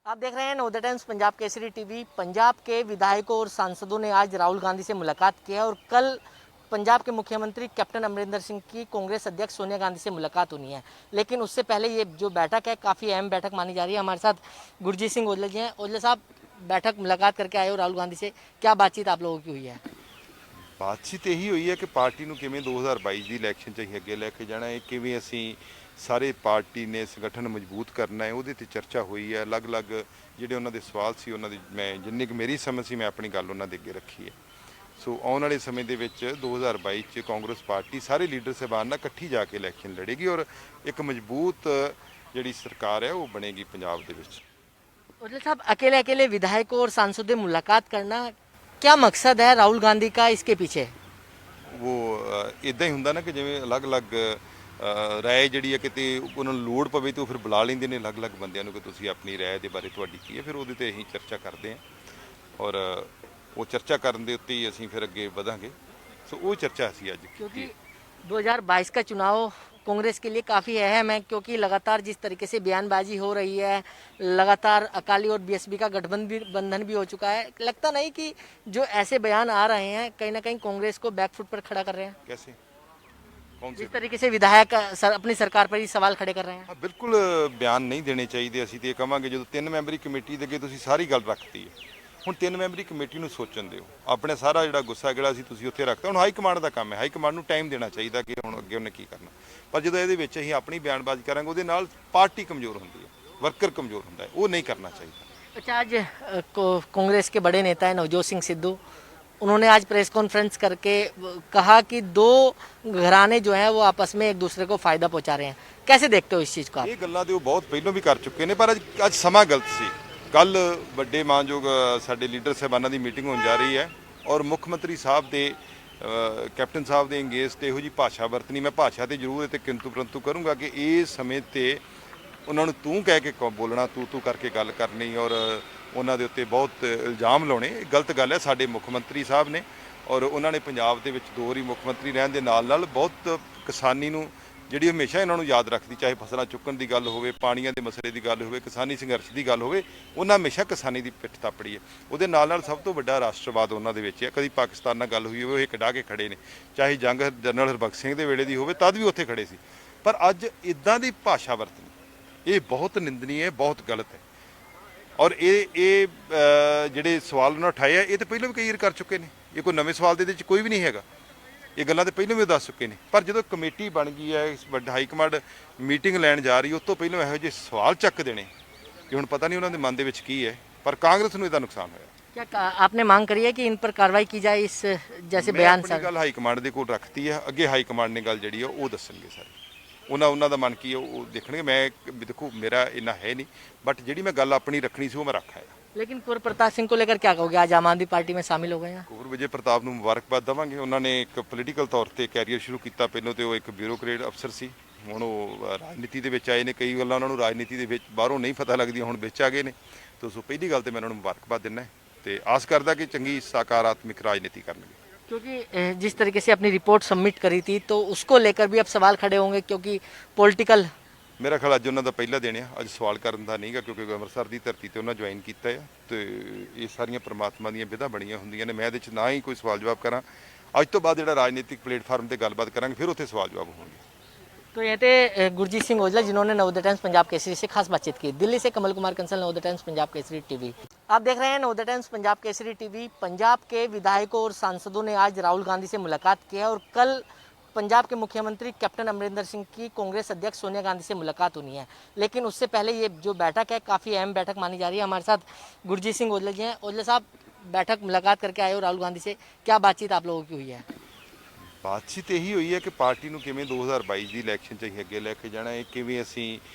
आप देख रहे हैं नवोदय टाइम्स पंजाब केसरी टीवी। पंजाब के विधायकों और सांसदों ने आज राहुल गांधी से मुलाकात की है और कल पंजाब के मुख्यमंत्री कैप्टन अमरिंदर सिंह की कांग्रेस अध्यक्ष सोनिया गांधी से मुलाकात होनी है। लेकिन उससे पहले ये जो बैठक है काफ़ी अहम बैठक मानी जा रही है। हमारे साथ गुरजीत सिंह औजला जी हैं। औजला साहब, बैठक मुलाकात करके आए हो राहुल गांधी से, क्या बातचीत आप लोगों की हुई है? ਬਾਤਚੀਤ ਇਹੀ ਹੋਈ ਹੈ ਕਿ ਪਾਰਟੀ ਨੂੰ ਕਿਵੇਂ 2022 ਦੀ ਇਲੈਕਸ਼ਨ 'ਚ ਅਸੀਂ ਅੱਗੇ ਲੈ ਕੇ ਜਾਣਾ ਹੈ, ਕਿਵੇਂ ਅਸੀਂ ਸਾਰੇ ਪਾਰਟੀ ਨੇ ਸੰਗਠਨ ਮਜ਼ਬੂਤ ਕਰਨਾ ਹੈ, ਉਹਦੇ ਤੇ ਚਰਚਾ ਹੋਈ ਹੈ। ਅਲੱਗ-ਅਲੱਗ ਜਿਹੜੇ ਉਹਨਾਂ ਦੇ ਸਵਾਲ ਸੀ, ਉਹਨਾਂ ਦੀ ਮੈਂ ਜਿੰਨੀ ਕੁ ਮੇਰੀ ਸਮਝ ਸੀ ਮੈਂ ਆਪਣੀ ਗੱਲ ਉਹਨਾਂ ਦੇ ਅੱਗੇ ਰੱਖੀ ਹੈ। ਸੋ ਆਉਣ ਵਾਲੇ ਸਮੇਂ ਦੇ ਵਿੱਚ 2022 'ਚ ਕਾਂਗਰਸ ਪਾਰਟੀ ਸਾਰੇ ਲੀਡਰ ਸਾਹਿਬਾਨ ਨਾਲ ਇਕੱਠੀ ਜਾ ਕੇ ਇਲੈਕਸ਼ਨ ਲੜੇਗੀ ਔਰ ਇੱਕ ਮਜ਼ਬੂਤ ਜਿਹੜੀ ਸਰਕਾਰ ਹੈ ਉਹ ਬਣੇਗੀ ਪੰਜਾਬ ਦੇ ਵਿੱਚ। औजला साहब, अकेले अकेले विधायकों और सांसदों से मुलाकात करना, क्या मकसद है राहुल गांधी का इसके पीछे? ਉਹ ਇਦਾਂ ਹੀ ਹੁੰਦਾ ਨਾ ਕਿ ਜਿਵੇਂ ਅਲੱਗ-ਅਲੱਗ ਰਾਏ ਜਿਹੜੀ ਹੈ ਕਿਤੇ ਉਹਨਾਂ ਨੂੰ ਲੋੜ ਪਵੇ ਤਾਂ ਉਹ ਫਿਰ ਬੁਲਾ ਲੈਂਦੇ ਨੇ ਅਲੱਗ-ਅਲੱਗ ਬੰਦਿਆਂ ਨੂੰ ਕਿ ਤੁਸੀਂ ਆਪਣੀ ਰਾਏ ਦੇ ਬਾਰੇ ਤੁਹਾਡੀ ਕੀ ਹੈ, ਫਿਰ ਉਹਦੇ ਤੇ ਅਸੀਂ ਚਰਚਾ ਕਰਦੇ ਹਾਂ ਔਰ ਉਹ ਚਰਚਾ ਕਰਨ ਦੇ ਉੱਤੇ ਹੀ ਅਸੀਂ ਫਿਰ ਅੱਗੇ ਵਧਾਂਗੇ। ਸੋ ਉਹ ਚਰਚਾ ਅਸੀਂ ਅੱਜ क्योंकि 2022 का चुनाव कांग्रेस के लिए काफ़ी अहम है, क्योंकि लगातार जिस तरीके से बयानबाजी हो रही है, लगातार अकाली और बीएसपी का गठबंधन भी हो चुका है। लगता नहीं कि जो ऐसे बयान आ रहे हैं कहीं ना कहीं कांग्रेस को बैकफुट पर खड़ा कर रहे हैं? कैसे कौन से जिस तरीके से विधायक अपनी सरकार पर ही सवाल खड़े कर रहे हैं। ਹਾਂ ਬਿਲਕੁਲ ਬਿਆਨ ਨਹੀਂ ਦੇਣੇ ਚਾਹੀਦੇ। ਅਸੀਂ ਤੇ ਇਹ ਕਵਾਂਗੇ ਜਦੋਂ 3 ਮੈਂਬਰੀ ਕਮੇਟੀ ਦੇ ਅੱਗੇ ਤੁਸੀਂ ਸਾਰੀ ਗੱਲ ਰੱਖਤੀ ਹੈ, ਹੁਣ 3 ਮੈਂਬਰੀ ਕਮੇਟੀ ਨੂੰ ਸੋਚਣ ਦਿਓ। ਆਪਣੇ ਸਾਰਾ ਜਿਹੜਾ ਗੁੱਸਾ ਜਿਹੜਾ ਸੀ ਤੁਸੀਂ ਉੱਥੇ ਰੱਖਤਾ। ਹੁਣ ਹਾਈ ਕਮਾਂਡ ਦਾ ਕੰਮ ਹੈ, ਹਾਈ ਕਮਾਂਡ ਨੂੰ ਟਾਈਮ ਦੇਣਾ ਚਾਹੀਦਾ ਕਿ ਹੁਣ ਅੱਗੇ ਉਹਨੇ ਕੀ ਕਰਨਾ। ਪਰ ਜਦੋਂ ਇਹਦੇ ਵਿੱਚ ਅਸੀਂ ਆਪਣੀ ਬਿਆਨਬਾਜ਼ੀ ਕਰਾਂਗੇ ਉਹਦੇ ਨਾਲ ਪਾਰਟੀ ਕਮਜ਼ੋਰ ਹੁੰਦੀ ਹੈ, ਵਰਕਰ ਕਮਜ਼ੋਰ ਹੁੰਦਾ ਹੈ, ਉਹ ਨਹੀਂ ਕਰਨਾ ਚਾਹੀਦਾ। अच्छा, आज कांग्रेस के बड़े नेता है नवजोत सिंह सिद्धू, उन्होंने आज प्रेस कॉन्फ्रेंस करके कहा कि दो घराने जो हैं वो आपस में एक दूसरे को फायदा पहुंचा रहे हैं। कैसे देखते हो इस चीज़ को आप? ਇਹ ਗੱਲਾਂ ਤੇ ਉਹ ਬਹੁਤ ਪਹਿਲਾਂ ਵੀ ਕਰ ਚੁੱਕੇ ਨੇ, ਪਰ ਅੱਜ ਸਮਾਂ ਗਲਤ ਸੀ। ਕੱਲ ਵੱਡੇ ਮਾਨਯੋਗ ਸਾਡੇ ਲੀਡਰ ਸਾਹਿਬਾਨਾਂ ਦੀ ਮੀਟਿੰਗ ਹੋਣ ਜਾ ਰਹੀ ਹੈ ਔਰ ਮੁੱਖ ਮੰਤਰੀ ਸਾਹਿਬ ਦੇ ਕੈਪਟਨ ਸਾਹਿਬ ਦੇ ਅੰਗੇਜ ਤੇ ਇਹੋ ਜੀ ਭਾਸ਼ਾ ਵਰਤਣੀ, ਮੈਂ ਭਾਸ਼ਾ ਤੇ ਜ਼ਰੂਰ ਤੇ ਕਿੰਤੂ ਪਰੰਤੂ ਕਰੂੰਗਾ ਕਿ ਇਸ ਸਮੇਂ ਤੇ ਉਹਨਾਂ ਨੂੰ ਤੂੰ ਕਹਿ ਕੇ ਬੋਲਣਾ, ਤੂੰ ਕਰਕੇ ਗੱਲ ਕਰਨੀ ਔਰ ਉਹਨਾਂ ਦੇ ਉੱਤੇ ਬਹੁਤ ਇਲਜ਼ਾਮ ਲਾਉਣੇ, ਇਹ ਗਲਤ ਗੱਲ ਹੈ। ਸਾਡੇ ਮੁੱਖ ਮੰਤਰੀ ਸਾਹਿਬ ਨੇ ਔਰ ਉਹਨਾਂ ਨੇ ਪੰਜਾਬ ਦੇ ਵਿੱਚ 2 ਵਾਰੀ ਮੁੱਖ ਮੰਤਰੀ ਰਹਿਣ ਦੇ ਨਾਲ ਨਾਲ ਬਹੁਤ ਕਿਸਾਨੀ ਨੂੰ ਜਿਹੜੀ ਹਮੇਸ਼ਾ ਇਹਨਾਂ ਨੂੰ ਯਾਦ ਰੱਖਦੀ, ਚਾਹੇ ਫਸਲਾਂ ਚੁੱਕਣ ਦੀ ਗੱਲ ਹੋਵੇ, ਪਾਣੀਆਂ ਦੇ ਮਸਲੇ ਦੀ ਗੱਲ ਹੋਵੇ, ਕਿਸਾਨੀ ਸੰਘਰਸ਼ ਦੀ ਗੱਲ ਹੋਵੇ, ਉਹਨਾਂ ਹਮੇਸ਼ਾ ਕਿਸਾਨੀ ਦੀ ਪਿੱਠ ਥਾਪੜੀ ਹੈ। ਉਹਦੇ ਨਾਲ ਨਾਲ ਸਭ ਤੋਂ ਵੱਡਾ ਰਾਸ਼ਟਰਵਾਦ ਉਹਨਾਂ ਦੇ ਵਿੱਚ ਹੈ। ਕਦੀ ਪਾਕਿਸਤਾਨ ਨਾਲ ਗੱਲ ਹੋਈ ਹੋਵੇ, ਉਹ ਇਹ ਕਢਾ ਕੇ ਖੜੇ ਨੇ, ਚਾਹੇ ਜੰਗ ਜਨਰਲ ਹਰਬਖਸ਼ ਸਿੰਘ ਦੇ ਵੇਲੇ ਦੀ ਹੋਵੇ ਤਦ ਵੀ ਉੱਥੇ ਖੜੇ ਸੀ। ਪਰ ਅੱਜ ਇਦਾਂ ਦੀ ਭਾਸ਼ਾ ਵਰਤਣੀ ਇਹ ਬਹੁਤ ਨਿੰਦਨੀ ਹੈ, ਬਹੁਤ ਗਲਤ ਹੈ। ਔਰ ਇਹ ਜਿਹੜੇ ਸਵਾਲ ਉਹਨਾਂ ਉਠਾਏ ਆ ਇਹ ਤਾਂ ਪਹਿਲਾਂ ਵੀ ਕਈ ਵਾਰ ਕਰ ਚੁੱਕੇ ਨੇ, ਇਹ ਕੋਈ ਨਵੇਂ ਸਵਾਲ ਦੇ ਇਹਦੇ 'ਚ ਕੋਈ ਵੀ ਨਹੀਂ ਹੈਗਾ। ਇਹ ਗੱਲਾਂ ਤੇ ਪਹਿਲਾਂ ਵੀ ਉਹ ਦੱਸ ਚੁੱਕੇ ਨੇ। ਪਰ ਜਦੋਂ ਕਮੇਟੀ ਬਣ ਗਈ ਹੈ, ਵੱਡਾ ਹਾਈ ਕਮਾਂਡ ਮੀਟਿੰਗ ਲੈਣ ਜਾ ਰਹੀ, ਉਸ ਤੋਂ ਪਹਿਲਾਂ ਇਹੋ ਜਿਹੇ ਸਵਾਲ ਚੱਕ ਦੇਣੇ ਕਿ ਹੁਣ ਪਤਾ ਨਹੀਂ ਉਹਨਾਂ ਦੇ ਮਨ ਦੇ ਵਿੱਚ ਕੀ ਹੈ। ਪਰ ਕਾਂਗਰਸ ਨੂੰ ਇਹਦਾ ਨੁਕਸਾਨ ਹੋਇਆ। क्या आपने मांग करी है कि इन पर कार्रवाई की जाए, इस जैसे ਮੈਂ बयान ਆਪਣੀ ਗੱਲ ਹਾਈ ਕਮਾਂਡ ਦੇ ਕੋਲ ਰੱਖਤੀ ਹੈ, ਅੱਗੇ ਹਾਈ ਕਮਾਂਡ ਨੇ ਗੱਲ ਜਿਹੜੀ ਆ ਉਹ ਦੱਸਣਗੇ ਸਾਰੇ। ਉਹਨਾਂ ਦਾ ਮਨ ਕੀ ਹੈ ਉਹ ਦੇਖਣਗੇ। ਮੈਂ ਦੇਖੋ ਮੇਰਾ ਇੰਨਾ ਹੈ ਨਹੀਂ, ਬਟ ਜਿਹੜੀ ਮੈਂ ਗੱਲ ਆਪਣੀ ਰੱਖਣੀ ਸੀ ਉਹ ਮੈਂ ਰੱਖ ਆਇਆ। लेकिन कुंवर प्रताप सिंह को लेकर क्या कहोगे? आज आम आदमी पार्टी में शामिल हो गए हैं। ਕੁੰਵਰ ਵਿਜੇ ਪ੍ਰਤਾਪ ਨੂੰ ਮੁਬਾਰਕਬਾਦ ਦੇਵਾਂਗੇ। ਉਹਨਾਂ ਨੇ ਇੱਕ ਪੋਲੀਟੀਕਲ ਤੌਰ ਤੇ ਕੈਰੀਅਰ ਸ਼ੁਰੂ ਕੀਤਾ। ਪਹਿਲਾਂ ਤੇ ਉਹ ਇੱਕ ਬਿਊਰੋਕਰੇਟ ਅਫਸਰ ਸੀ, ਹੁਣ ਉਹ ਰਾਜਨੀਤੀ ਦੇ ਵਿੱਚ ਆਏ ਨੇ। ਕਈ ਗੱਲਾਂ ਉਹਨਾਂ ਨੂੰ ਰਾਜਨੀਤੀ ਦੇ ਵਿੱਚ ਬਾਹਰੋਂ ਨਹੀਂ ਪਤਾ ਲੱਗਦੀਆਂ, ਹੁਣ ਵਿੱਚ ਆ ਗਏ ਨੇ। ਤੇ ਸੋ ਪਹਿਲੀ ਗੱਲ ਤੇ ਮੈਂ ਉਹਨਾਂ ਨੂੰ ਮੁਬਾਰਕਬਾਦ ਦਿੰਦਾ ਤੇ ਆਸ ਕਰਦਾ ਕਿ ਚੰਗੀ ਸਕਾਰਾਤਮਕ ਰਾਜਨੀਤੀ ਕਰਨਗੇ। क्योंकि जिस तरीके से अपनी रिपोर्ट सबमिट करी थी तो उसको लेकर भी अब सवाल खड़े होंगे, क्योंकि पॉलिटिकल। ਮੇਰਾ ਖਿਆਲ ਅੱਜ ਉਹਨਾਂ ਦਾ ਪਹਿਲਾ ਦਿਨ ਆ, ਅੱਜ ਸਵਾਲ ਕਰਨ ਦਾ ਨਹੀਂਗਾ, ਕਿਉਂਕਿ ਅੰਮ੍ਰਿਤਸਰ ਦੀ ਧਰਤੀ ਤੇ ਉਹਨਾਂ ਜੁਆਇਨ ਕੀਤਾ ਆ ਤੇ ਇਹ ਸਾਰੀਆਂ ਪ੍ਰਮਾਤਮਾ ਦੀਆਂ ਵਿਧਾਂ ਬਣੀਆਂ ਹੁੰਦੀਆਂ ਨੇ। ਮੈਂ ਇਹਦੇ 'ਚ ਨਾ ਹੀ ਕੋਈ ਸਵਾਲ ਜਵਾਬ ਕਰਾਂ। ਅੱਜ ਤੋਂ ਬਾਅਦ ਜਿਹੜਾ ਰਾਜਨੀਤਿਕ ਪਲੇਟਫਾਰਮ ਤੇ ਗੱਲਬਾਤ ਕਰਾਂਗੇ, ਫਿਰ ਉੱਥੇ ਸਵਾਲ जवाब होंगे। तो ये थे गुरजीत सिंह औजला, जिन्होंने नवोदय टाइम्स पंजाब केसरी से खास बातचीत की। दिल्ली से कमल कुमार कंसल, नवोदय टाइम्स पंजाब केसरी टीवी। आप देख रहे हैं नवोदय टाइम्स पंजाब केसरी टीवी। पंजाब के विधायकों और सांसदों ने आज राहुल गांधी से मुलाकात की है और कल पंजाब के मुख्यमंत्री कैप्टन अमरिंदर सिंह की कांग्रेस अध्यक्ष सोनिया गांधी से मुलाकात होनी है। लेकिन उससे पहले ये जो बैठक है काफ़ी अहम बैठक मानी जा रही है। हमारे साथ गुरजीत सिंह औजला जी हैं। औजला साहब, बैठक मुलाकात करके आए हो राहुल गांधी से, क्या बातचीत आप लोगों की हुई है? ਬਾਤਚੀਤ ਇਹੀ ਹੋਈ ਹੈ ਕਿ ਪਾਰਟੀ ਨੂੰ ਕਿਵੇਂ 2022 ਦੀ ਇਲੈਕਸ਼ਨ 'ਚ ਅਸੀਂ ਅੱਗੇ ਲੈ ਕੇ ਜਾਣਾ ਹੈ, ਕਿਵੇਂ ਅਸੀਂ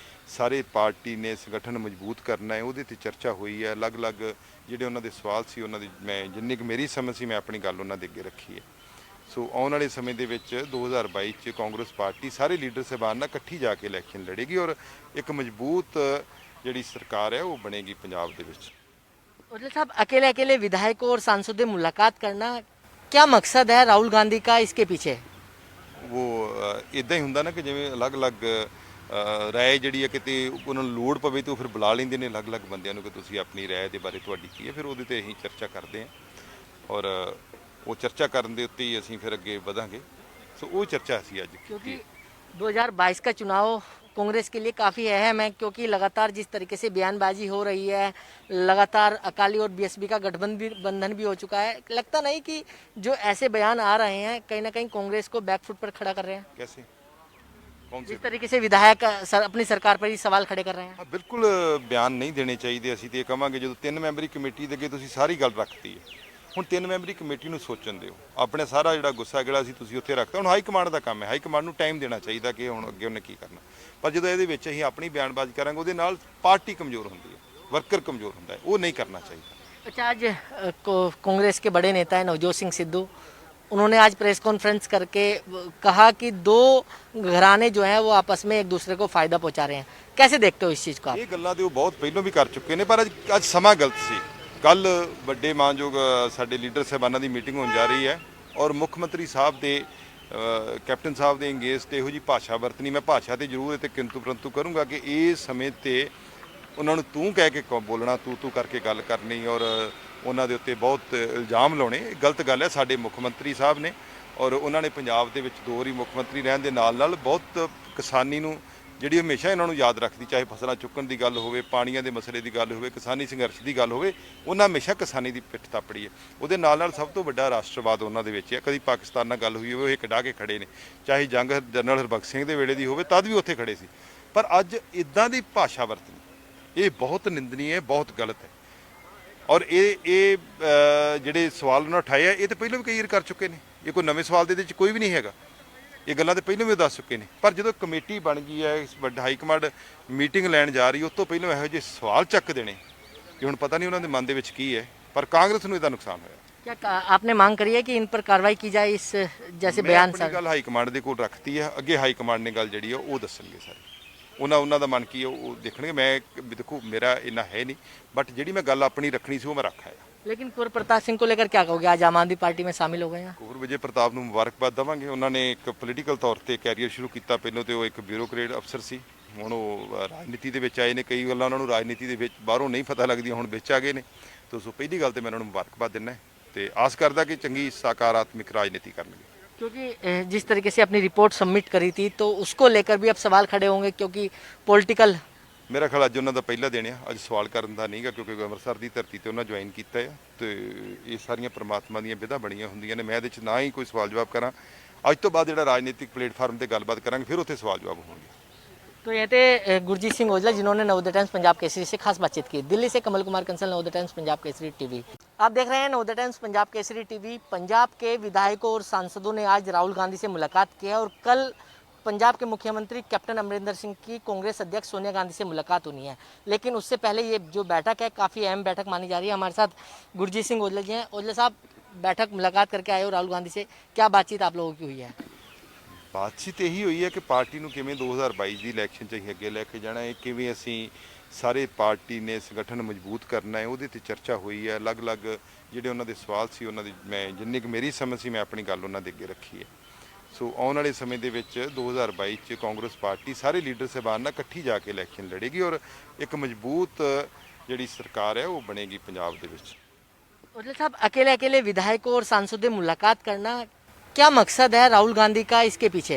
ਸਾਰੇ ਪਾਰਟੀ ਨੇ ਸੰਗਠਨ ਮਜ਼ਬੂਤ ਕਰਨਾ ਹੈ, ਉਹਦੇ ਤੇ ਚਰਚਾ ਹੋਈ ਹੈ। ਅਲੱਗ-ਅਲੱਗ ਜਿਹੜੇ ਉਹਨਾਂ ਦੇ ਸਵਾਲ ਸੀ, ਉਹਨਾਂ ਦੀ ਮੈਂ ਜਿੰਨੀ ਕੁ ਮੇਰੀ ਸਮਝ ਸੀ ਮੈਂ ਆਪਣੀ ਗੱਲ ਉਹਨਾਂ ਦੇ ਅੱਗੇ ਰੱਖੀ ਹੈ। ਸੋ ਆਉਣ ਵਾਲੇ ਸਮੇਂ ਦੇ ਵਿੱਚ 2022 'ਚ ਕਾਂਗਰਸ ਪਾਰਟੀ ਸਾਰੇ ਲੀਡਰ ਸਾਹਿਬਾਨ ਨਾਲ ਇਕੱਠੀ ਜਾ ਕੇ ਇਲੈਕਸ਼ਨ ਲੜੇਗੀ ਔਰ ਇੱਕ ਮਜ਼ਬੂਤ ਜਿਹੜੀ ਸਰਕਾਰ ਹੈ ਉਹ ਬਣੇਗੀ ਪੰਜਾਬ ਦੇ ਵਿੱਚ। औजला साहब, अकेले अकेले विधायकों और सांसदों से मुलाकात करना, क्या मकसद है राहुल गांधी का इसके पीछे? ਉਹ ਇਦਾਂ ਹੀ ਹੁੰਦਾ ਨਾ ਕਿ ਜਿਵੇਂ ਅਲੱਗ-ਅਲੱਗ ਰਾਏ ਜਿਹੜੀ ਹੈ ਕਿਤੇ ਉਹਨਾਂ ਨੂੰ ਲੋੜ ਪਵੇ ਤਾਂ ਉਹ ਫਿਰ ਬੁਲਾ ਲੈਂਦੇ ਨੇ ਅਲੱਗ-ਅਲੱਗ ਬੰਦਿਆਂ ਨੂੰ ਕਿ ਤੁਸੀਂ ਆਪਣੀ ਰਾਏ ਦੇ ਬਾਰੇ ਤੁਹਾਡੀ ਕੀ ਹੈ, ਫਿਰ ਉਹਦੇ ਤੇ ਅਸੀਂ ਚਰਚਾ ਕਰਦੇ ਹਾਂ ਔਰ ਉਹ ਚਰਚਾ ਕਰਨ ਦੇ ਉੱਤੇ ਹੀ ਅਸੀਂ ਫਿਰ ਅੱਗੇ ਵਧਾਂਗੇ। ਸੋ ਉਹ ਚਰਚਾ ਸੀ ਅੱਜ क्योंकि 2022 का चुनाव कांग्रेस के लिए काफ़ी अहम है, क्योंकि लगातार जिस तरीके से बयानबाजी हो रही है, लगातार अकाली और बीएसपी का गठबंधन भी हो चुका है, लगता नहीं कि जो ऐसे बयान आ रहे हैं कहीं ना कहीं कांग्रेस को बैकफुट पर खड़ा कर रहे हैं? कैसे कौन से जिस तरीके से विधायक अपनी सरकार पर ही सवाल खड़े कर रहे हैं। ਹਾਂ ਬਿਲਕੁਲ ਬਿਆਨ ਨਹੀਂ ਦੇਣੇ ਚਾਹੀਦੇ। ਅਸੀਂ ਤੇ ਇਹ ਕਵਾਂਗੇ ਜਦੋਂ 3 ਮੈਂਬਰੀ ਕਮੇਟੀ ਦੇ ਅੱਗੇ ਤੁਸੀਂ ਸਾਰੀ ਗੱਲ ਰੱਖਤੀ ਹੈ, ਹੁਣ 3 ਮੈਂਬਰੀ ਕਮੇਟੀ ਨੂੰ ਸੋਚਣ ਦਿਓ। ਆਪਣੇ ਸਾਰਾ ਜਿਹੜਾ ਗੁੱਸਾ ਗਿਲਾ ਸੀ ਤੁਸੀਂ ਉੱਥੇ ਰੱਖਤਾ। ਹੁਣ ਹਾਈ ਕਮਾਂਡ ਦਾ ਕੰਮ ਹੈ, ਹਾਈ ਕਮਾਂਡ ਨੂੰ ਟਾਈਮ ਦੇਣਾ ਚਾਹੀਦਾ ਕਿ ਹੁਣ ਅੱਗੇ ਉਹਨੇ ਕੀ ਕਰਨਾ। ਪਰ ਜਦੋਂ ਇਹਦੇ ਵਿੱਚ ਅਸੀਂ ਆਪਣੀ ਬਿਆਨਬਾਜ਼ੀ ਕਰਾਂਗੇ ਉਹਦੇ ਨਾਲ ਪਾਰਟੀ ਕਮਜ਼ੋਰ ਹੁੰਦੀ ਹੈ, ਵਰਕਰ ਕਮਜ਼ੋਰ ਹੁੰਦਾ ਹੈ, ਉਹ ਨਹੀਂ ਕਰਨਾ ਚਾਹੀਦਾ। अच्छा, आज कांग्रेस के बड़े नेता हैं नवजोत सिंह सिद्धू, उन्होंने आज प्रेस कॉन्फ्रेंस करके कहा कि दो घराने जो हैं वो आपस में एक दूसरे को फायदा पहुंचा रहे हैं। कैसे देखते हो इस चीज़ को आप? ਇਹ ਗੱਲਾਂ ਤੇ ਉਹ ਬਹੁਤ ਪਹਿਲਾਂ ਵੀ ਕਰ ਚੁੱਕੇ ਨੇ, ਪਰ ਅੱਜ ਸਮਾਂ ਗਲਤ ਸੀ। ਕੱਲ ਵੱਡੇ ਮਾਨਯੋਗ ਸਾਡੇ ਲੀਡਰ ਸਾਹਿਬਾਨਾਂ ਦੀ ਮੀਟਿੰਗ ਹੋਣ ਜਾ ਰਹੀ ਹੈ ਔਰ ਮੁੱਖ ਮੰਤਰੀ ਸਾਹਿਬ ਦੇ ਕੈਪਟਨ ਸਾਹਿਬ ਦੇ ਅੰਗੇਜ ਤੇ ਇਹੋ ਜੀ ਭਾਸ਼ਾ ਵਰਤਣੀ, ਮੈਂ ਭਾਸ਼ਾ ਤੇ ਜ਼ਰੂਰ ਤੇ ਕਿੰਤੂ ਪਰੰਤੂ ਕਰੂੰਗਾ ਕਿ ਇਸ ਸਮੇਂ ਤੇ ਉਹਨਾਂ ਨੂੰ ਤੂੰ ਕਹਿ ਕੇ ਬੋਲਣਾ, ਤੂੰ ਕਰਕੇ ਗੱਲ ਕਰਨੀ ਔਰ ਉਹਨਾਂ ਦੇ ਉੱਤੇ ਬਹੁਤ ਇਲਜ਼ਾਮ ਲਾਉਣੇ, ਗਲਤ ਗੱਲ ਹੈ। ਸਾਡੇ ਮੁੱਖ ਮੰਤਰੀ ਸਾਹਿਬ ਨੇ ਔਰ ਉਹਨਾਂ ਨੇ ਪੰਜਾਬ ਦੇ ਵਿੱਚ 2 ਵਾਰੀ ਮੁੱਖ ਮੰਤਰੀ ਰਹਿਣ ਦੇ ਨਾਲ ਨਾਲ ਬਹੁਤ ਕਿਸਾਨੀ ਨੂੰ ਜਿਹੜੀ ਹਮੇਸ਼ਾ ਇਹਨਾਂ ਨੂੰ ਯਾਦ ਰੱਖਦੀ, ਚਾਹੇ ਫਸਲਾਂ ਚੁੱਕਣ ਦੀ ਗੱਲ ਹੋਵੇ, ਪਾਣੀਆਂ ਦੇ ਮਸਲੇ ਦੀ ਗੱਲ ਹੋਵੇ, ਕਿਸਾਨੀ ਸੰਘਰਸ਼ ਦੀ ਗੱਲ ਹੋਵੇ, ਉਹਨਾਂ ਹਮੇਸ਼ਾ ਕਿਸਾਨੀ ਦੀ ਪਿੱਠ ਥਾਪੜੀ ਹੈ। ਉਹਦੇ ਨਾਲ ਨਾਲ ਸਭ ਤੋਂ ਵੱਡਾ ਰਾਸ਼ਟਰਵਾਦ ਉਹਨਾਂ ਦੇ ਵਿੱਚ ਹੈ। ਕਦੀ ਪਾਕਿਸਤਾਨ ਨਾਲ ਗੱਲ ਹੋਈ ਹੋਵੇ ਉਹ ਇੱਕ ਡਾਹ ਕੇ ਖੜੇ ਨੇ, ਚਾਹੇ ਜੰਗ ਜਨਰਲ ਹਰਬਖਸ਼ ਸਿੰਘ ਦੇ ਵੇਲੇ ਦੀ ਹੋਵੇ ਤਦ ਵੀ ਉੱਥੇ ਖੜੇ ਸੀ। ਪਰ ਅੱਜ ਇਦਾਂ ਦੀ ਭਾਸ਼ਾ ਵਰਤਣੀ ਇਹ ਬਹੁਤ ਨਿੰਦਨੀय ਹੈ, ਬਹੁਤ ਗਲਤ ਹੈ। ਔਰ ਇਹ ਜਿਹੜੇ ਸਵਾਲ ਉਹਨਾਂ ਉਠਾਏ ਆ ਇਹ ਤਾਂ ਪਹਿਲਾਂ ਵੀ ਕਈ ਵਾਰ ਕਰ ਚੁੱਕੇ ਨੇ, ਇਹ ਕੋਈ ਨਵੇਂ ਸਵਾਲ ਦੇ ਵਿੱਚ ਕੋਈ ਵੀ ਨਹੀਂ ਹੈਗਾ। ਇਹ ਗੱਲਾਂ ਤੇ ਪਹਿਲਾਂ ਵੀ ਦੱਸ ਚੁੱਕੇ ਨੇ। ਪਰ ਜਦੋਂ ਕਮੇਟੀ ਬਣ ਗਈ ਹੈ, ਵੱਡਾ ਹਾਈ ਕਮਾਂਡ ਮੀਟਿੰਗ ਲੈਣ ਜਾ ਰਹੀ, ਉਸ ਤੋਂ ਪਹਿਲਾਂ ਇਹੋ ਜਿਹੇ ਸਵਾਲ ਚੱਕ ਦੇਣੇ ਕਿ ਹੁਣ ਪਤਾ ਨਹੀਂ ਉਹਨਾਂ ਦੇ ਮਨ ਦੇ ਵਿੱਚ ਕੀ ਹੈ। ਪਰ ਕਾਂਗਰਸ ਨੂੰ ਇਹਦਾ ਨੁਕਸਾਨ ਹੋਇਆ। क्या आपने मांग करी है कि इन पर कार्रवाई की जाए, इस जैसे ਮੈਂ बयान ਆਪਣੀ ਗੱਲ ਹਾਈ ਕਮਾਂਡ ਦੇ ਕੋਲ ਰੱਖਤੀ ਹੈ, ਅੱਗੇ ਹਾਈ ਕਮਾਂਡ ਨੇ ਗੱਲ ਜਿਹੜੀ ਆ ਉਹ ਦੱਸਣਗੇ ਸਾਰੇ। ਉਹਨਾਂ ਦਾ ਮਨ ਕੀ ਹੈ ਉਹ ਦੇਖਣਗੇ। ਮੈਂ ਦੇਖੋ ਮੇਰਾ ਇੰਨਾ ਹੈ ਨਹੀਂ, ਬਟ ਜਿਹੜੀ ਮੈਂ ਗੱਲ ਆਪਣੀ ਰੱਖਣੀ ਸੀ ਉਹ ਮੈਂ ਰੱਖ ਆਇਆ। लेकिन कुंवर प्रताप सिंह को लेकर क्या कहोगे? आज आम आदमी पार्टी में शामिल हो गए हैं। ਕੁੰਵਰ ਵਿਜੇ ਪ੍ਰਤਾਪ ਨੂੰ ਮੁਬਾਰਕਬਾਦ ਦੇਵਾਂਗੇ। ਉਹਨਾਂ ਨੇ ਇੱਕ ਪੋਲੀਟੀਕਲ ਤੌਰ ਤੇ ਕੈਰੀਅਰ ਸ਼ੁਰੂ ਕੀਤਾ। ਪਹਿਲਾਂ ਤੇ ਉਹ ਇੱਕ ਬਿਊਰੋਕਰੇਟ ਅਫਸਰ ਸੀ, ਹੁਣ ਉਹ ਰਾਜਨੀਤੀ ਦੇ ਵਿੱਚ ਆਏ ਨੇ। ਕਈ ਗੱਲਾਂ ਉਹਨਾਂ ਨੂੰ ਰਾਜਨੀਤੀ ਦੇ ਵਿੱਚ ਬਾਹਰੋਂ ਨਹੀਂ ਪਤਾ ਲੱਗਦੀਆਂ, ਹੁਣ ਵਿੱਚ ਆ ਗਏ ਨੇ। ਤੋਂ ਸੋ ਪਹਿਲੀ ਗੱਲ ਤੇ ਮੈਂ ਉਹਨਾਂ ਨੂੰ ਮੁਬਾਰਕਬਾਦ ਦਿੰਦਾ ਤੇ ਆਸ ਕਰਦਾ ਕਿ ਚੰਗੀ ਸਕਾਰਾਤਮਕ ਰਾਜਨੀਤੀ ਕਰਨਗੇ। क्योंकि जिस तरीके से अपनी रिपोर्ट सबमिट करी थी तो उसको लेकर भी अब सवाल खड़े होंगे, क्योंकि पॉलिटिकल ਮੇਰਾ ਖਿਆਲ ਅੱਜ ਉਹਨਾਂ ਦਾ ਪਹਿਲਾ ਦਿਨ ਆ, ਅੱਜ ਸਵਾਲ ਕਰਨ ਦਾ ਨਹੀਂਗਾ, ਕਿਉਂਕਿ ਅੰਮ੍ਰਿਤਸਰ ਦੀ ਧਰਤੀ ਤੇ ਉਹਨਾਂ ਜੁਆਇਨ ਕੀਤਾ ਆ ਤੇ ਇਹ ਸਾਰੀਆਂ ਪ੍ਰਮਾਤਮਾ ਦੀਆਂ ਵਿਧਾ ਬਣੀਆਂ ਹੁੰਦੀਆਂ ਨੇ। ਮੈਂ ਇਹਦੇ 'ਚ ਨਾ ਹੀ ਕੋਈ ਸਵਾਲ ਜਵਾਬ ਕਰਾਂ। ਅੱਜ ਤੋਂ ਬਾਅਦ ਜਿਹੜਾ ਰਾਜਨੀਤਿਕ ਪਲੇਟਫਾਰਮ ਤੇ ਗੱਲਬਾਤ ਕਰਾਂਗੇ, ਫਿਰ ਉੱਥੇ ਸਵਾਲ ਜਵਾਬ ਹੋਣਗੇ। तो ये थे गुरजीत सिंह औजला, जिन्होंने नवोदय टाइम्स पंजाब केसरी से खास बातचीत की। दिल्ली से कमल कुमार कंसल, नवोदय टाइम्स पंजाब केसरी टीवी। आप देख रहे हैं नवोदय टाइम्स पंजाब केसरी टीवी। पंजाब के विधायकों और सांसदों ने आज राहुल गांधी से मुलाकात की है और कल पंजाब के मुख्यमंत्री कैप्टन अमरिंदर सिंह की कांग्रेस अध्यक्ष सोनिया गांधी से मुलाकात होनी है। लेकिन उससे पहले ये जो बैठक है काफ़ी अहम बैठक मानी जा रही है। हमारे साथ गुरजीत सिंह औजला जी हैं। औजला साहब, बैठक मुलाकात करके आए हो राहुल गांधी से, क्या बातचीत आप लोगों की हुई है? ਬਾਤਚੀਤ ਇਹੀ ਹੋਈ ਹੈ ਕਿ ਪਾਰਟੀ ਨੂੰ ਕਿਵੇਂ 2022 ਦੀ ਇਲੈਕਸ਼ਨ 'ਚ ਅਸੀਂ ਅੱਗੇ ਲੈ ਕੇ ਜਾਣਾ ਹੈ, ਕਿਵੇਂ ਅਸੀਂ ਸਾਰੇ ਪਾਰਟੀ ਨੇ ਸੰਗਠਨ ਮਜ਼ਬੂਤ ਕਰਨਾ ਹੈ, ਉਹਦੇ ਤੇ ਚਰਚਾ ਹੋਈ ਹੈ। ਅਲੱਗ-ਅਲੱਗ ਜਿਹੜੇ ਉਹਨਾਂ ਦੇ ਸਵਾਲ ਸੀ ਉਹਨਾਂ ਦੀ ਮੈਂ ਜਿੰਨੀ ਕੁ ਮੇਰੀ ਸਮਝ ਸੀ ਮੈਂ ਆਪਣੀ ਗੱਲ ਉਹਨਾਂ ਦੇ ਅੱਗੇ ਰੱਖੀ ਹੈ। ਸੋ ਆਉਣ ਵਾਲੇ ਸਮੇਂ ਦੇ ਵਿੱਚ 2022 'ਚ ਕਾਂਗਰਸ ਪਾਰਟੀ ਸਾਰੇ ਲੀਡਰ ਸਾਹਿਬਾਨ ਨਾਲ ਇਕੱਠੀ ਜਾ ਕੇ ਇਲੈਕਸ਼ਨ ਲੜੇਗੀ ਔਰ ਇੱਕ ਮਜ਼ਬੂਤ ਜਿਹੜੀ ਸਰਕਾਰ ਹੈ ਉਹ ਬਣੇਗੀ ਪੰਜਾਬ ਦੇ ਵਿੱਚ। औजला साहब, अकेले अकेले विधायकों और सांसदों से मुलाकात करना, क्या मकसद है राहुल गांधी का इसके पीछे?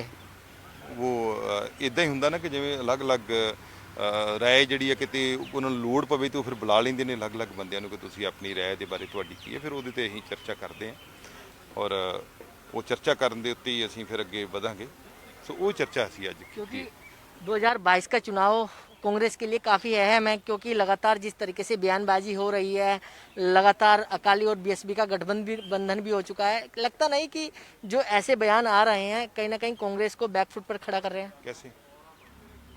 ਉਹ ਇਦਾਂ ਹੀ ਹੁੰਦਾ ਨਾ ਕਿ ਜਿਵੇਂ ਅਲੱਗ-ਅਲੱਗ ਰਾਏ ਜਿਹੜੀ ਹੈ ਕਿਤੇ ਉਹਨਾਂ ਨੂੰ ਲੋੜ ਪਵੇ ਤਾਂ ਉਹ ਫਿਰ ਬੁਲਾ ਲੈਂਦੇ ਨੇ ਅਲੱਗ-ਅਲੱਗ ਬੰਦਿਆਂ ਨੂੰ ਕਿ ਤੁਸੀਂ ਆਪਣੀ ਰਾਏ ਦੇ ਬਾਰੇ ਤੁਹਾਡੀ ਕੀ ਹੈ, ਫਿਰ ਉਹਦੇ ਤੇ ਅਸੀਂ ਚਰਚਾ ਕਰਦੇ ਹਾਂ ਔਰ ਉਹ ਚਰਚਾ ਕਰਨ ਦੇ ਉੱਤੇ ਹੀ ਅਸੀਂ ਫਿਰ ਅੱਗੇ ਵਧਾਂਗੇ। ਸੋ ਉਹ ਚਰਚਾ ਸੀ ਅੱਜ। क्योंकि 2022 का चुनाव कांग्रेस के लिए काफ़ी अहम है, क्योंकि लगातार जिस तरीके से बयानबाजी हो रही है, लगातार अकाली और बीएसपी का गठबंधन भी हो चुका है, लगता नहीं कि जो ऐसे बयान आ रहे हैं कहीं ना कहीं कांग्रेस को बैकफुट पर खड़ा कर रहे हैं? कैसे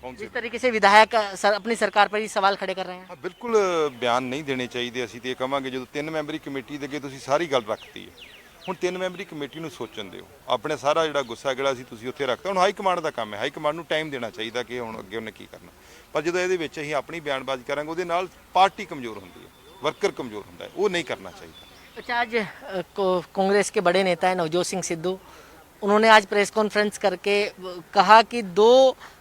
कौन से जिस तरीके से विधायक अपनी सरकार पर ही सवाल खड़े कर रहे हैं। ਹਾਂ ਬਿਲਕੁਲ ਬਿਆਨ ਨਹੀਂ ਦੇਣੇ ਚਾਹੀਦੇ। ਅਸੀਂ ਤੇ ਇਹ ਕਵਾਂਗੇ ਜਦੋਂ 3 ਮੈਂਬਰੀ ਕਮੇਟੀ ਦੇ ਅੱਗੇ ਤੁਸੀਂ ਸਾਰੀ ਗੱਲ ਰੱਖਤੀ ਹੈ, ਹੁਣ 3 ਮੈਂਬਰੀ ਕਮੇਟੀ ਨੂੰ ਸੋਚਣ ਦਿਓ। ਆਪਣੇ ਸਾਰਾ ਜਿਹੜਾ ਗੁੱਸਾ ਗਿਲਾ ਸੀ ਤੁਸੀਂ ਉੱਥੇ ਰੱਖਤਾ। ਹੁਣ ਹਾਈ ਕਮਾਂਡ ਦਾ ਕੰਮ ਹੈ, ਹਾਈ ਕਮਾਂਡ ਨੂੰ ਟਾਈਮ ਦੇਣਾ ਚਾਹੀਦਾ ਕਿ ਹੁਣ ਅੱਗੇ ਉਹਨੇ ਕੀ ਕਰਨਾ। ਪਰ ਜਦੋਂ ਇਹਦੇ ਵਿੱਚ ਅਸੀਂ ਆਪਣੀ ਬਿਆਨਬਾਜ਼ੀ ਕਰਾਂਗੇ ਉਹਦੇ ਨਾਲ ਪਾਰਟੀ ਕਮਜ਼ੋਰ ਹੁੰਦੀ ਹੈ, ਵਰਕਰ ਕਮਜ਼ੋਰ ਹੁੰਦਾ ਹੈ, ਉਹ ਨਹੀਂ ਕਰਨਾ ਚਾਹੀਦਾ। अच्छा, आज कांग्रेस के बड़े नेता हैं नवजोत सिंह सिद्धू, उन्होंने आज प्रेस कॉन्फ्रेंस करके कहा कि दो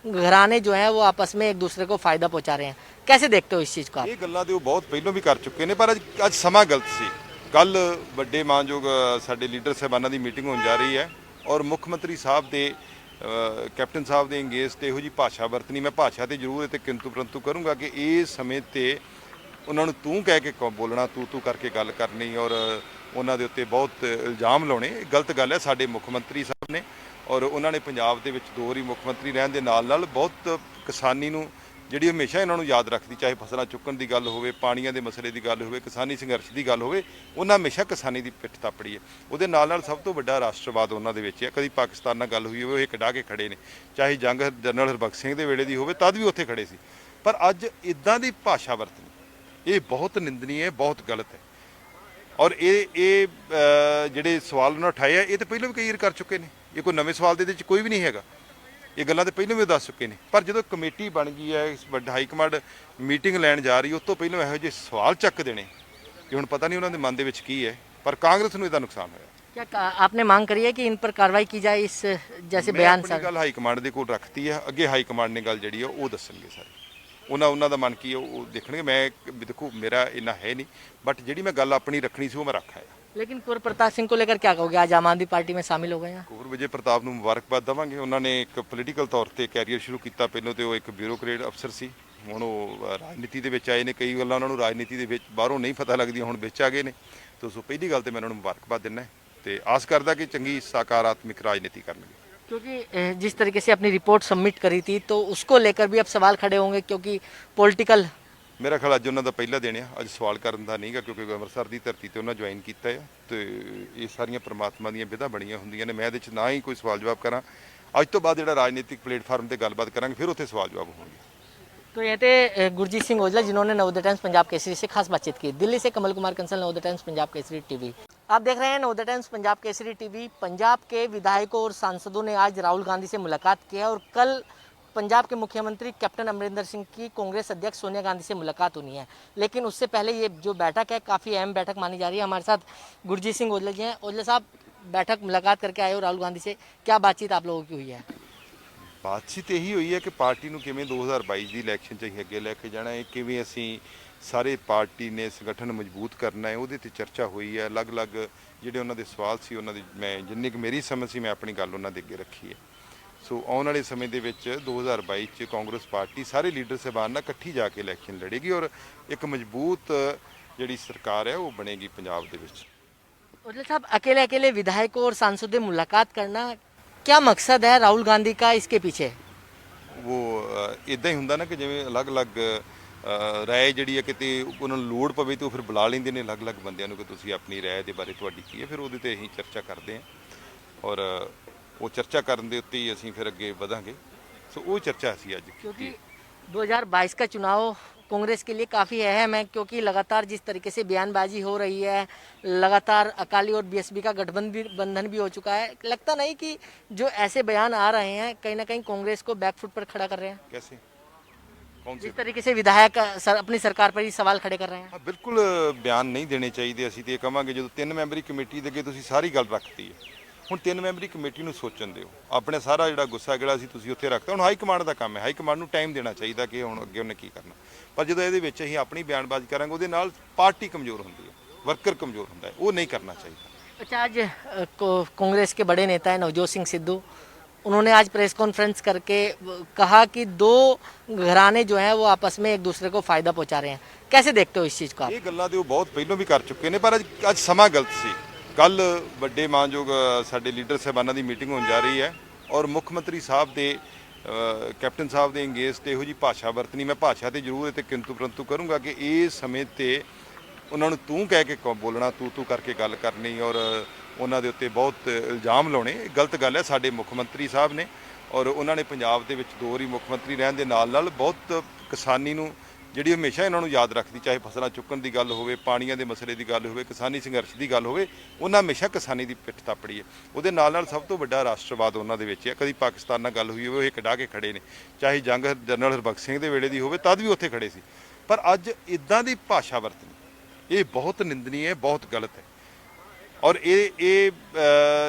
घराने जो हैं वो आपस में एक दूसरे को फायदा पहुंचा रहे हैं। कैसे देखते हो इस चीज को आप? ਇਹ ਗੱਲਾਂ ਤੇ ਉਹ ਬਹੁਤ ਪਹਿਲਾਂ ਵੀ ਕਰ ਚੁੱਕੇ ਨੇ, ਪਰ ਅੱਜ ਸਮਾਂ ਗਲਤ ਸੀ। ਕੱਲ ਵੱਡੇ ਮਾਨਯੋਗ ਸਾਡੇ ਲੀਡਰ ਸਾਹਿਬਾਨਾਂ ਦੀ ਮੀਟਿੰਗ ਹੋਣ ਜਾ ਰਹੀ ਹੈ ਔਰ ਮੁੱਖ ਮੰਤਰੀ ਸਾਹਿਬ ਦੇ ਕੈਪਟਨ ਸਾਹਿਬ ਦੇ ਅੰਗੇਜ ਤੇ ਇਹੋ ਜੀ ਭਾਸ਼ਾ ਵਰਤਣੀ, ਮੈਂ ਭਾਸ਼ਾ ਤੇ ਜ਼ਰੂਰ ਤੇ ਕਿੰਤੂ ਪਰੰਤੂ ਕਰੂੰਗਾ ਕਿ ਇਹ ਸਮੇਂ ਤੇ ਉਹਨਾਂ ਨੂੰ ਤੂੰ ਕਹਿ ਕੇ ਬੋਲਣਾ, ਤੂੰ ਕਰਕੇ ਗੱਲ ਕਰਨੀ ਔਰ ਉਹਨਾਂ ਦੇ ਉੱਤੇ ਬਹੁਤ ਇਲਜ਼ਾਮ ਲਾਉਣੇ, ਇਹ ਗਲਤ ਗੱਲ ਹੈ। ਸਾਡੇ ਮੁੱਖ ਮੰਤਰੀ ਸਾਹਿਬ ਨੇ ਔਰ ਉਹਨਾਂ ਨੇ ਪੰਜਾਬ ਦੇ ਵਿੱਚ 2 ਵਾਰੀ ਮੁੱਖ ਮੰਤਰੀ ਰਹਿਣ ਦੇ ਨਾਲ ਬਹੁਤ ਕਿਸਾਨੀ ਨੂੰ ਜਿਹੜੀ ਹਮੇਸ਼ਾ ਇਹਨਾਂ ਨੂੰ ਯਾਦ ਰੱਖਦੀ, ਚਾਹੇ ਫਸਲਾਂ ਚੁੱਕਣ ਦੀ ਗੱਲ ਹੋਵੇ, ਪਾਣੀਆਂ ਦੇ ਮਸਲੇ ਦੀ ਗੱਲ ਹੋਵੇ, ਕਿਸਾਨੀ ਸੰਘਰਸ਼ ਦੀ ਗੱਲ ਹੋਵੇ, ਉਹਨਾਂ ਹਮੇਸ਼ਾ ਕਿਸਾਨੀ ਦੀ ਪਿੱਠ ਥਾਪੜੀ ਹੈ। ਉਹਦੇ ਨਾਲ ਸਭ ਤੋਂ ਵੱਡਾ ਰਾਸ਼ਟਰਵਾਦ ਉਹਨਾਂ ਦੇ ਵਿੱਚ ਹੈ। ਕਦੀ ਪਾਕਿਸਤਾਨ ਨਾਲ ਗੱਲ ਹੋਈ ਹੋਵੇ, ਉਹ ਇੱਕ ਡਾਹ ਕੇ ਖੜੇ ਨੇ, ਚਾਹੇ ਜੰਗ ਜਨਰਲ ਹਰਬਖਸ਼ ਸਿੰਘ ਦੇ ਵੇਲੇ ਦੀ ਹੋਵੇ ਤਦ ਵੀ ਉੱਥੇ ਖੜੇ ਸੀ। ਪਰ ਅੱਜ ਇਦਾਂ ਦੀ ਭਾਸ਼ਾ ਵਰਤਣੀ ਇਹ ਬਹੁਤ ਨਿੰਦਨੀय ਹੈ, ਬਹੁਤ ਗਲਤ ਹੈ। ਔਰ ਇਹ ਜਿਹੜੇ ਸਵਾਲ ਉਹਨਾਂ ਉਠਾਏ ਆ ਇਹ ਤਾਂ ਪਹਿਲਾਂ ਵੀ ਕਈ ਵਾਰ ਕਰ ਚੁੱਕੇ ਨੇ, ਇਹ ਕੋਈ ਨਵੇਂ ਸਵਾਲ ਦੇ ਵਿੱਚ ਕੋਈ ਵੀ ਨਹੀਂ ਹੈਗਾ। ਇਹ ਗੱਲਾਂ ਤਾਂ ਪਹਿਲਾਂ ਵੀ ਉਹ ਦੱਸ ਚੁੱਕੇ ਨੇ, ਪਰ ਜਦੋਂ ਕਮੇਟੀ ਬਣ ਗਈ ਹੈ, ਵੱਡਾ ਹਾਈ ਕਮਾਂਡ ਮੀਟਿੰਗ ਲੈਣ ਜਾ ਰਹੀ, ਉਸ ਤੋਂ ਪਹਿਲਾਂ ਇਹੋ ਜਿਹੇ ਸਵਾਲ ਚੱਕ ਦੇਣੇ ਕਿ ਹੁਣ ਪਤਾ ਨਹੀਂ ਉਹਨਾਂ ਦੇ ਮਨ ਦੇ ਵਿੱਚ ਕੀ ਹੈ। ਪਰ ਕਾਂਗਰਸ ਨੂੰ ਇਹਦਾ ਨੁਕਸਾਨ ਹੋਇਆ। क्या आपने मांग करी है कि इन पर कार्रवाई की जाए इस जैसे ਮੈਂ बयान ਆਪਣੀ ਗੱਲ ਹਾਈ ਕਮਾਂਡ ਦੇ ਕੋਲ ਰੱਖਤੀ ਹੈ, ਅੱਗੇ ਹਾਈ ਕਮਾਂਡ ਨੇ ਗੱਲ ਜਿਹੜੀ ਹੈ ਉਹ ਦੱਸਣਗੇ ਸਾਰੇ। ਉਹਨਾਂ ਦਾ ਮਨ ਕੀ ਹੈ ਉਹ ਦੇਖਣਗੇ। ਮੈਂ ਦੇਖੋ ਮੇਰਾ ਇੰਨਾ ਹੈ ਨਹੀਂ, ਬਟ ਜਿਹੜੀ ਮੈਂ ਗੱਲ ਆਪਣੀ ਰੱਖਣੀ ਸੀ ਉਹ ਮੈਂ ਰੱਖ ਆਇਆ। लेकिन कुंवर प्रताप सिंह को लेकर क्या कहोगे? आज आम आदमी पार्टी में शामिल हो गए हैं। ਕੁੰਵਰ ਵਿਜੇ ਪ੍ਰਤਾਪ ਨੂੰ ਮੁਬਾਰਕਬਾਦ ਦੇਵਾਂਗੇ। ਉਹਨਾਂ ਨੇ ਇੱਕ ਪੋਲੀਟੀਕਲ ਤੌਰ ਤੇ ਕੈਰੀਅਰ ਸ਼ੁਰੂ ਕੀਤਾ। ਪਹਿਲਾਂ ਤੇ ਉਹ ਇੱਕ ਬਿਊਰੋਕਰੇਟ ਅਫਸਰ ਸੀ, ਹੁਣ ਉਹ ਰਾਜਨੀਤੀ ਦੇ ਵਿੱਚ ਆਏ ਨੇ। ਕਈ ਗੱਲਾਂ ਉਹਨਾਂ ਨੂੰ ਰਾਜਨੀਤੀ ਦੇ ਵਿੱਚ ਬਾਹਰੋਂ ਨਹੀਂ ਪਤਾ ਲੱਗਦੀਆਂ, ਹੁਣ ਵਿੱਚ ਆ ਗਏ ਨੇ। ਤੇ ਸੋ ਪਹਿਲੀ ਗੱਲ ਤੇ ਮੈਂ ਉਹਨਾਂ ਨੂੰ ਮੁਬਾਰਕਬਾਦ ਦਿੰਦਾ ਤੇ ਆਸ ਕਰਦਾ ਕਿ ਚੰਗੀ ਸਕਾਰਾਤਮਕ ਰਾਜਨੀਤੀ ਕਰਨਗੇ। क्योंकि जिस तरीके से अपनी रिपोर्ट सबमिट करी थी तो उसको लेकर भी अब सवाल खड़े होंगे, क्योंकि पॉलिटिकल ਮੇਰਾ ਖਿਆਲ ਅੱਜ ਉਹਨਾਂ ਦਾ ਪਹਿਲਾ ਦਿਨ ਆ, ਅੱਜ ਸਵਾਲ ਕਰਨ ਦਾ ਨਹੀਂਗਾ, ਕਿਉਂਕਿ ਅੰਮ੍ਰਿਤਸਰ ਦੀ ਧਰਤੀ ਤੇ ਉਹਨਾਂ ਜੁਆਇਨ ਕੀਤਾ ਹੈ ਤੇ ਇਹ ਸਾਰੀਆਂ ਪ੍ਰਮਾਤਮਾ ਦੀਆਂ ਵਿਧਾਂ ਬਣੀਆਂ ਹੁੰਦੀਆਂ ਨੇ। ਮੈਂ ਇਹਦੇ 'ਚ ਨਾ ਹੀ ਕੋਈ ਸਵਾਲ ਜਵਾਬ ਕਰਾਂ। ਅੱਜ ਤੋਂ ਬਾਅਦ ਜਿਹੜਾ ਰਾਜਨੀਤਿਕ ਪਲੇਟਫਾਰਮ ਤੇ ਗੱਲਬਾਤ ਕਰਾਂਗੇ, ਫਿਰ ਉੱਥੇ ਸਵਾਲ ਜਵਾਬ ਹੋਣਗੇ। तो ये थे गुरजीत सिंह औजला, जिन्होंने नवोदय टाइम्स पंजाब केसरी से खास बातचीत की। दिल्ली से कमल कुमार कंसल, नवोदय टाइम्स पंजाब केसरी टीवी। आप देख रहे हैं नवोदय टाइम्स पंजाब केसरी टीवी। पंजाब के विधायकों और सांसदों ने आज राहुल गांधी से मुलाकात की है और कल पंजाब के मुख्यमंत्री कैप्टन अमरिंदर सिंह की कांग्रेस अध्यक्ष सोनिया गांधी से मुलाकात होनी है। लेकिन उससे पहले ये जो बैठक है काफ़ी अहम बैठक मानी जा रही है। हमारे साथ गुरजीत सिंह औजला जी हैं। औजला साहब, बैठक मुलाकात करके आए हो राहुल गांधी से, क्या बातचीत आप लोगों की हुई है? ਬਾਤਚੀਤ ਇਹੀ ਹੋਈ ਹੈ ਕਿ ਪਾਰਟੀ ਨੂੰ ਕਿਵੇਂ 2022 ਦੀ ਇਲੈਕਸ਼ਨ 'ਚ ਅਸੀਂ ਅੱਗੇ ਲੈ ਕੇ ਜਾਣਾ ਹੈ, ਕਿਵੇਂ ਅਸੀਂ ਸਾਰੇ ਪਾਰਟੀ ਨੇ ਸੰਗਠਨ ਮਜ਼ਬੂਤ ਕਰਨਾ ਹੈ, ਉਹਦੇ ਤੇ ਚਰਚਾ ਹੋਈ ਹੈ। ਅਲੱਗ-ਅਲੱਗ ਜਿਹੜੇ ਉਹਨਾਂ ਦੇ ਸਵਾਲ ਸੀ, ਉਹਨਾਂ ਦੀ ਮੈਂ ਜਿੰਨੀ ਕੁ ਮੇਰੀ ਸਮਝ ਸੀ ਮੈਂ ਆਪਣੀ ਗੱਲ ਉਹਨਾਂ ਦੇ ਅੱਗੇ ਰੱਖੀ ਹੈ। ਸੋ ਆਉਣ ਵਾਲੇ ਸਮੇਂ ਦੇ ਵਿੱਚ 2022 'ਚ ਕਾਂਗਰਸ ਪਾਰਟੀ ਸਾਰੇ ਲੀਡਰ ਸਾਹਿਬਾਨ ਨਾਲ ਇਕੱਠੀ ਜਾ ਕੇ ਇਲੈਕਸ਼ਨ ਲੜੇਗੀ ਔਰ ਇੱਕ ਮਜ਼ਬੂਤ ਜਿਹੜੀ ਸਰਕਾਰ ਹੈ ਉਹ ਬਣੇਗੀ ਪੰਜਾਬ ਦੇ ਵਿੱਚ। औजला साहब, अकेले अकेले विधायकों और सांसदों से मुलाकात करना क्या मकसद है राहुल गांधी का इसके पीछे? ਉਹ ਇਦਾਂ ਹੀ ਹੁੰਦਾ ਨਾ ਕਿ ਜਿਵੇਂ ਅਲੱਗ-ਅਲੱਗ ਰਾਏ ਜਿਹੜੀ ਹੈ ਕਿਤੇ ਉਹਨਾਂ ਨੂੰ ਲੋੜ ਪਵੇ ਤਾਂ ਉਹ ਫਿਰ ਬੁਲਾ ਲੈਂਦੇ ਨੇ ਅਲੱਗ-ਅਲੱਗ ਬੰਦਿਆਂ ਨੂੰ ਕਿ ਤੁਸੀਂ ਆਪਣੀ ਰਾਏ ਦੇ ਬਾਰੇ ਤੁਹਾਡੀ ਕੀ ਹੈ, ਫਿਰ ਉਹਦੇ ਤੇ ਅਸੀਂ ਚਰਚਾ ਕਰਦੇ ਹਾਂ ਔਰ ਉਹ ਚਰਚਾ ਕਰਨ ਦੇ ਉੱਤੇ ਹੀ ਅਸੀਂ ਫਿਰ ਅੱਗੇ ਵਧਾਂਗੇ। ਸੋ ਉਹ ਚਰਚਾ ਅਸੀਂ ਅੱਜ क्योंकि 2022 का चुनाव कांग्रेस के लिए काफ़ी अहम है, क्योंकि लगातार जिस तरीके से बयानबाजी हो रही है, लगातार अकाली और बीएसपी का गठबंधन भी हो चुका है। लगता नहीं कि जो ऐसे बयान आ रहे हैं कहीं ना कहीं कांग्रेस को बैकफुट पर खड़ा कर रहे हैं? कैसे कौन से जिस तरीके से विधायक अपनी सरकार पर ही सवाल खड़े कर रहे हैं। ਹਾਂ ਬਿਲਕੁਲ ਬਿਆਨ ਨਹੀਂ ਦੇਣੇ ਚਾਹੀਦੇ। ਅਸੀਂ ਤੇ ਇਹ ਕਵਾਂਗੇ ਜਦੋਂ 3 ਮੈਂਬਰੀ ਕਮੇਟੀ ਦੇ ਅੱਗੇ ਤੁਸੀਂ ਸਾਰੀ ਗੱਲ ਰੱਖਤੀ ਹੈ, ਹੁਣ 3 ਮੈਂਬਰੀ ਕਮੇਟੀ ਨੂੰ ਸੋਚਣ ਦਿਓ। ਆਪਣੇ ਸਾਰਾ ਜਿਹੜਾ ਗੁੱਸਾ ਜਿਹੜਾ ਸੀ ਤੁਸੀਂ ਉੱਥੇ ਰੱਖਤਾ। ਹੁਣ ਹਾਈ ਕਮਾਂਡ ਦਾ ਕੰਮ ਹੈ, ਹਾਈ ਕਮਾਂਡ ਨੂੰ ਟਾਈਮ ਦੇਣਾ ਚਾਹੀਦਾ ਕਿ ਹੁਣ ਅੱਗੇ ਉਹਨੇ ਕੀ ਕਰਨਾ। ਪਰ ਜਦੋਂ ਇਹਦੇ ਵਿੱਚ ਅਸੀਂ ਆਪਣੀ ਬਿਆਨਬਾਜ਼ੀ ਕਰਾਂਗੇ ਉਹਦੇ ਨਾਲ ਪਾਰਟੀ ਕਮਜ਼ੋਰ ਹੁੰਦੀ ਹੈ, ਵਰਕਰ ਕਮਜ਼ੋਰ ਹੁੰਦਾ ਹੈ, ਉਹ ਨਹੀਂ ਕਰਨਾ ਚਾਹੀਦਾ। अच्छा, आज कांग्रेस के बड़े नेता है नवजोत सिंह सिद्धू, उन्होंने आज प्रेस कॉन्फ्रेंस करके कहा कि दो घराने जो हैं वो आपस में एक दूसरे को फायदा पहुंचा रहे हैं। कैसे देखते हो इस चीज़ को आप? ਇਹ ਗੱਲਾਂ ਤੇ ਉਹ ਬਹੁਤ ਪਹਿਲਾਂ ਵੀ ਕਰ ਚੁੱਕੇ ਨੇ, ਪਰ ਅੱਜ ਸਮਾਂ ਗਲਤ ਸੀ। ਕੱਲ ਵੱਡੇ ਮਾਨਯੋਗ ਸਾਡੇ ਲੀਡਰ ਸਾਹਿਬਾਨਾਂ ਦੀ ਮੀਟਿੰਗ ਹੋਣ ਜਾ ਰਹੀ ਹੈ ਔਰ ਮੁੱਖ ਮੰਤਰੀ ਸਾਹਿਬ ਦੇ ਕੈਪਟਨ ਸਾਹਿਬ ਦੇ ਅੰਗੇਜ ਤੇ ਇਹੋ ਜੀ ਭਾਸ਼ਾ ਵਰਤਣੀ, ਮੈਂ ਭਾਸ਼ਾ ਤੇ ਜ਼ਰੂਰ ਤੇ ਕਿੰਤੂ ਪਰੰਤੂ ਕਰੂੰਗਾ ਕਿ ਇਹ ਸਮੇਂ ਤੇ ਉਹਨਾਂ ਨੂੰ ਤੂੰ ਕਹਿ ਕੇ ਬੋਲਣਾ, ਤੂੰ ਕਰਕੇ ਗੱਲ ਕਰਨੀ ਔਰ ਉਹਨਾਂ ਦੇ ਉੱਤੇ ਬਹੁਤ ਇਲਜ਼ਾਮ ਲਾਉਣੇ, ਇਹ ਗਲਤ ਗੱਲ ਹੈ। ਸਾਡੇ ਮੁੱਖ ਮੰਤਰੀ ਸਾਹਿਬ ਨੇ ਔਰ ਉਹਨਾਂ ਨੇ ਪੰਜਾਬ ਦੇ ਵਿੱਚ 2 ਵਾਰੀ ਮੁੱਖ ਮੰਤਰੀ ਰਹਿਣ ਦੇ ਨਾਲ ਬਹੁਤ ਕਿਸਾਨੀ ਨੂੰ ਜਿਹੜੀ ਹਮੇਸ਼ਾ ਇਹਨਾਂ ਨੂੰ ਯਾਦ ਰੱਖਦੀ, ਚਾਹੇ ਫਸਲਾਂ ਚੁੱਕਣ ਦੀ ਗੱਲ ਹੋਵੇ, ਪਾਣੀਆਂ ਦੇ ਮਸਲੇ ਦੀ ਗੱਲ ਹੋਵੇ, ਕਿਸਾਨੀ ਸੰਘਰਸ਼ ਦੀ ਗੱਲ ਹੋਵੇ, ਉਹਨਾਂ ਹਮੇਸ਼ਾ ਕਿਸਾਨੀ ਦੀ ਪਿੱਠ ਥਾਪੜੀ ਹੈ। ਉਹਦੇ ਨਾਲ ਸਭ ਤੋਂ ਵੱਡਾ ਰਾਸ਼ਟਰਵਾਦ ਉਹਨਾਂ ਦੇ ਵਿੱਚ ਹੈ। ਕਦੀ ਪਾਕਿਸਤਾਨ ਨਾਲ ਗੱਲ ਹੋਈ ਹੋਵੇ, ਉਹ ਇੱਕ ਡਾਹ ਕੇ ਖੜੇ ਨੇ, ਚਾਹੇ ਜੰਗ ਜਨਰਲ ਹਰਬਖਸ਼ ਸਿੰਘ ਦੇ ਵੇਲੇ ਦੀ ਹੋਵੇ ਤਦ ਵੀ ਉੱਥੇ ਖੜੇ ਸੀ। ਪਰ ਅੱਜ ਇਦਾਂ ਦੀ ਭਾਸ਼ਾ ਵਰਤਣੀ ਇਹ ਬਹੁਤ ਨਿੰਦਨੀय ਹੈ, ਬਹੁਤ ਗਲਤ ਹੈ। ਔਰ ਇਹ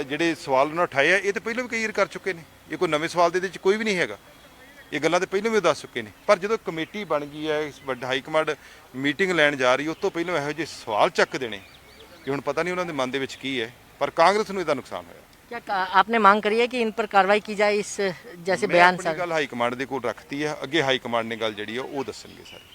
ਜਿਹੜੇ ਸਵਾਲ ਉਹਨਾਂ ਉਠਾਏ ਆ ਇਹ ਤਾਂ ਪਹਿਲਾਂ ਵੀ ਕਈ ਵਾਰ ਕਰ ਚੁੱਕੇ ਨੇ, ਇਹ ਕੋਈ ਨਵੇਂ ਸਵਾਲ ਦੇ ਵਿੱਚ ਕੋਈ ਵੀ ਨਹੀਂ ਹੈਗਾ, ਇਹ ਗੱਲਾਂ ਤਾਂ ਪਹਿਲਾਂ ਵੀ ਦੱਸ ਚੁੱਕੇ ਨੇ। ਪਰ ਜਦੋਂ ਕਮੇਟੀ ਬਣ ਗਈ ਹੈ, ਇਸ ਵੱਡਾ ਹਾਈ ਕਮਾਂਡ ਮੀਟਿੰਗ ਲੈਣ ਜਾ ਰਹੀ, ਉਸ ਤੋਂ ਪਹਿਲਾਂ ਇਹੋ ਜਿਹੇ ਸਵਾਲ ਚੱਕ ਦੇਣੇ ਕਿ ਹੁਣ ਪਤਾ ਨਹੀਂ ਉਹਨਾਂ ਦੇ ਮਨ ਦੇ ਵਿੱਚ ਕੀ ਹੈ। ਪਰ ਕਾਂਗਰਸ ਨੂੰ ਇਹਦਾ ਨੁਕਸਾਨ ਹੋਇਆ। क्या आपने मांग करी है कि इन पर कार्रवाई की जाए, इस जैसे ਮੈਂ बयान ਆਪਣੀ सर? ਗੱਲ ਹਾਈ ਕਮਾਂਡ ਦੇ ਕੋਲ ਰੱਖਤੀ ਹੈ, ਅੱਗੇ ਹਾਈ ਕਮਾਂਡ ਨੇ ਗੱਲ ਜਿਹੜੀ ਆ ਉਹ ਦੱਸਣਗੇ ਸਾਰੇ,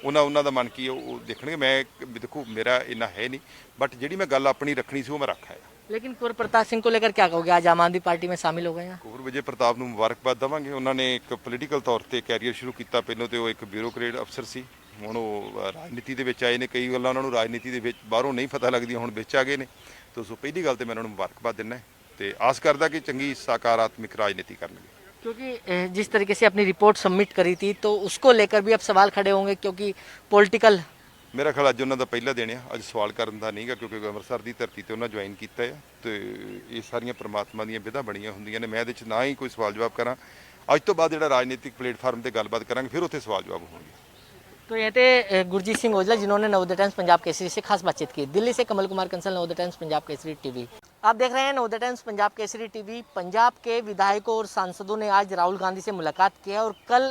ਉਹਨਾਂ ਦਾ ਮਨ ਕੀ ਹੈ ਉਹ ਦੇਖਣਗੇ। ਮੈਂ ਦੇਖੋ ਮੇਰਾ ਇੰਨਾ ਹੈ ਨਹੀਂ, ਬਟ ਜਿਹੜੀ ਮੈਂ ਗੱਲ ਆਪਣੀ ਰੱਖਣੀ ਸੀ ਉਹ ਮੈਂ ਰੱਖ ਆਇਆ। लेकिन कुंवर प्रताप सिंह को लेकर क्या कहोगे, आज आम आदमी पार्टी में शामिल हो गए हैं? ਕੁੰਵਰ ਵਿਜੇ ਪ੍ਰਤਾਪ ਨੂੰ ਮੁਬਾਰਕਬਾਦ ਦੇਵਾਂਗੇ। ਉਹਨਾਂ ਨੇ ਇੱਕ ਪੋਲੀਟੀਕਲ ਤੌਰ ਤੇ ਕੈਰੀਅਰ ਸ਼ੁਰੂ ਕੀਤਾ, ਪਹਿਲਾਂ ਤੇ ਉਹ ਇੱਕ ਬਿਊਰੋਕਰੇਟ ਅਫਸਰ ਸੀ, ਹੁਣ ਉਹ ਰਾਜਨੀਤੀ ਦੇ ਵਿੱਚ ਆਏ ਨੇ। ਕਈ ਗੱਲਾਂ ਉਹਨਾਂ ਨੂੰ ਰਾਜਨੀਤੀ ਦੇ ਵਿੱਚ ਬਾਹਰੋਂ ਨਹੀਂ ਪਤਾ ਲੱਗਦੀਆਂ, ਹੁਣ ਵਿੱਚ ਆ ਗਏ ਨੇ। ਤੋਂ ਸੋ ਪਹਿਲੀ ਗੱਲ ਤੇ ਮੈਂ ਉਹਨਾਂ ਨੂੰ ਮੁਬਾਰਕਬਾਦ ਦਿੰਦਾ ਤੇ ਆਸ ਕਰਦਾ ਕਿ ਚੰਗੀ ਸਕਾਰਾਤਮਕ ਰਾਜਨੀਤੀ ਕਰਨਗੇ। क्योंकि जिस तरीके से अपनी रिपोर्ट सबमिट करी थी तो उसको लेकर भी अब सवाल खड़े होंगे, क्योंकि पॉलिटिकल। ਮੇਰਾ ਖਿਆਲ ਅੱਜ ਉਹਨਾਂ ਦਾ ਪਹਿਲਾ ਦਿਨ ਆ, ਅੱਜ ਸਵਾਲ ਕਰਨ ਦਾ ਨਹੀਂਗਾ, ਕਿਉਂਕਿ ਅੰਮ੍ਰਿਤਸਰ ਦੀ ਧਰਤੀ ਤੇ ਉਹਨਾਂ ਜੁਆਇਨ ਕੀਤਾ ਹੈ ਤੇ ਇਹ ਸਾਰੀਆਂ ਪ੍ਰਮਾਤਮਾ ਦੀਆਂ ਵਿਧਾਂ ਬਣੀਆਂ ਹੁੰਦੀਆਂ ਨੇ। ਮੈਂ ਇਹਦੇ 'ਚ ਨਾ ਹੀ ਕੋਈ ਸਵਾਲ ਜਵਾਬ ਕਰਾਂ। ਅੱਜ ਤੋਂ ਬਾਅਦ ਜਿਹੜਾ ਰਾਜਨੀਤਿਕ ਪਲੇਟਫਾਰਮ ਤੇ ਗੱਲਬਾਤ ਕਰਾਂਗੇ, ਫਿਰ ਉੱਥੇ ਸਵਾਲ ਜਵਾਬ ਹੋਣਗੇ। तो ये थे गुरजीत सिंह औजला, जिन्होंने नवोदय टाइम्स पंजाब केसरी से खास बातचीत की। दिल्ली से कमल कुमार कंसल, नवोदय टाइम्स पंजाब केसरी टीवी। आप देख रहे हैं नवोदय टाइम्स पंजाब केसरी टीवी। पंजाब के विधायकों और सांसदों ने आज राहुल गांधी से मुलाकात की है और कल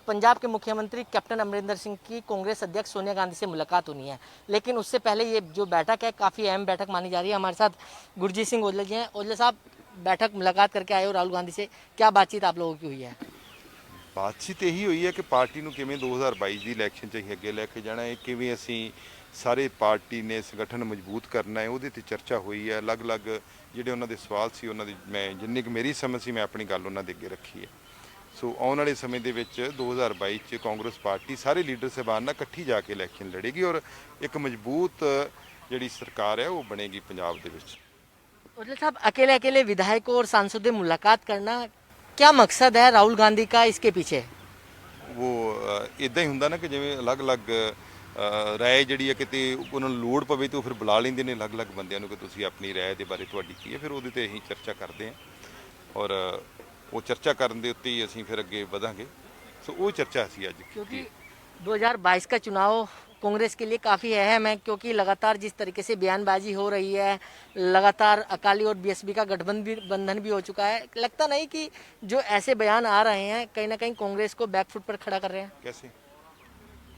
पंजाब के मुख्यमंत्री कैप्टन अमरिंदर सिंह की कांग्रेस अध्यक्ष सोनिया गांधी से मुलाकात होनी है। लेकिन उससे पहले ये जो बैठक है काफ़ी अहम बैठक मानी जा रही है। हमारे साथ गुरजीत सिंह औजला जी हैं। औजला साहब, बैठक मुलाकात करके आए हो राहुल गांधी से, क्या बातचीत आप लोगों की हुई है? ਬਾਤਚੀਤ ਇਹੀ ਹੋਈ ਹੈ ਕਿ ਪਾਰਟੀ ਨੂੰ ਕਿਵੇਂ 2022 ਦੀ ਇਲੈਕਸ਼ਨ 'ਚ ਅਸੀਂ ਅੱਗੇ ਲੈ ਕੇ ਜਾਣਾ ਹੈ, ਕਿਵੇਂ ਅਸੀਂ ਸਾਰੇ ਪਾਰਟੀ ਨੇ ਸੰਗਠਨ ਮਜ਼ਬੂਤ ਕਰਨਾ ਹੈ, ਉਹਦੇ ਤੇ ਚਰਚਾ ਹੋਈ ਹੈ। ਅਲੱਗ-ਅਲੱਗ ਜਿਹੜੇ ਉਹਨਾਂ ਦੇ ਸਵਾਲ ਸੀ, ਉਹਨਾਂ ਦੀ ਮੈਂ ਜਿੰਨੀ ਕੁ ਮੇਰੀ ਸਮਝ ਸੀ ਮੈਂ ਆਪਣੀ ਗੱਲ ਉਹਨਾਂ ਦੇ ਅੱਗੇ ਰੱਖੀ ਹੈ। ਸੋ ਆਉਣ ਵਾਲੇ ਸਮੇਂ ਦੇ ਵਿੱਚ 2022 'ਚ ਕਾਂਗਰਸ ਪਾਰਟੀ ਸਾਰੇ ਲੀਡਰ ਸਾਹਿਬਾਨ ਨਾਲ ਇਕੱਠੀ ਜਾ ਕੇ ਇਲੈਕਸ਼ਨ ਲੜੇਗੀ ਔਰ ਇੱਕ ਮਜ਼ਬੂਤ ਜਿਹੜੀ ਸਰਕਾਰ ਹੈ ਉਹ ਬਣੇਗੀ ਪੰਜਾਬ ਦੇ ਵਿੱਚ। औजला साहब, अकेले अकेले विधायकों और सांसदों से मुलाकात करना, क्या मकसद है राहुल गांधी का इसके पीछे? ਉਹ ਇਦਾਂ ਹੀ ਹੁੰਦਾ ਨਾ ਕਿ ਜਿਵੇਂ ਅਲੱਗ-ਅਲੱਗ ਰਾਏ ਜਿਹੜੀ ਹੈ ਕਿਤੇ ਉਹਨਾਂ ਨੂੰ ਲੋੜ ਪਵੇ ਤਾਂ ਉਹ ਫਿਰ ਬੁਲਾ ਲੈਂਦੇ ਨੇ ਅਲੱਗ-ਅਲੱਗ ਬੰਦਿਆਂ ਨੂੰ ਕਿ ਤੁਸੀਂ ਆਪਣੀ ਰਾਏ ਦੇ ਬਾਰੇ ਤੁਹਾਡੀ ਕੀ ਹੈ, ਫਿਰ ਉਹਦੇ ਤੇ ਅਸੀਂ ਚਰਚਾ ਕਰਦੇ ਹਾਂ ਔਰ ਉਹ ਚਰਚਾ ਕਰਨ ਦੇ ਉੱਤੇ ਹੀ ਅਸੀਂ ਫਿਰ ਅੱਗੇ ਵਧਾਂਗੇ। ਸੋ ਉਹ ਚਰਚਾ ਅਸੀਂ ਅੱਜ क्योंकि 2022 का चुनाव कांग्रेस के लिए काफ़ी अहम है, क्योंकि लगातार जिस तरीके से बयानबाजी हो रही है, लगातार अकाली और बीएसपी का गठबंधन भी हो चुका है, लगता नहीं कि जो ऐसे बयान आ रहे हैं कहीं ना कहीं कांग्रेस को बैकफुट पर खड़ा कर रहे हैं? कैसे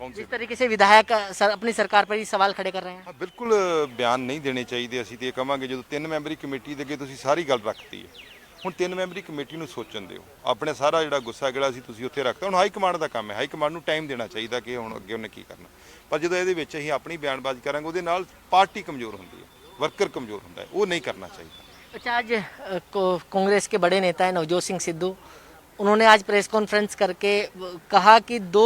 कौन से जिस तरीके से विधायक अपनी सरकार पर ही सवाल खड़े कर रहे हैं। ਹਾਂ ਬਿਲਕੁਲ ਬਿਆਨ ਨਹੀਂ ਦੇਣੇ ਚਾਹੀਦੇ। ਅਸੀਂ ਤੇ ਇਹ ਕਵਾਂਗੇ ਜਦੋਂ 3 ਮੈਂਬਰੀ ਕਮੇਟੀ ਦੇ ਅੱਗੇ ਤੁਸੀਂ ਸਾਰੀ ਗੱਲ ਰੱਖਤੀ ਹੈ, ਹੁਣ 3 ਮੈਂਬਰੀ ਕਮੇਟੀ ਨੂੰ ਸੋਚਣ ਦਿਓ। ਆਪਣੇ ਸਾਰਾ ਜਿਹੜਾ ਗੁੱਸਾ ਜਿਹੜਾ ਸੀ ਤੁਸੀਂ ਉੱਥੇ ਰੱਖਤਾ। ਹੁਣ ਹਾਈ ਕਮਾਂਡ ਦਾ ਕੰਮ ਹੈ, ਹਾਈ ਕਮਾਂਡ ਨੂੰ ਟਾਈਮ ਦੇਣਾ ਚਾਹੀਦਾ ਕਿ ਹੁਣ ਅੱਗੇ ਉਹਨੇ ਕੀ ਕਰਨਾ। ਪਰ ਜਦੋਂ ਇਹਦੇ ਵਿੱਚ ਅਸੀਂ ਆਪਣੀ ਬਿਆਨਬਾਜ਼ੀ ਕਰਾਂਗੇ ਉਹਦੇ ਨਾਲ ਪਾਰਟੀ ਕਮਜ਼ੋਰ ਹੁੰਦੀ ਹੈ, ਵਰਕਰ ਕਮਜ਼ੋਰ ਹੁੰਦਾ ਹੈ, ਉਹ ਨਹੀਂ ਕਰਨਾ ਚਾਹੀਦਾ। अच्छा, आज कांग्रेस के बड़े नेता है नवजोत सिंह सिद्धू, उन्होंने आज प्रेस कॉन्फ्रेंस करके कहा कि दो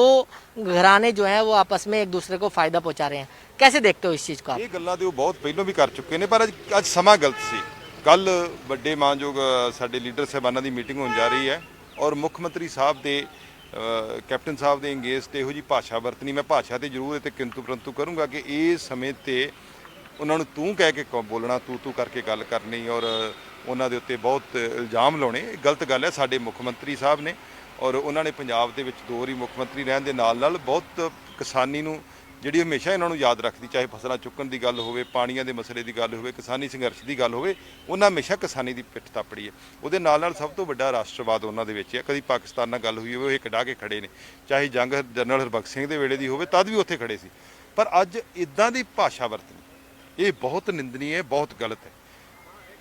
घराने जो हैं वो आपस में एक दूसरे को फ़ायदा पहुंचा रहे हैं। कैसे देखते हो इस चीज़ को आप? ਇਹ ਗੱਲਾਂ ਤੇ ਉਹ ਬਹੁਤ ਪਹਿਲਾਂ ਵੀ ਕਰ ਚੁੱਕੇ ਨੇ, ਪਰ ਅੱਜ ਸਮਾਂ ਗਲਤ ਸੀ। ਕੱਲ ਵੱਡੇ ਮਾਨਯੋਗ ਸਾਡੇ ਲੀਡਰ ਸਾਹਿਬਾਨਾਂ ਦੀ ਮੀਟਿੰਗ ਹੋਣ ਜਾ ਰਹੀ ਹੈ ਔਰ ਮੁੱਖ ਮੰਤਰੀ ਸਾਹਿਬ ਦੇ ਕੈਪਟਨ ਸਾਹਿਬ ਦੇ ਅੰਗੇਜ ਤੇ ਇਹੋ ਜੀ ਭਾਸ਼ਾ ਵਰਤਣੀ, ਮੈਂ ਭਾਸ਼ਾ ਤੇ ਜ਼ਰੂਰ ਤੇ ਕਿੰਤੂ ਪਰੰਤੂ ਕਰੂੰਗਾ ਕਿ ਇਸ ਸਮੇਂ ਤੇ ਉਹਨਾਂ ਨੂੰ ਤੂੰ ਕਹਿ ਕੇ ਬੋਲਣਾ, ਤੂੰ ਕਰਕੇ ਗੱਲ ਕਰਨੀ ਔਰ ਉਹਨਾਂ ਦੇ ਉੱਤੇ ਬਹੁਤ ਇਲਜ਼ਾਮ ਲਾਉਣੇ, ਇਹ ਗਲਤ ਗੱਲ ਹੈ। ਸਾਡੇ ਮੁੱਖ ਮੰਤਰੀ ਸਾਹਿਬ ਨੇ ਔਰ ਉਹਨਾਂ ਨੇ ਪੰਜਾਬ ਦੇ ਵਿੱਚ 2 ਵਾਰੀ ਮੁੱਖ ਮੰਤਰੀ ਰਹਿਣ ਦੇ ਨਾਲ ਬਹੁਤ ਕਿਸਾਨੀ ਨੂੰ ਜਿਹੜੀ ਹਮੇਸ਼ਾ ਇਹਨਾਂ ਨੂੰ ਯਾਦ ਰੱਖਦੀ, ਚਾਹੇ ਫਸਲਾਂ ਚੁੱਕਣ ਦੀ ਗੱਲ ਹੋਵੇ, ਪਾਣੀਆਂ ਦੇ ਮਸਲੇ ਦੀ ਗੱਲ ਹੋਵੇ, ਕਿਸਾਨੀ ਸੰਘਰਸ਼ ਦੀ ਗੱਲ ਹੋਵੇ, ਉਹਨਾਂ ਹਮੇਸ਼ਾ ਕਿਸਾਨੀ ਦੀ ਪਿੱਠ ਥਾਪੜੀ ਹੈ। ਉਹਦੇ ਨਾਲ ਸਭ ਤੋਂ ਵੱਡਾ ਰਾਸ਼ਟਰਵਾਦ ਉਹਨਾਂ ਦੇ ਵਿੱਚ ਹੈ। ਕਦੀ ਪਾਕਿਸਤਾਨ ਨਾਲ ਗੱਲ ਹੋਈ ਹੋਵੇ ਉਹ ਇੱਕ ਡਾ ਕੇ ਖੜੇ ਨੇ, ਚਾਹੇ ਜੰਗ ਜਨਰਲ ਹਰਬਖਸ਼ ਸਿੰਘ ਦੇ ਵੇਲੇ ਦੀ ਹੋਵੇ ਤਦ ਵੀ ਉੱਥੇ ਖੜੇ ਸੀ। ਪਰ ਅੱਜ ਇਦਾਂ ਦੀ ਭਾਸ਼ਾ ਵਰਤਣੀ ਇਹ ਬਹੁਤ ਨਿੰਦਨੀय ਹੈ, ਬਹੁਤ ਗਲਤ ਹੈ।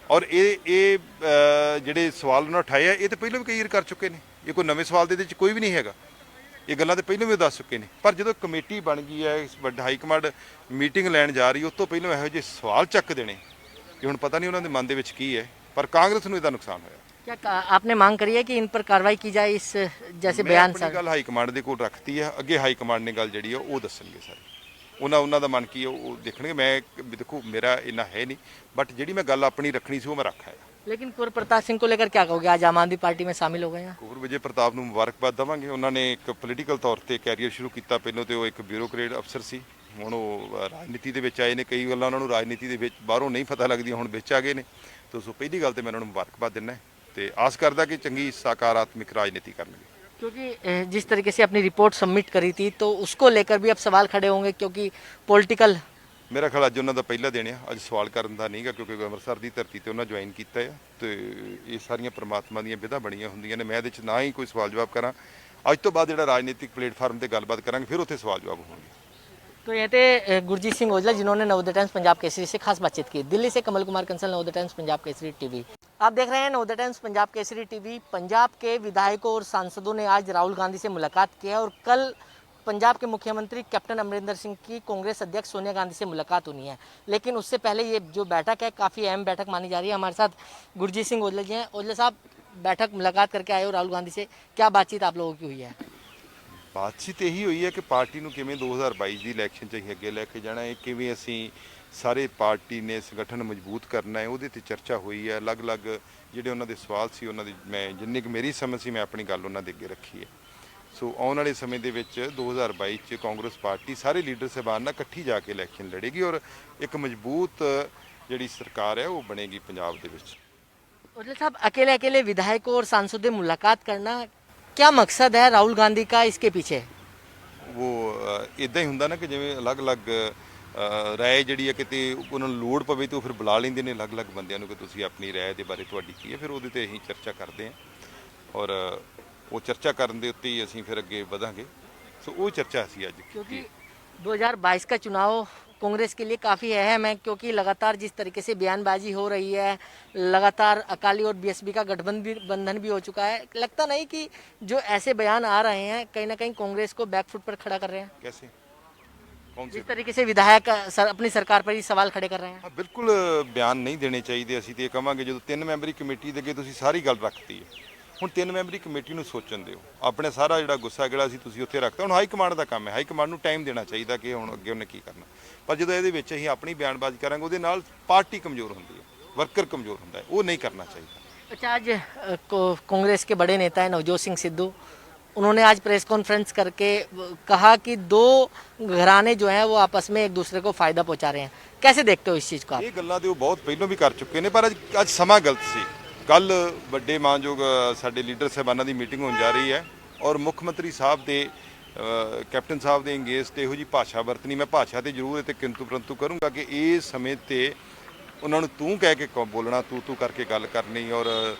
ਔਰ ਇਹ ਜਿਹੜੇ ਸਵਾਲ ਉਹਨਾਂ ਉਠਾਏ ਆ ਇਹ ਤਾਂ ਪਹਿਲਾਂ ਵੀ ਕਈ ਵਾਰ ਕਰ ਚੁੱਕੇ ਨੇ, ਇਹ ਕੋਈ ਨਵੇਂ ਸਵਾਲ ਦੇ ਵਿੱਚ ਕੋਈ ਵੀ ਨਹੀਂ ਹੈਗਾ, ਇਹ ਗੱਲਾਂ ਤਾਂ ਪਹਿਲਾਂ ਵੀ ਦੱਸ ਚੁੱਕੇ ਨੇ। ਪਰ ਜਦੋਂ ਕਮੇਟੀ ਬਣ ਗਈ ਹੈ, ਇਸ ਵੱਡਾ ਹਾਈ ਕਮਾਂਡ ਮੀਟਿੰਗ ਲੈਣ ਜਾ ਰਹੀ, ਉਸ ਤੋਂ ਪਹਿਲਾਂ ਇਹੋ ਜਿਹੇ ਸਵਾਲ ਚੱਕ ਦੇਣੇ ਕਿ ਹੁਣ ਪਤਾ ਨਹੀਂ ਉਹਨਾਂ ਦੇ ਮਨ ਦੇ ਵਿੱਚ ਕੀ ਹੈ। ਪਰ ਕਾਂਗਰਸ ਨੂੰ ਇਹਦਾ ਨੁਕਸਾਨ ਹੋਇਆ। क्या आपने मांग करी है कि इन पर कार्रवाई की जाए, इस जैसे ਮੈਂ बयान ਆਪਣੀ सर? ਗੱਲ ਹਾਈ ਕਮਾਂਡ ਦੇ ਕੋਲ ਰੱਖਤੀ ਹੈ, ਅੱਗੇ ਹਾਈ ਕਮਾਂਡ ਨੇ ਗੱਲ ਜਿਹੜੀ ਆ ਉਹ ਦੱਸਣਗੇ ਸਾਰੇ, ਉਹਨਾਂ ਦਾ ਮਨ ਕੀ ਹੈ ਉਹ ਦੇਖਣਗੇ। ਮੈਂ ਦੇਖੋ ਮੇਰਾ ਇੰਨਾ ਹੈ ਨਹੀਂ, ਬਟ ਜਿਹੜੀ ਮੈਂ ਗੱਲ ਆਪਣੀ ਰੱਖਣੀ ਸੀ ਉਹ ਮੈਂ ਰੱਖ ਆਇਆ। लेकिन कुंवर प्रताप सिंह को लेकर क्या कहोगे, आज आम आदमी पार्टी में शामिल हो गए हैं? ਕੁੰਵਰ ਵਿਜੇ ਪ੍ਰਤਾਪ ਨੂੰ ਮੁਬਾਰਕਬਾਦ ਦੇਵਾਂਗੇ। ਉਹਨਾਂ ਨੇ ਇੱਕ ਪੋਲੀਟੀਕਲ ਤੌਰ ਤੇ ਕੈਰੀਅਰ ਸ਼ੁਰੂ ਕੀਤਾ, ਪਹਿਲਾਂ ਤੇ ਉਹ ਇੱਕ ਬਿਊਰੋਕਰੇਟ ਅਫਸਰ ਸੀ, ਹੁਣ ਉਹ ਰਾਜਨੀਤੀ ਦੇ ਵਿੱਚ ਆਏ ਨੇ। ਕਈ ਗੱਲਾਂ ਉਹਨਾਂ ਨੂੰ ਰਾਜਨੀਤੀ ਦੇ ਵਿੱਚ ਬਾਹਰੋਂ ਨਹੀਂ ਪਤਾ ਲੱਗਦੀਆਂ, ਹੁਣ ਵਿੱਚ ਆ ਗਏ ਨੇ। ਤੋਂ ਸੋ ਪਹਿਲੀ ਗੱਲ ਤੇ ਮੈਂ ਉਹਨਾਂ ਨੂੰ ਮੁਬਾਰਕਬਾਦ ਦਿੰਦਾ ਤੇ ਆਸ ਕਰਦਾ ਕਿ ਚੰਗੀ ਸਕਾਰਾਤਮਕ ਰਾਜਨੀਤੀ ਕਰਨਗੇ। क्योंकि जिस तरीके से अपनी रिपोर्ट सबमिट करी थी तो उसको लेकर भी अब सवाल खड़े होंगे, क्योंकि पॉलिटिकल। ਮੇਰਾ ਖਿਆਲ ਅੱਜ ਉਹਨਾਂ ਦਾ ਪਹਿਲਾ ਦਿਨ ਆ। ਅੱਜ ਸਵਾਲ ਕਰਨ ਦਾ ਨਹੀਂਗਾ ਕਿਉਂਕਿ ਅੰਮ੍ਰਿਤਸਰ ਦੀ ਧਰਤੀ ਤੇ ਉਹਨਾਂ ਜੁਆਇਨ ਕੀਤਾ ਆ ਤੇ ਇਹ ਸਾਰੀਆਂ ਪ੍ਰਮਾਤਮਾ ਦੀਆਂ ਵਿਧਾ ਬਣੀਆਂ ਹੁੰਦੀਆਂ ਨੇ। ਮੈਂ ਇਹਦੇ 'ਚ ਨਾ ਹੀ ਕੋਈ ਸਵਾਲ ਜਵਾਬ ਕਰਾਂ। ਅੱਜ ਤੋਂ ਬਾਅਦ ਜਿਹੜਾ ਰਾਜਨੀਤਿਕ ਪਲੇਟਫਾਰਮ ਤੇ ਗੱਲਬਾਤ ਕਰਾਂਗੇ ਫਿਰ ਉੱਥੇ सवाल जवाब होंगे। तो ये थे गुरजीत सिंह औजला जिन्होंने नवोदय टाइम्स पंजाब केसरी से खास बातचीत की। दिल्ली से कमल कुमार कंसल, नवोदय टाइम्स पंजाब केसरी टीवी। आप देख रहे हैं नवोदय टाइम्स पंजाब केसरी टीवी। पंजाब के विधायकों और सांसदों ने आज राहुल गांधी से मुलाकात की है और कल पंजाब के मुख्यमंत्री कैप्टन अमरिंदर सिंह की कांग्रेस अध्यक्ष सोनिया गांधी से मुलाकात होनी है। लेकिन उससे पहले ये जो बैठक है काफ़ी अहम बैठक मानी जा रही है। हमारे साथ गुरजीत सिंह औजला जी हैं। औजला साहब, बैठक मुलाकात करके आए हो राहुल गांधी से, क्या बातचीत आप लोगों की हुई है? ਬਾਤਚੀਤ ਇਹੀ ਹੋਈ ਹੈ ਕਿ ਪਾਰਟੀ ਨੂੰ ਕਿਵੇਂ 2022 ਦੀ ਇਲੈਕਸ਼ਨ 'ਚ ਅਸੀਂ ਅੱਗੇ ਲੈ ਕੇ ਜਾਣਾ ਹੈ, ਕਿਵੇਂ ਅਸੀਂ ਸਾਰੇ ਪਾਰਟੀ ਨੇ ਸੰਗਠਨ ਮਜ਼ਬੂਤ ਕਰਨਾ ਹੈ, ਉਹਦੇ ਤੇ ਚਰਚਾ ਹੋਈ ਹੈ। ਅਲੱਗ-ਅਲੱਗ ਜਿਹੜੇ ਉਹਨਾਂ ਦੇ ਸਵਾਲ ਸੀ ਉਹਨਾਂ ਦੀ ਮੈਂ ਜਿੰਨੀ ਕੁ ਮੇਰੀ ਸਮਝ ਸੀ ਮੈਂ ਆਪਣੀ ਗੱਲ ਉਹਨਾਂ ਦੇ ਅੱਗੇ ਰੱਖੀ ਹੈ। ਸੋ ਆਉਣ ਵਾਲੇ ਸਮੇਂ ਦੇ ਵਿੱਚ 2022 'ਚ ਕਾਂਗਰਸ ਪਾਰਟੀ ਸਾਰੇ ਲੀਡਰ ਸਾਹਿਬਾਨ ਨਾਲ ਇਕੱਠੀ ਜਾ ਕੇ ਇਲੈਕਸ਼ਨ ਲੜੇਗੀ ਔਰ ਇੱਕ ਮਜ਼ਬੂਤ ਜਿਹੜੀ ਸਰਕਾਰ ਹੈ ਉਹ ਬਣੇਗੀ ਪੰਜਾਬ ਦੇ ਵਿੱਚ। औजला साहब, अकेले अकेले विधायकों और सांसदों से मुलाकात करना, क्या मकसद है राहुल गांधी का इसके पीछे? ਉਹ ਇਦਾਂ ਹੀ ਹੁੰਦਾ ਨਾ ਕਿ ਜਿਵੇਂ ਅਲੱਗ-ਅਲੱਗ ਰਾਏ ਜਿਹੜੀ ਹੈ ਕਿਤੇ ਉਹਨਾਂ ਨੂੰ ਲੋੜ ਪਵੇ ਤਾਂ ਉਹ ਫਿਰ ਬੁਲਾ ਲੈਂਦੇ ਨੇ ਅਲੱਗ-ਅਲੱਗ ਬੰਦਿਆਂ ਨੂੰ ਕਿ ਤੁਸੀਂ ਆਪਣੀ ਰਾਏ ਦੇ ਬਾਰੇ ਤੁਹਾਡੀ ਕੀ ਹੈ, ਫਿਰ ਉਹਦੇ ਤੇ ਅਸੀਂ ਚਰਚਾ ਕਰਦੇ ਹਾਂ ਔਰ ਉਹ ਚਰਚਾ ਕਰਨ ਦੇ ਉੱਤੇ ਹੀ ਅਸੀਂ ਫਿਰ ਅੱਗੇ ਵਧਾਂਗੇ। ਸੋ ਉਹ ਚਰਚਾ ਅਸੀਂ ਅੱਜ क्योंकि 2022 का चुनाव कांग्रेस के लिए काफ़ी अहम है, क्योंकि लगातार जिस तरीके से बयानबाजी हो रही है, लगातार अकाली और बीएसपी का गठबंधन भी हो चुका है, लगता नहीं कि जो ऐसे बयान आ रहे हैं कहीं ना कहीं कांग्रेस को बैकफुट पर खड़ा कर रहे हैं? कैसे कौन से जिस तरीके से विधायक अपनी सरकार पर ही सवाल खड़े कर रहे हैं। ਹਾਂ ਬਿਲਕੁਲ ਬਿਆਨ ਨਹੀਂ ਦੇਣੇ ਚਾਹੀਦੇ। ਅਸੀਂ ਤੇ ਇਹ ਕਵਾਂਗੇ ਜਦੋਂ 3 ਮੈਂਬਰੀ ਕਮੇਟੀ ਦੇ ਅੱਗੇ ਤੁਸੀਂ ਸਾਰੀ ਗੱਲ ਰੱਖਤੀ ਹੈ, ਹੁਣ 3 ਮੈਂਬਰੀ ਕਮੇਟੀ ਨੂੰ ਸੋਚਣ ਦਿਓ। ਆਪਣੇ ਸਾਰਾ ਜਿਹੜਾ ਗੁੱਸਾ ਜਿਹੜਾ ਸੀ ਤੁਸੀਂ ਉੱਥੇ ਰੱਖਤਾ। ਹੁਣ ਹਾਈ ਕਮਾਂਡ ਦਾ ਕੰਮ ਹੈ, ਹਾਈ ਕਮਾਂਡ ਨੂੰ ਟਾਈਮ ਦੇਣਾ ਚਾਹੀਦਾ ਕਿ ਹੁਣ ਅੱਗੇ ਉਹਨੇ ਕੀ ਕਰਨਾ। ਪਰ ਜਦੋਂ ਇਹਦੇ ਵਿੱਚ ਅਸੀਂ ਆਪਣੀ ਬਿਆਨਬਾਜ਼ੀ ਕਰਾਂਗੇ ਉਹਦੇ ਨਾਲ ਪਾਰਟੀ ਕਮਜ਼ੋਰ ਹੁੰਦੀ ਹੈ, ਵਰਕਰ ਕਮਜ਼ੋਰ ਹੁੰਦਾ ਹੈ, ਉਹ ਨਹੀਂ ਕਰਨਾ ਚਾਹੀਦਾ। अच्छा, आज कांग्रेस के बड़े नेता हैं नवजोत सिंह सिद्धू, उन्होंने आज प्रेस कॉन्फ्रेंस करके कहा कि दो घराने जो हैं वो आपस में एक दूसरे को फ़ायदा पहुंचा रहे हैं। कैसे देखते हो इस चीज़ को आप? ਇਹ ਗੱਲਾਂ ਤੇ ਉਹ ਬਹੁਤ ਪਹਿਲਾਂ ਵੀ ਕਰ ਚੁੱਕੇ ਨੇ ਪਰ ਅੱਜ ਸਮਾਂ ਗਲਤ ਸੀ। ਕੱਲ ਵੱਡੇ ਮਾਨਯੋਗ ਸਾਡੇ ਲੀਡਰ ਸਾਹਿਬਾਨਾਂ ਦੀ ਮੀਟਿੰਗ ਹੋਣ ਜਾ ਰਹੀ ਹੈ ਔਰ ਮੁੱਖ ਮੰਤਰੀ ਸਾਹਿਬ ਦੇ ਕੈਪਟਨ ਸਾਹਿਬ ਦੇ ਅੰਗੇਜ ਤੇ ਇਹੋ ਜੀ ਭਾਸ਼ਾ ਵਰਤਣੀ, ਮੈਂ ਭਾਸ਼ਾ ਤੇ ਜ਼ਰੂਰ ਤੇ ਕਿੰਤੂ ਪਰੰਤੂ ਕਰੂੰਗਾ ਕਿ ਇਸ ਸਮੇਂ ਤੇ ਉਹਨਾਂ ਨੂੰ ਤੂੰ ਕਹਿ ਕੇ ਬੋਲਣਾ, ਤੂੰ ਕਰਕੇ ਗੱਲ ਕਰਨੀ ਔਰ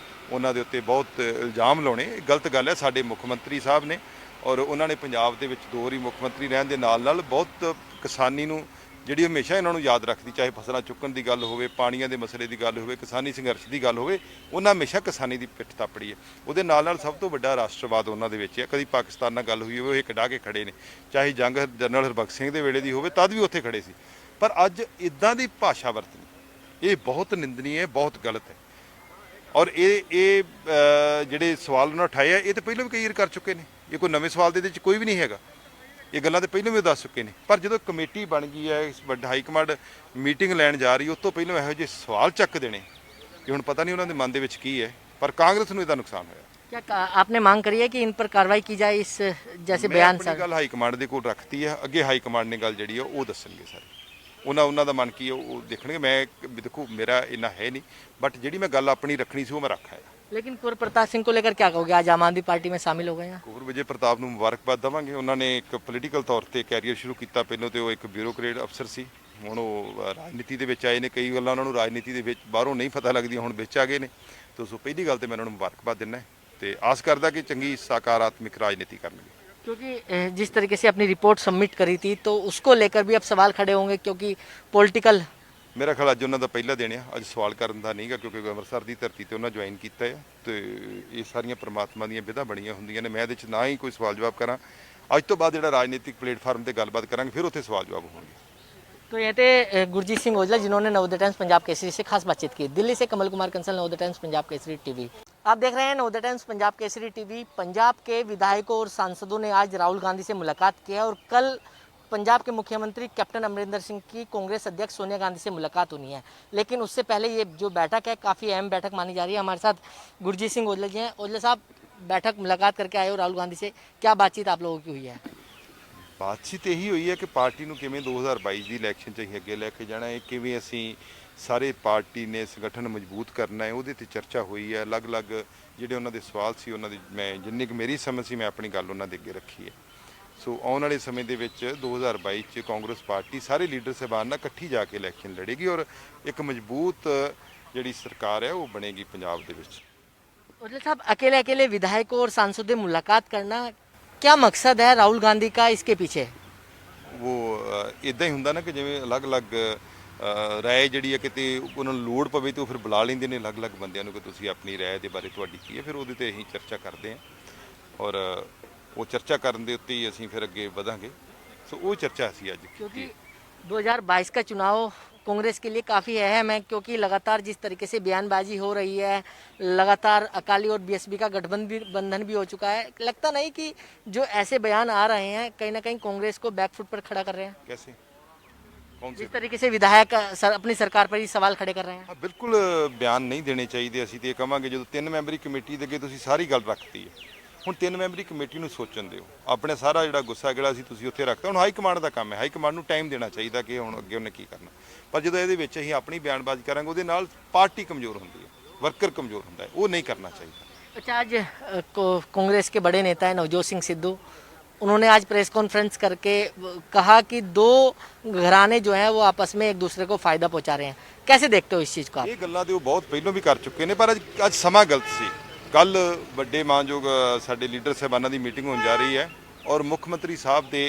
ਉਹਨਾਂ ਦੇ ਉੱਤੇ ਬਹੁਤ ਇਲਜ਼ਾਮ ਲਾਉਣੇ, ਇਹ ਗਲਤ ਗੱਲ ਹੈ। ਸਾਡੇ ਮੁੱਖ ਮੰਤਰੀ ਸਾਹਿਬ ਨੇ ਔਰ ਉਹਨਾਂ ਨੇ ਪੰਜਾਬ ਦੇ ਵਿੱਚ 2 ਵਾਰੀ ਮੁੱਖ ਮੰਤਰੀ ਰਹਿਣ ਦੇ ਨਾਲ ਬਹੁਤ ਕਿਸਾਨੀ ਨੂੰ ਜਿਹੜੀ ਹਮੇਸ਼ਾ ਇਹਨਾਂ ਨੂੰ ਯਾਦ ਰੱਖਦੀ, ਚਾਹੇ ਫਸਲਾਂ ਚੁੱਕਣ ਦੀ ਗੱਲ ਹੋਵੇ, ਪਾਣੀਆਂ ਦੇ ਮਸਲੇ ਦੀ ਗੱਲ ਹੋਵੇ, ਕਿਸਾਨੀ ਸੰਘਰਸ਼ ਦੀ ਗੱਲ ਹੋਵੇ, ਉਹਨਾਂ ਹਮੇਸ਼ਾ ਕਿਸਾਨੀ ਦੀ ਪਿੱਠ ਥਾਪੜੀ ਹੈ। ਉਹਦੇ ਨਾਲ ਸਭ ਤੋਂ ਵੱਡਾ ਰਾਸ਼ਟਰਵਾਦ ਉਹਨਾਂ ਦੇ ਵਿੱਚ ਹੈ। ਕਦੀ ਪਾਕਿਸਤਾਨ ਨਾਲ ਗੱਲ ਹੋਈ ਹੋਵੇ ਉਹ ਇਹ ਕਢਾ ਕੇ ਖੜੇ ਨੇ, ਚਾਹੇ ਜੰਗ ਜਨਰਲ ਹਰਬਖਸ਼ ਸਿੰਘ ਦੇ ਵੇਲੇ ਦੀ ਹੋਵੇ ਤਦ ਵੀ ਉੱਥੇ ਖੜੇ ਸੀ। ਪਰ ਅੱਜ ਇਦਾਂ ਦੀ ਭਾਸ਼ਾ ਵਰਤਣੀ ਇਹ ਬਹੁਤ ਨਿੰਦਨੀ ਹੈ, ਬਹੁਤ ਗਲਤ ਹੈ। ਔਰ ਇਹ ਜਿਹੜੇ ਸਵਾਲ ਉਹਨਾਂ ਉਠਾਏ ਆ ਇਹ ਤਾਂ ਪਹਿਲਾਂ ਵੀ ਕਈ ਵਾਰ ਕਰ ਚੁੱਕੇ ਨੇ, ਇਹ ਕੋਈ ਨਵੇਂ ਸਵਾਲ ਦੇ ਇਹਦੇ 'ਚ ਕੋਈ ਵੀ ਨਹੀਂ ਹੈਗਾ। ਇਹ ਗੱਲਾਂ ਤੇ ਪਹਿਲਾਂ ਵੀ ਦੱਸ ਚੁੱਕੇ ਨੇ। ਪਰ ਜਦੋਂ ਕਮੇਟੀ ਬਣ ਗਈ ਹੈ, ਵੱਡਾ ਹਾਈ ਕਮਾਂਡ ਮੀਟਿੰਗ ਲੈਣ ਜਾ ਰਹੀ, ਉਸ ਤੋਂ ਪਹਿਲਾਂ ਇਹੋ ਜਿਹੇ ਸਵਾਲ ਚੱਕ ਦੇਣੇ ਕਿ ਹੁਣ ਪਤਾ ਨਹੀਂ ਉਹਨਾਂ ਦੇ ਮਨ ਦੇ ਵਿੱਚ ਕੀ ਹੈ। ਪਰ ਕਾਂਗਰਸ ਨੂੰ ਇਹਦਾ ਨੁਕਸਾਨ ਹੋਇਆ। क्या आपने मांग करी है कि इन पर कार्रवाई की जाए, इस जैसे ਮੈਂ बयान ਆਪਣੀ ਗੱਲ ਹਾਈ ਕਮਾਂਡ ਦੇ ਕੋਲ ਰੱਖਤੀ ਹੈ, ਅੱਗੇ ਹਾਈ ਕਮਾਂਡ ਨੇ ਗੱਲ ਜਿਹੜੀ ਹੈ ਉਹ ਦੱਸਣਗੇ ਸਾਰੇ। ਉਹਨਾਂ ਦਾ ਮਨ ਕੀ ਹੈ ਉਹ ਦੇਖਣਗੇ। ਮੈਂ ਦੇਖੋ ਮੇਰਾ ਇੰਨਾ ਹੈ ਨਹੀਂ, ਬਟ ਜਿਹੜੀ ਮੈਂ ਗੱਲ ਆਪਣੀ ਰੱਖਣੀ ਸੀ ਉਹ ਮੈਂ ਰੱਖ ਆਇਆ। लेकिन कुंवर प्रताप सिंह को लेकर क्या कहोगे? आज आम आदमी पार्टी में शामिल हो गए हैं। ਕੁੰਵਰ ਵਿਜੇ ਪ੍ਰਤਾਪ ਨੂੰ ਮੁਬਾਰਕਬਾਦ ਦੇਵਾਂਗੇ। ਉਹਨਾਂ ਨੇ ਇੱਕ ਪੋਲੀਟੀਕਲ ਤੌਰ ਤੇ ਕੈਰੀਅਰ ਸ਼ੁਰੂ ਕੀਤਾ। ਪਹਿਲਾਂ ਤੇ ਉਹ ਇੱਕ ਬਿਊਰੋਕਰੇਟ ਅਫਸਰ ਸੀ, ਹੁਣ ਉਹ ਰਾਜਨੀਤੀ ਦੇ ਵਿੱਚ ਆਏ ਨੇ। ਕਈ ਗੱਲਾਂ ਉਹਨਾਂ ਨੂੰ ਰਾਜਨੀਤੀ ਦੇ ਵਿੱਚ ਬਾਹਰੋਂ ਨਹੀਂ ਪਤਾ ਲੱਗਦੀਆਂ, ਹੁਣ ਵਿੱਚ ਆ ਗਏ ਨੇ। ਤੇ ਉਸ ਪਹਿਲੀ ਗੱਲ ਤੇ ਮੈਂ ਉਹਨਾਂ ਨੂੰ ਮੁਬਾਰਕਬਾਦ ਦਿੰਦਾ ਤੇ ਆਸ ਕਰਦਾ ਕਿ ਚੰਗੀ ਸਕਾਰਾਤਮਕ ਰਾਜਨੀਤੀ ਕਰਨਗੇ। क्योंकि जिस तरीके से अपनी रिपोर्ट सबमिट करी थी तो उसको लेकर भी अब सवाल खड़े होंगे, क्योंकि पॉलिटिकल। ਮੇਰਾ ਖਿਆਲ ਅੱਜ ਉਹਨਾਂ ਦਾ ਪਹਿਲਾ ਦਿਨ ਆ। ਅੱਜ ਸਵਾਲ ਕਰਨ ਦਾ ਨਹੀਂਗਾ ਕਿਉਂਕਿ ਅੰਮ੍ਰਿਤਸਰ ਦੀ ਧਰਤੀ ਤੇ ਉਹਨਾਂ ਜੁਆਇਨ ਕੀਤਾ ਹੈ ਤੇ ਇਹ ਸਾਰੀਆਂ ਪ੍ਰਮਾਤਮਾ ਦੀਆਂ ਵਿਧਾ ਬਣੀਆਂ ਹੁੰਦੀਆਂ ਨੇ। ਮੈਂ ਇਹਦੇ 'ਚ ਨਾ ਹੀ ਕੋਈ ਸਵਾਲ ਜਵਾਬ ਕਰਾਂ। ਅੱਜ ਤੋਂ ਬਾਅਦ ਜਿਹੜਾ ਰਾਜਨੀਤਿਕ ਪਲੇਟਫਾਰਮ ਤੇ ਗੱਲਬਾਤ ਕਰਾਂਗੇ ਫਿਰ ਉੱਥੇ ਸਵਾਲ ਜਵਾਬ ਹੋਣਗੇ। तो ये थे गुरजीत सिंह औजला जिन्होंने नवोदय टाइम्स पंजाब केसरी से खास बातचीत की। दिल्ली से कमल कुमार कंसल, नवोदय टाइम्स पंजाब केसरी टीवी। आप देख रहे हैं नवोदय टाइम्स पंजाब केसरी टीवी। पंजाब के विधायकों और सांसदों ने आज राहुल गांधी से मुलाकात की है और कल पंजाब के मुख्यमंत्री कैप्टन अमरिंदर सिंह की कांग्रेस अध्यक्ष सोनिया गांधी से मुलाकात होनी है। लेकिन उससे पहले ये जो बैठक है काफ़ी अहम बैठक मानी जा रही है। हमारे साथ गुरजीत सिंह औजला जी हैं। औजला साहब, बैठक मुलाकात करके आए हो राहुल गांधी से, क्या बातचीत आप लोगों की हुई है? ਬਾਤਚੀਤ ਇਹੀ ਹੋਈ ਹੈ ਕਿ ਪਾਰਟੀ ਨੂੰ ਕਿਵੇਂ 2022 ਦੀ ਇਲੈਕਸ਼ਨ 'ਚ ਅਸੀਂ ਅੱਗੇ ਲੈ ਕੇ ਜਾਣਾ ਹੈ, ਕਿਵੇਂ ਅਸੀਂ ਸਾਰੇ ਪਾਰਟੀ ਨੇ ਸੰਗਠਨ ਮਜ਼ਬੂਤ ਕਰਨਾ ਹੈ, ਉਹਦੇ ਤੇ ਚਰਚਾ ਹੋਈ ਹੈ। ਅਲੱਗ-ਅਲੱਗ ਜਿਹੜੇ ਉਹਨਾਂ ਦੇ ਸਵਾਲ ਸੀ ਉਹਨਾਂ ਦੀ ਮੈਂ ਜਿੰਨੀ ਕੁ ਮੇਰੀ ਸਮਝ ਸੀ ਮੈਂ ਆਪਣੀ ਗੱਲ ਉਹਨਾਂ ਦੇ ਅੱਗੇ ਰੱਖੀ ਹੈ। ਸੋ ਆਉਣ ਵਾਲੇ ਸਮੇਂ ਦੇ ਵਿੱਚ 2022 ਚ ਕਾਂਗਰਸ ਪਾਰਟੀ ਸਾਰੇ ਲੀਡਰ ਸਾਹਿਬਾਨ ਨਾਲ ਇਕੱਠੀ ਜਾ ਕੇ ਇਲੈਕਸ਼ਨ ਲੜੇਗੀ ਔਰ ਇੱਕ ਮਜ਼ਬੂਤ ਜਿਹੜੀ ਸਰਕਾਰ ਹੈ ਉਹ ਬਣੇਗੀ ਪੰਜਾਬ ਦੇ ਵਿੱਚ। ओझला साहब, अकेले अकेले विधायकों और सांसदों से मुलाकात करना क्या मकसद है राहुल गांधी का इसके पीछे? ਉਹ ਇਦਾਂ ਹੀ ਹੁੰਦਾ ਨਾ ਕਿ ਜਿਵੇਂ ਅਲੱਗ-ਅਲੱਗ ਰਾਏ ਜਿਹੜੀ ਹੈ ਕਿਤੇ ਉਹਨਾਂ ਨੂੰ ਲੋੜ ਪਵੇ ਤਾਂ ਉਹ ਫਿਰ ਬੁਲਾ ਲੈਂਦੇ ਨੇ ਅਲੱਗ-ਅਲੱਗ ਬੰਦਿਆਂ ਨੂੰ ਕਿ ਤੁਸੀਂ ਆਪਣੀ ਰਾਏ ਦੇ ਬਾਰੇ ਤੁਹਾਡੀ ਕੀ ਹੈ, ਫਿਰ ਉਹਦੇ ਤੇ ਅਸੀਂ ਚਰਚਾ ਕਰਦੇ ਹਾਂ ਔਰ ਉਹ ਚਰਚਾ ਕਰਨ ਦੇ ਉੱਤੇ ਹੀ ਅਸੀਂ ਫਿਰ ਅੱਗੇ ਵਧਾਂਗੇ। ਸੋ ਉਹ ਚਰਚਾ ਸੀ ਅੱਜ क्योंकि 2022 का चुनाव कांग्रेस के लिए काफ़ी अहम है, क्योंकि लगातार जिस तरीके से बयानबाजी हो रही है, लगातार अकाली और बीएसपी का गठबंधन भी हो चुका है, लगता नहीं कि जो ऐसे बयान आ रहे हैं कहीं ना कहीं कांग्रेस को बैकफुट पर खड़ा कर रहे हैं? कैसे कौन से जिस तरीके से विधायक अपनी सरकार पर ही सवाल खड़े कर रहे हैं। ਹਾਂ ਬਿਲਕੁਲ ਬਿਆਨ ਨਹੀਂ ਦੇਣੇ ਚਾਹੀਦੇ। ਅਸੀਂ ਤੇ ਇਹ ਕਵਾਂਗੇ ਜਦੋਂ 3 ਮੈਂਬਰੀ ਕਮੇਟੀ ਦੇ ਅੱਗੇ ਤੁਸੀਂ ਸਾਰੀ ਗੱਲ ਰੱਖਤੀ ਹੈ, ਹੁਣ 3 ਮੈਂਬਰੀ ਕਮੇਟੀ ਨੂੰ ਸੋਚਣ ਦਿਓ। ਆਪਣੇ ਸਾਰਾ ਜਿਹੜਾ ਗੁੱਸਾ ਗਿਲਾ ਸੀ ਤੁਸੀਂ ਉੱਥੇ ਰੱਖਤਾ। ਹੁਣ ਹਾਈ ਕਮਾਂਡ ਦਾ ਕੰਮ ਹੈ, ਹਾਈ ਕਮਾਂਡ ਨੂੰ ਟਾਈਮ ਦੇਣਾ ਚਾਹੀਦਾ ਕਿ ਹੁਣ ਅੱਗੇ ਉਹਨੇ ਕੀ ਕਰਨਾ। ਪਰ ਜਦੋਂ ਇਹਦੇ ਵਿੱਚ ਅਸੀਂ ਆਪਣੀ ਬਿਆਨਬਾਜ਼ੀ ਕਰਾਂਗੇ ਉਹਦੇ ਨਾਲ ਪਾਰਟੀ ਕਮਜ਼ੋਰ ਹੁੰਦੀ ਹੈ, ਵਰਕਰ ਕਮਜ਼ੋਰ ਹੁੰਦਾ ਹੈ, ਉਹ ਨਹੀਂ ਕਰਨਾ ਚਾਹੀਦਾ। अच्छा, आज कांग्रेस के बड़े नेता है नवजोत सिंह सिद्धू, उन्होंने आज प्रेस कॉन्फ्रेंस करके कहा कि दो घराने जो हैं वो आपस में एक दूसरे को फायदा पहुंचा रहे हैं। कैसे देखते हो इस चीज़ को आप? ਇਹ ਗੱਲਾਂ ਤੇ ਉਹ ਬਹੁਤ ਪਹਿਲਾਂ ਵੀ ਕਰ ਚੁੱਕੇ ਨੇ, ਪਰ ਅੱਜ ਸਮਾਂ ਗਲਤ ਸੀ। ਕੱਲ ਵੱਡੇ ਮਾਨਯੋਗ ਸਾਡੇ ਲੀਡਰ ਸਾਹਿਬਾਨਾਂ ਦੀ ਮੀਟਿੰਗ ਹੋਣ ਜਾ ਰਹੀ ਹੈ ਔਰ ਮੁੱਖ ਮੰਤਰੀ ਸਾਹਿਬ ਦੇ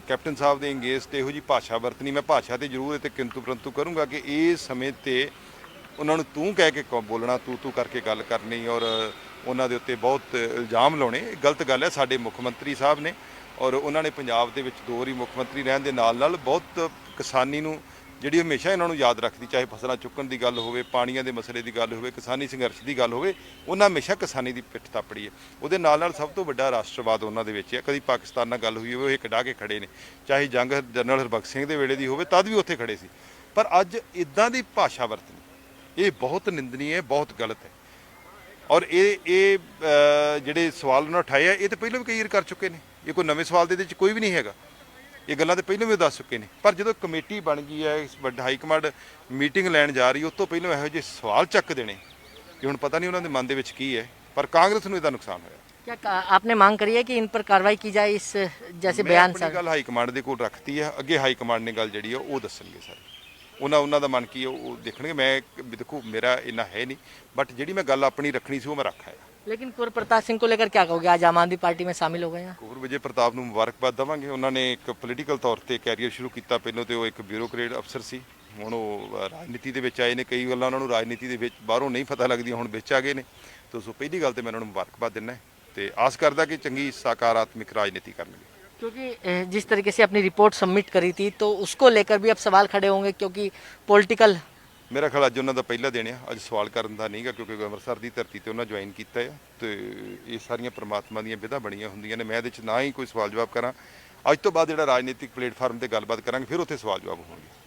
ਕੈਪਟਨ ਸਾਹਿਬ ਦੇ ਅੰਗੇਜ ਤੇ ਇਹੋ ਜੀ ਭਾਸ਼ਾ ਵਰਤਣੀ, ਮੈਂ ਭਾਸ਼ਾ ਤੇ ਜ਼ਰੂਰ ਤੇ ਕਿੰਤੂ ਪਰੰਤੂ ਕਰੂੰਗਾ ਕਿ ਇਸ ਸਮੇਂ ਤੇ ਉਹਨਾਂ ਨੂੰ ਤੂੰ ਕਹਿ ਕੇ ਬੋਲਣਾ, ਤੂੰ ਕਰਕੇ ਗੱਲ ਕਰਨੀ ਔਰ ਉਹਨਾਂ ਦੇ ਉੱਤੇ ਬਹੁਤ ਇਲਜ਼ਾਮ ਲਾਉਣੇ, ਇਹ ਗਲਤ ਗੱਲ ਹੈ। ਸਾਡੇ ਮੁੱਖ ਮੰਤਰੀ ਸਾਹਿਬ ਨੇ ਔਰ ਉਹਨਾਂ ਨੇ ਪੰਜਾਬ ਦੇ ਵਿੱਚ 2 ਵਾਰੀ ਮੁੱਖ ਮੰਤਰੀ ਰਹਿਣ ਦੇ ਨਾਲ ਬਹੁਤ ਕਿਸਾਨੀ ਨੂੰ ਜਿਹੜੀ ਹਮੇਸ਼ਾ ਇਹਨਾਂ ਨੂੰ ਯਾਦ ਰੱਖਦੀ, ਚਾਹੇ ਫਸਲਾਂ ਚੁੱਕਣ ਦੀ ਗੱਲ ਹੋਵੇ, ਪਾਣੀਆਂ ਦੇ ਮਸਲੇ ਦੀ ਗੱਲ ਹੋਵੇ, ਕਿਸਾਨੀ ਸੰਘਰਸ਼ ਦੀ ਗੱਲ ਹੋਵੇ, ਉਹਨਾਂ ਹਮੇਸ਼ਾ ਕਿਸਾਨੀ ਦੀ ਪਿੱਠ ਥਾਪੜੀ ਹੈ। ਉਹਦੇ ਨਾਲ ਸਭ ਤੋਂ ਵੱਡਾ ਰਾਸ਼ਟਰਵਾਦ ਉਹਨਾਂ ਦੇ ਵਿੱਚ ਹੈ। ਕਦੀ ਪਾਕਿਸਤਾਨ ਨਾਲ ਗੱਲ ਹੋਈ ਹੋਵੇ ਉਹ ਇਹ ਕਢਾ ਕੇ ਖੜੇ ਨੇ, ਚਾਹੇ ਜੰਗ ਜਨਰਲ ਹਰਬਖਸ਼ ਸਿੰਘ ਦੇ ਵੇਲੇ ਦੀ ਹੋਵੇ ਤਦ ਵੀ ਉੱਥੇ ਖੜੇ ਸੀ। ਪਰ ਅੱਜ ਇਦਾਂ ਦੀ ਭਾਸ਼ਾ ਵਰਤਣੀ ਇਹ ਬਹੁਤ ਨਿੰਦਨੀय ਹੈ, ਬਹੁਤ ਗਲਤ ਹੈ। ਔਰ ਇਹ ਜਿਹੜੇ ਸਵਾਲ ਉਹਨਾਂ ਉਠਾਏ ਆ ਇਹ ਤਾਂ ਪਹਿਲਾਂ ਵੀ ਕਈ ਵਾਰ ਕਰ ਚੁੱਕੇ ਨੇ, ਇਹ ਕੋਈ ਨਵੇਂ ਸਵਾਲ ਦੇ ਵਿੱਚ ਕੋਈ ਵੀ ਨਹੀਂ ਹੈਗਾ। ਇਹ ਗੱਲਾਂ ਤੇ ਪਹਿਲਾਂ ਵੀ ਦੱਸ ਚੁੱਕੇ ਨੇ, ਪਰ ਜਦੋਂ ਕਮੇਟੀ ਬਣ ਗਈ ਹੈ, ਇਸ ਵੱਡਾ ਹਾਈ ਕਮਾਂਡ ਮੀਟਿੰਗ ਲੈਣ ਜਾ ਰਹੀ, ਉਸ ਤੋਂ ਪਹਿਲਾਂ ਇਹੋ ਜਿਹੇ ਸਵਾਲ ਚੱਕ ਦੇਣੇ ਕਿ ਹੁਣ ਪਤਾ ਨਹੀਂ ਉਹਨਾਂ ਦੇ ਮਨ ਦੇ ਵਿੱਚ ਕੀ ਹੈ। ਪਰ ਕਾਂਗਰਸ ਨੂੰ ਇਹਦਾ ਨੁਕਸਾਨ ਹੋਇਆ। क्या आपने मांग करी है कि इन पर कार्रवाई की जाए इस जैसे ਮੈਂ बयान ਆਪਣੀ ਗੱਲ ਹਾਈ ਕਮਾਂਡ ਦੇ ਕੋਲ ਰੱਖਤੀ ਹੈ, ਅੱਗੇ ਹਾਈ ਕਮਾਂਡ ਨੇ ਗੱਲ ਜਿਹੜੀ ਆ ਉਹ ਦੱਸਣਗੇ ਸਾਰੇ। ਉਹਨਾਂ ਦਾ ਮਨ ਕੀ ਹੈ ਉਹ ਦੇਖਣਗੇ। ਮੈਂ ਦੇਖੋ ਮੇਰਾ ਇੰਨਾ ਹੈ ਨਹੀਂ, ਬਟ ਜਿਹੜੀ ਮੈਂ ਗੱਲ ਆਪਣੀ ਰੱਖਣੀ ਸੀ ਉਹ ਮੈਂ ਰੱਖ ਆਇਆ। लेकिन कुंवर प्रताप सिंह को लेकर क्या कहोगे? आज आम आदमी पार्टी में शामिल हो गए हैं। ਕੁੰਵਰ ਵਿਜੇ ਪ੍ਰਤਾਪ ਨੂੰ ਮੁਬਾਰਕਬਾਦ ਦੇਵਾਂਗੇ। ਉਹਨਾਂ ਨੇ ਇੱਕ ਪੋਲੀਟੀਕਲ ਤੌਰ ਤੇ ਕੈਰੀਅਰ ਸ਼ੁਰੂ ਕੀਤਾ। ਪਹਿਲਾਂ ਤੇ ਉਹ ਇੱਕ ਬਿਊਰੋਕਰੇਟ ਅਫਸਰ ਸੀ, ਹੁਣ ਉਹ ਰਾਜਨੀਤੀ ਦੇ ਵਿੱਚ ਆਏ ਨੇ। ਕਈ ਗੱਲਾਂ ਉਹਨਾਂ ਨੂੰ ਰਾਜਨੀਤੀ ਦੇ ਵਿੱਚ ਬਾਹਰੋਂ ਨਹੀਂ ਪਤਾ ਲੱਗਦੀਆਂ, ਹੁਣ ਵਿੱਚ ਆ ਗਏ ਨੇ। ਤੋਂ ਸੋ ਪਹਿਲੀ ਗੱਲ ਤੇ ਮੈਂ ਉਹਨਾਂ ਨੂੰ ਮੁਬਾਰਕਬਾਦ ਦਿੰਦਾ ਤੇ ਆਸ ਕਰਦਾ ਕਿ ਚੰਗੀ ਸਕਾਰਾਤਮਕ ਰਾਜਨੀਤੀ ਕਰਨਗੇ। क्योंकि जिस तरीके से अपनी रिपोर्ट सबमिट करी थी तो उसको लेकर भी अब सवाल खड़े होंगे, क्योंकि पॉलिटिकल ਮੇਰਾ ਖਿਆਲ ਅੱਜ ਉਹਨਾਂ ਦਾ ਪਹਿਲਾ ਦਿਨ ਆ, ਅੱਜ ਸਵਾਲ ਕਰਨ ਦਾ ਨਹੀਂਗਾ, ਕਿਉਂਕਿ ਅੰਮ੍ਰਿਤਸਰ ਦੀ ਧਰਤੀ ਤੇ ਉਹਨਾਂ ਜੁਆਇਨ ਕੀਤਾ ਹੈ ਤੇ ਇਹ ਸਾਰੀਆਂ ਪ੍ਰਮਾਤਮਾ ਦੀਆਂ ਵਿਧਾ ਬਣੀਆਂ ਹੁੰਦੀਆਂ ਨੇ। ਮੈਂ ਇਹਦੇ 'ਚ ਨਾ ਹੀ ਕੋਈ ਸਵਾਲ ਜਵਾਬ ਕਰਾਂ। ਅੱਜ ਤੋਂ ਬਾਅਦ ਜਿਹੜਾ ਰਾਜਨੀਤਿਕ ਪਲੇਟਫਾਰਮ ਤੇ ਗੱਲਬਾਤ ਕਰਾਂਗੇ, ਫਿਰ ਉੱਥੇ ਸਵਾਲ ਜਵਾਬ ਹੋਣਗੇ।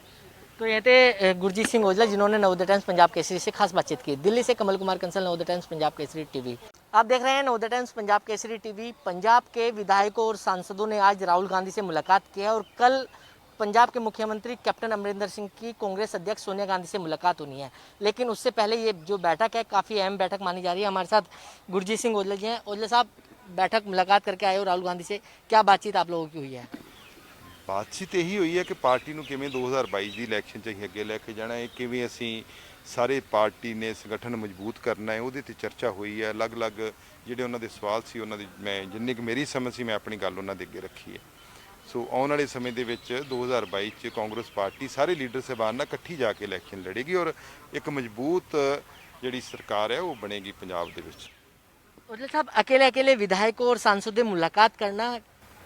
तो ये थे गुरजीत सिंह औजला, जिन्होंने नवोदय टाइम्स पंजाब केसरी से खास बातचीत की। दिल्ली से कमल कुमार कंसल, नवोदय टाइम्स पंजाब केसरी टीवी। आप देख रहे हैं नवोदय टाइम्स पंजाब केसरी टीवी। पंजाब के विधायकों और सांसदों ने आज राहुल गांधी से मुलाकात की है और कल पंजाब के मुख्यमंत्री कैप्टन अमरिंदर सिंह की कांग्रेस अध्यक्ष सोनिया गांधी से मुलाकात होनी है। लेकिन उससे पहले ये जो बैठक है काफ़ी अहम बैठक मानी जा रही है। हमारे साथ गुरजीत सिंह औजला जी हैं। औजला साहब, बैठक मुलाकात करके आए हो राहुल गांधी से, क्या बातचीत आप लोगों की हुई है? ਬਾਤਚੀਤ ਇਹੀ ਹੋਈ ਹੈ ਕਿ ਪਾਰਟੀ ਨੂੰ ਕਿਵੇਂ 2022 ਦੀ ਇਲੈਕਸ਼ਨ 'ਚ ਅਸੀਂ ਅੱਗੇ ਲੈ ਕੇ ਜਾਣਾ ਹੈ, ਕਿਵੇਂ ਅਸੀਂ ਸਾਰੇ ਪਾਰਟੀ ਨੇ ਸੰਗਠਨ ਮਜ਼ਬੂਤ ਕਰਨਾ ਹੈ, ਉਹਦੇ ਤੇ ਚਰਚਾ ਹੋਈ ਹੈ। ਅਲੱਗ-ਅਲੱਗ ਜਿਹੜੇ ਉਹਨਾਂ ਦੇ ਸਵਾਲ ਸੀ ਉਹਨਾਂ ਦੀ ਮੈਂ ਜਿੰਨੀ ਕੁ ਮੇਰੀ ਸਮਝ ਸੀ ਮੈਂ ਆਪਣੀ ਗੱਲ ਉਹਨਾਂ ਦੇ ਅੱਗੇ ਰੱਖੀ ਹੈ। ਸੋ ਆਉਣ ਵਾਲੇ ਸਮੇਂ ਦੇ ਵਿੱਚ 2022 ਚ ਕਾਂਗਰਸ ਪਾਰਟੀ ਸਾਰੇ ਲੀਡਰ ਸਾਹਿਬਾਨ ਨਾਲ ਇਕੱਠੀ ਜਾ ਕੇ ਇਲੈਕਸ਼ਨ ਲੜੇਗੀ ਔਰ ਇੱਕ ਮਜ਼ਬੂਤ ਜਿਹੜੀ ਸਰਕਾਰ ਹੈ ਉਹ ਬਣੇਗੀ ਪੰਜਾਬ ਦੇ ਵਿੱਚ। औजला साहब, अकेले अकेले विधायकों और सांसदों से मुलाकात करना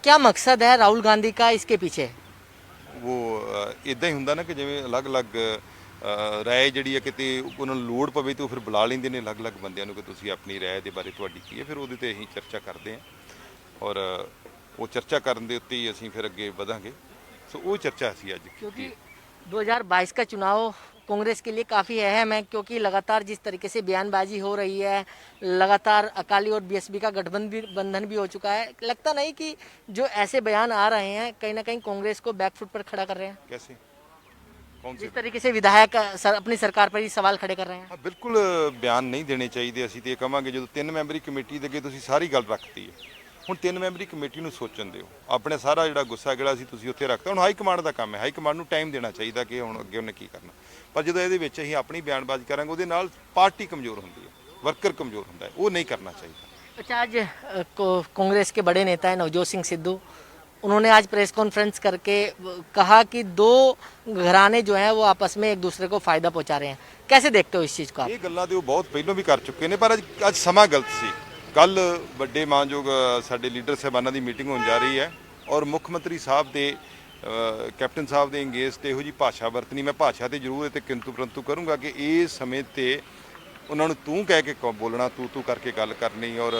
क्या मकसद है राहुल गांधी का इसके पीछे? ਉਹ ਇਦਾਂ ਹੀ ਹੁੰਦਾ ਨਾ ਕਿ ਜਿਵੇਂ ਅਲੱਗ-ਅਲੱਗ ਰਾਏ ਜਿਹੜੀ ਹੈ ਕਿਤੇ ਉਹਨਾਂ ਨੂੰ ਲੋੜ ਪਵੇ ਤਾਂ ਉਹ ਫਿਰ ਬੁਲਾ ਲੈਂਦੇ ਨੇ ਅਲੱਗ-ਅਲੱਗ ਬੰਦਿਆਂ ਨੂੰ ਕਿ ਤੁਸੀਂ ਆਪਣੀ ਰਾਏ ਦੇ ਬਾਰੇ ਤੁਹਾਡੀ ਕੀ ਹੈ, ਫਿਰ ਉਹਦੇ ਤੇ ਅਸੀਂ ਚਰਚਾ ਕਰਦੇ ਹਾਂ ਔਰ ਉਹ ਚਰਚਾ ਕਰਨ ਦੇ ਉੱਤੇ ਹੀ ਅਸੀਂ ਫਿਰ ਅੱਗੇ ਵਧਾਂਗੇ। ਸੋ ਉਹ ਚਰਚਾ ਸੀ ਅੱਜ। क्योंकि 2022 का चुनाव कांग्रेस के लिए काफ़ी अहम है, क्योंकि लगातार जिस तरीके से बयानबाजी हो रही है, लगातार अकाली और बीएसपी का गठबंधन भी हो चुका है, लगता नहीं कि जो ऐसे बयान आ रहे हैं कहीं ना कहीं कांग्रेस को बैकफुट पर खड़ा कर रहे हैं? कैसे कौन से जिस तरीके से विधायक अपनी सरकार पर ही सवाल खड़े कर रहे हैं। ਹਾਂ ਬਿਲਕੁਲ ਬਿਆਨ ਨਹੀਂ ਦੇਣੇ ਚਾਹੀਦੇ। ਅਸੀਂ ਤੇ ਇਹ ਕਵਾਂਗੇ ਜਦੋਂ 3 ਮੈਂਬਰੀ ਕਮੇਟੀ ਦੇ ਅੱਗੇ ਤੁਸੀਂ ਸਾਰੀ ਗੱਲ ਰੱਖਤੀ ਹੈ, ਹੁਣ 3 ਮੈਂਬਰੀ ਕਮੇਟੀ ਨੂੰ ਸੋਚਣ ਦਿਓ। ਆਪਣੇ ਸਾਰਾ ਜਿਹੜਾ ਗੁੱਸਾ ਜਿਹੜਾ ਸੀ ਤੁਸੀਂ ਉੱਥੇ ਰੱਖਤਾ। ਹੁਣ ਹਾਈ ਕਮਾਂਡ ਦਾ ਕੰਮ ਹੈ, ਹਾਈ ਕਮਾਂਡ ਨੂੰ ਟਾਈਮ ਦੇਣਾ ਚਾਹੀਦਾ ਕਿ ਹੁਣ ਅੱਗੇ ਉਹਨੇ ਕੀ ਕਰਨਾ। ਪਰ ਜਦੋਂ ਇਹਦੇ ਵਿੱਚ ਅਸੀਂ ਆਪਣੀ ਬਿਆਨਬਾਜ਼ੀ ਕਰਾਂਗੇ ਉਹਦੇ ਨਾਲ ਪਾਰਟੀ ਕਮਜ਼ੋਰ ਹੁੰਦੀ ਹੈ, ਵਰਕਰ ਕਮਜ਼ੋਰ ਹੁੰਦਾ है, वो नहीं करना चाहिए। अच्छा, आज कांग्रेस के बड़े नेता है नवजोत सिंह सिद्धू, उन्होंने आज प्रेस कॉन्फ्रेंस करके कहा कि दो घराने जो हैं वो आपस में एक दूसरे को फायदा पहुंचा रहे हैं। कैसे देखते हो इस चीज़ को आप? ਇਹ ਗੱਲਾਂ ਤੇ ਉਹ ਬਹੁਤ ਪਹਿਲਾਂ ਵੀ ਕਰ ਚੁੱਕੇ ਨੇ, ਪਰ ਅੱਜ ਸਮਾਂ ਗਲਤ ਸੀ। ਕੱਲ ਵੱਡੇ ਮਾਨਯੋਗ ਸਾਡੇ ਲੀਡਰ ਸਾਹਿਬਾਨਾਂ ਦੀ ਮੀਟਿੰਗ ਹੋਣ ਜਾ ਰਹੀ ਹੈ ਔਰ ਮੁੱਖ ਮੰਤਰੀ ਸਾਹਿਬ ਦੇ ਕੈਪਟਨ ਸਾਹਿਬ ਦੇ ਅੰਗੇਜ ਤੇ ਇਹੋ ਜੀ ਭਾਸ਼ਾ ਵਰਤਣੀ। ਮੈਂ ਭਾਸ਼ਾ ਤੇ ਜ਼ਰੂਰ ਤੇ ਕਿੰਤੂ ਪਰੰਤੂ ਕਰੂੰਗਾ ਕਿ ਇਸ ਸਮੇਂ ਤੇ ਉਹਨਾਂ ਨੂੰ ਤੂੰ ਕਹਿ ਕੇ ਬੋਲਣਾ, ਤੂੰ ਕਰਕੇ ਗੱਲ ਕਰਨੀ ਔਰ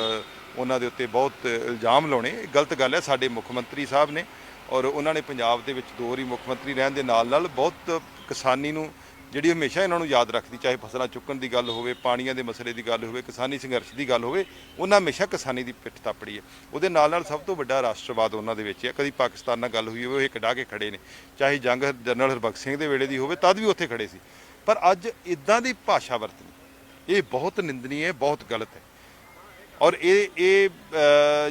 ਉਹਨਾਂ ਦੇ ਉੱਤੇ ਬਹੁਤ ਇਲਜ਼ਾਮ ਲਾਉਣੇ, ਇਹ ਗਲਤ ਗੱਲ ਹੈ। ਸਾਡੇ ਮੁੱਖ ਮੰਤਰੀ ਸਾਹਿਬ ਨੇ ਔਰ ਉਹਨਾਂ ਨੇ ਪੰਜਾਬ ਦੇ ਵਿੱਚ 2 ਵਾਰੀ ਮੁੱਖ ਮੰਤਰੀ ਰਹਿਣ ਦੇ ਨਾਲ ਬਹੁਤ ਕਿਸਾਨੀ ਨੂੰ ਜਿਹੜੀ ਹਮੇਸ਼ਾ ਇਹਨਾਂ ਨੂੰ ਯਾਦ ਰੱਖਦੀ, ਚਾਹੇ ਫਸਲਾਂ ਚੁੱਕਣ ਦੀ ਗੱਲ ਹੋਵੇ, ਪਾਣੀਆਂ ਦੇ ਮਸਲੇ ਦੀ ਗੱਲ ਹੋਵੇ, ਕਿਸਾਨੀ ਸੰਘਰਸ਼ ਦੀ ਗੱਲ ਹੋਵੇ, ਉਹਨਾਂ ਹਮੇਸ਼ਾ ਕਿਸਾਨੀ ਦੀ ਪਿੱਠ ਥਾਪੜੀ ਹੈ। ਉਹਦੇ ਨਾਲ ਸਭ ਤੋਂ ਵੱਡਾ ਰਾਸ਼ਟਰਵਾਦ ਉਹਨਾਂ ਦੇ ਵਿੱਚ ਹੈ। ਕਦੀ ਪਾਕਿਸਤਾਨ ਨਾਲ ਗੱਲ ਹੋਈ ਹੋਵੇ, ਉਹ ਇੱਕ ਡਾਹ ਕੇ ਖੜੇ ਨੇ, ਚਾਹੇ ਜੰਗ ਜਨਰਲ ਹਰਬਖਸ਼ ਸਿੰਘ ਦੇ ਵੇਲੇ ਦੀ ਹੋਵੇ ਤਦ ਵੀ ਉੱਥੇ ਖੜੇ ਸੀ। ਪਰ ਅੱਜ ਇਦਾਂ ਦੀ ਭਾਸ਼ਾ ਵਰਤਣੀ ਇਹ ਬਹੁਤ ਨਿੰਦਨੀय ਹੈ, ਬਹੁਤ ਗਲਤ ਹੈ। ਔਰ ਇਹ